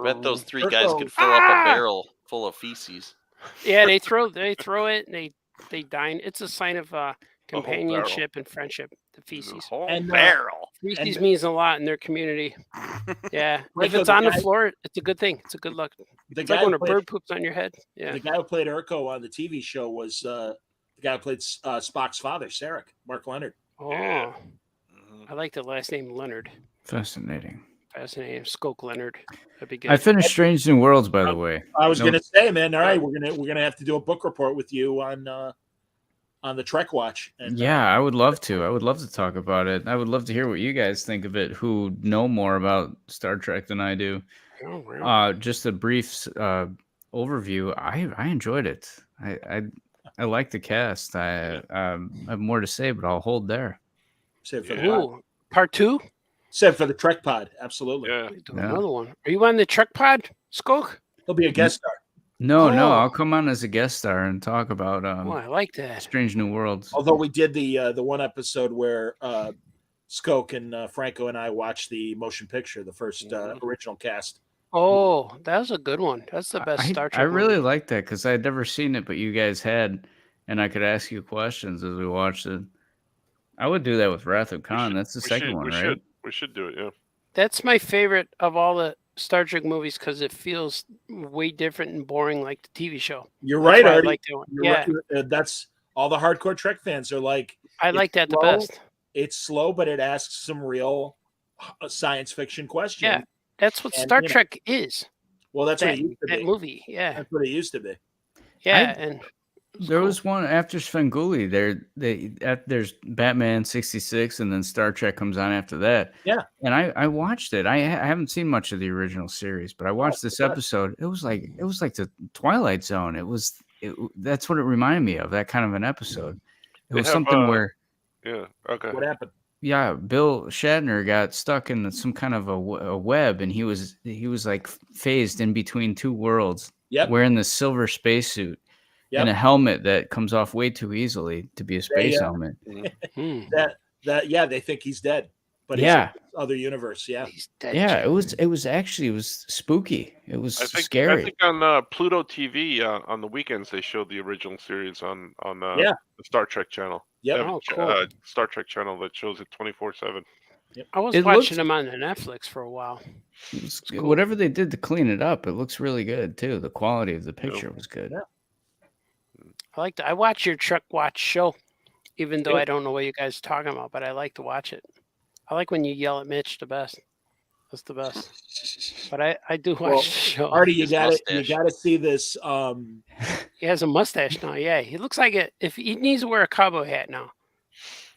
bet those three guys could fill up a barrel full of feces. Yeah, they throw it and they dine. It's a sign of companionship and friendship. The feces. And barrel. Feces means a lot in their community. Yeah. If it's on the floor, it's a good thing. It's a good luck. It's like when a bird poops on your head. Yeah. The guy who played Urko on the TV show was the guy who played Spock's father, Sarek, Mark Leonard. Oh. Yeah. I like the last name Leonard. Fascinating. Skoke Leonard. That'd be good. I finished Strange New Worlds, by the way. I was gonna say, man. All right, we're gonna have to do a book report with you on the Trek Watch. And, yeah, I would love to. I would love to talk about it. I would love to hear what you guys think of it, who know more about Star Trek than I do. Oh, really? Just a brief overview. I enjoyed it. I like the cast. I have more to say, but I'll hold there. Save for the part 2. Save for the Trek Pod. Absolutely. Yeah. Another one. Are you on the Trek Pod, Skoke? He'll be a guest star. No, I'll come on as a guest star and talk about I like that. Strange New Worlds. Although we did the one episode where Skoke and Franco and I watched the motion picture, the first original cast. Oh, that was a good one. That's the best Star Trek. I really liked that because I'd never seen it, but you guys had, and I could ask you questions as we watched it. I would do that with Wrath of Khan. That's the second one, right? We should do it, yeah. That's my favorite of all the Star Trek movies because it feels way different and boring like the TV show. You're right, Artie. I like that one. Right. That's all the hardcore Trek fans are like. I like that the best. It's slow, but it asks some real science fiction questions. Yeah, that's what Star Trek is. Well, that's what it used to be. That movie, yeah. That's what it used to be. Yeah, and there was one after Svengoolie. There's Batman 66, and then Star Trek comes on after that. Yeah, and I watched it. I haven't seen much of the original series, but I watched this episode. It was like the Twilight Zone. That's what it reminded me of. That kind of an episode. It was something where. Yeah. Okay. What happened? Yeah, Bill Shatner got stuck in some kind of a web, and he was like phased in between two worlds. Yep. Wearing the silver spacesuit. Yep. And a helmet that comes off way too easily to be a space helmet. They think he's dead, but he's in other universe. Yeah, he's dead. Yeah, it was spooky. It was scary. I think on Pluto TV on the weekends they showed the original series on the Star Trek channel. Yeah, cool. Star Trek channel that shows it 24/7. Yep. I was watching them on the Netflix for a while. Cool. Whatever they did to clean it up, it looks really good too. The quality of the picture was good. Yeah. I like that. I watch your Trek Watch show, even though I don't know what you guys are talking about, but I like to watch it. I like when you yell at Mitch the best. That's the best. But I do watch the show. Artie, you gotta see this. He has a mustache now. Yeah, he looks like it. If he needs to wear a cowboy hat now,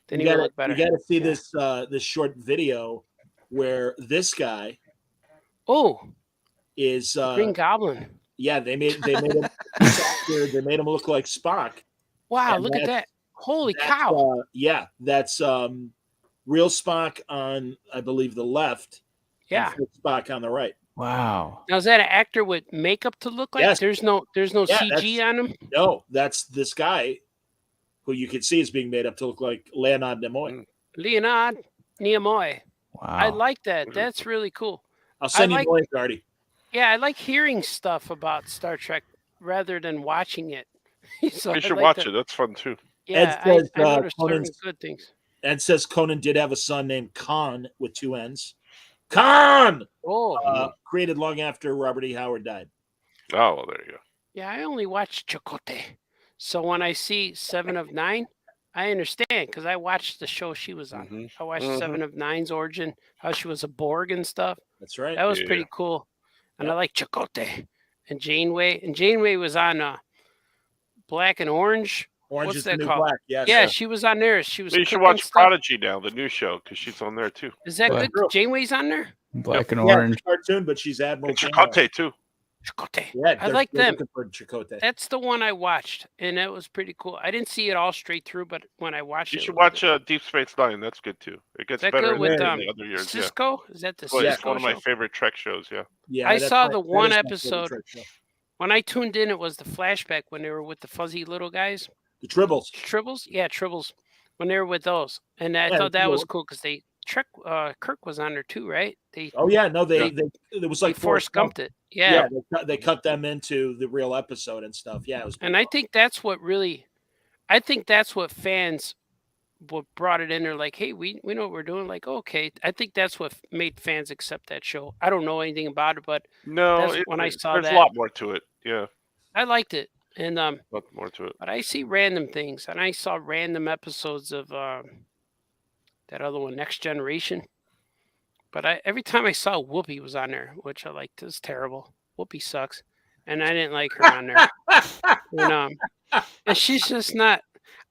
then he will look better. You gotta see this this short video where this guy is Green Goblin. Yeah, they made him they made him look like Spock. Wow, look at that. Holy cow. That's real Spock on, I believe, the left. Yeah. And Spock on the right. Wow. Now is that an actor with makeup to look like? Yes. There's no CG on him? No, that's this guy who you can see is being made up to look like Leonard Nimoy. Leonard Nimoy. Wow. I like that. That's really cool. I'll send you the link, Artie. Yeah, I like hearing stuff about Star Trek rather than watching it. So you should watch it. That's fun too. Yeah, Ed says, I noticed certain good things. Ed says Conan did have a son named Khan with 2 N's. Khan! Created long after Robert E. Howard died. Oh, well, there you go. Yeah, I only watched Chakotay. So when I see 7 of 9, I understand because I watched the show she was on. Mm-hmm. I watched 7 of 9's origin, how she was a Borg and stuff. That's right. That was pretty cool. And I like Chakotay and Janeway. And Janeway was on Black and Orange. Orange What's is that the new called? black. Yes, yeah, she was on there. She was. You should watch Prodigy now, the new show, because she's on there too. Is that good? Janeway's on there. Black and Orange. It's a cartoon, but she's Admiral Chakotay too. Chakotay. Yeah, I like them. Chakotay. That's the one I watched, and that was pretty cool. I didn't see it all straight through, but when I watched you should watch Deep Space Nine. That's good too. It gets better with than the other years. Cisco? Yeah. Is that the Well, Cisco it's one of my show? favorite Trek shows. Yeah. Yeah. I saw the one episode. When I tuned in, it was the flashback when they were with the fuzzy little guys. The Tribbles. Tribbles? Yeah, Tribbles. When they were with those. And I thought that was cool because Kirk was on there too, right? It was like Forrest Gumped it. Yeah. They cut them into the real episode and stuff. Yeah, it was. And I think that's what fans brought it in there. Like, hey, we know what we're doing. Like, okay. I think that's what made fans accept that show. I don't know anything about it, but when I saw there's that, a lot more to it. Yeah. I liked it. And a lot more to it. But I see random things, and I saw random episodes of that other one, Next Generation. But every time I saw Whoopi was on there, which I liked. It's terrible. Whoopi sucks, and I didn't like her on there. And she's just not.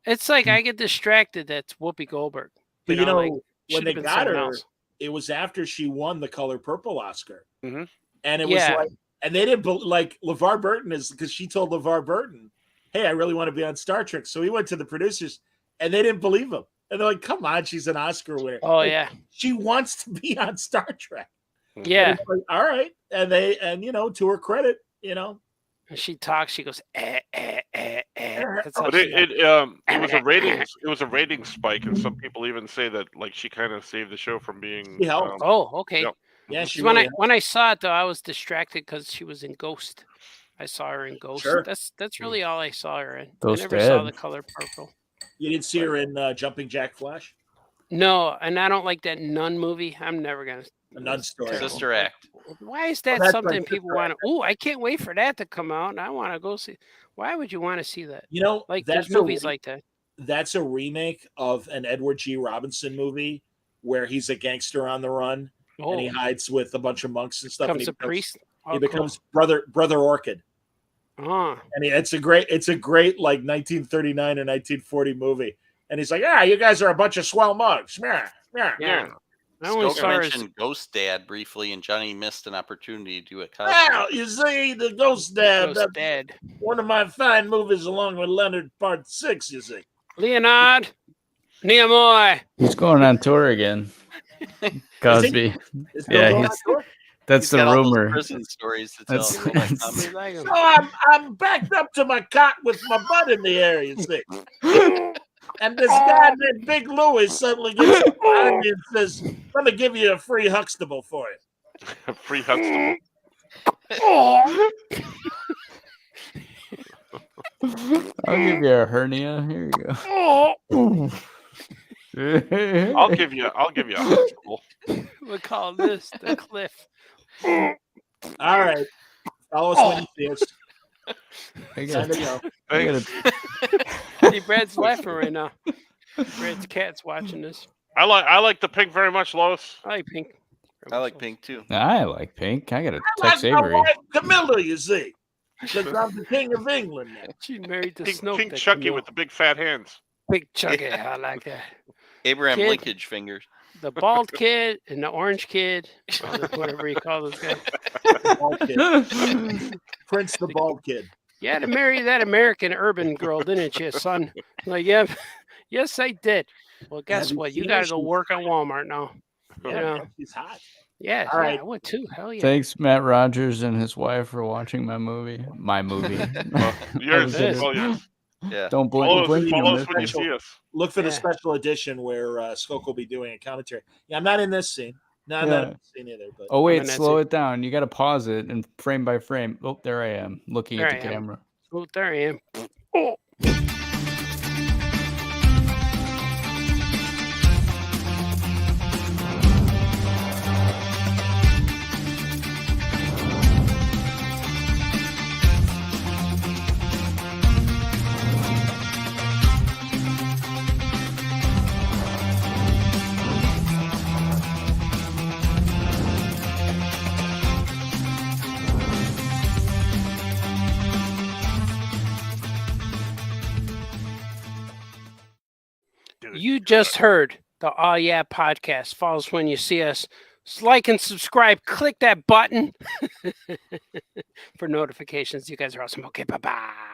It's like I get distracted. That's Whoopi Goldberg. But when they got her, it was after she won the Color Purple Oscar, and it was like. And they didn't like LeVar Burton because she told LeVar Burton, "Hey, I really want to be on Star Trek." So he went to the producers, and they didn't believe him. And they're like, "Come on, she's an Oscar winner." Oh yeah, she wants to be on Star Trek. Yeah. Like, all right, and to her credit, And she talks. She goes, eh, eh, eh, eh. But it was a ratings. It was a rating spike, and some people even say that like she kind of saved the show from being. Okay. Yep. Yeah, when I saw it though, I was distracted because she was in Ghost. I saw her in Ghost. Sure. That's really all I saw her in. Ghost I never Dad. saw The Color Purple. You didn't see her in Jumping Jack Flash? No, and I don't like that Nun movie. I'm never gonna. A Nun Story. Sister Act. Why is that something people want to? Oh, I can't wait for that to come out, and I want to go see. Why would you want to see that? Like there's movies like that. That's a remake of an Edward G. Robinson movie where he's a gangster on the run. And he hides with a bunch of monks and stuff. Becomes a priest. He becomes Brother Orchid. Oh. And it's a great like 1939 or 1940 movie. And he's like, "Yeah, you guys are a bunch of swell mugs." Yeah. I only saw mentioned Ghost Dad briefly, and Johnny missed an opportunity to do it. Well, you see, the Ghost Dad. One of my fine movies, along with Leonard Part 6. You see, Leonard Nimoy. He's going on tour again. Cosby. That's the rumor. Prison stories to tell. So I'm backed up to my cot with my butt in the air, you see. And this guy named Big Louie suddenly gets behind me and says, "Let me give you a free Huxtable for you." A free Huxtable. I'll give you a hernia. Here you go. I'll give you a Huxtable. We call this the cliff. All right. Follow us when you see us. See, Brad's laughing right now. Brad's cat's watching this. I like the pink very much, Lois. I like pink. I like pink too. I like pink. I got to I text like my Avery. wife Camilla, you see, because I'm the king of England now. She married the Pink Chucky with the big fat hands. Big Chucky, I like that. Abraham Kid. linkage fingers. The bald kid and the orange kid, or whatever you call this guy. Bald kid. Prince the bald kid. You had to marry that American urban girl, didn't you, son? Like, yeah, yes, I did. Well, guess what? You got to go work at Walmart now. Yeah, You know? she's hot. Yeah, All right. I would too. Hell yeah. Thanks, Matt Rogers and his wife, for watching my movie. My movie. Yours. Well, yours. Yeah. Don't blink. Follow us when you see us. Look for the special edition where Skoke will be doing a commentary. Yeah, I'm not in this scene. No, I'm not in this scene either. But Oh wait, slow it down. You got to pause it and frame by frame. Oh, there I am, looking There at the I am. camera. Oh, there I am. Oh. You just heard the Oh Yeah podcast. Follow us when you see us. Like and subscribe. Click that button for notifications. You guys are awesome. Okay, bye-bye.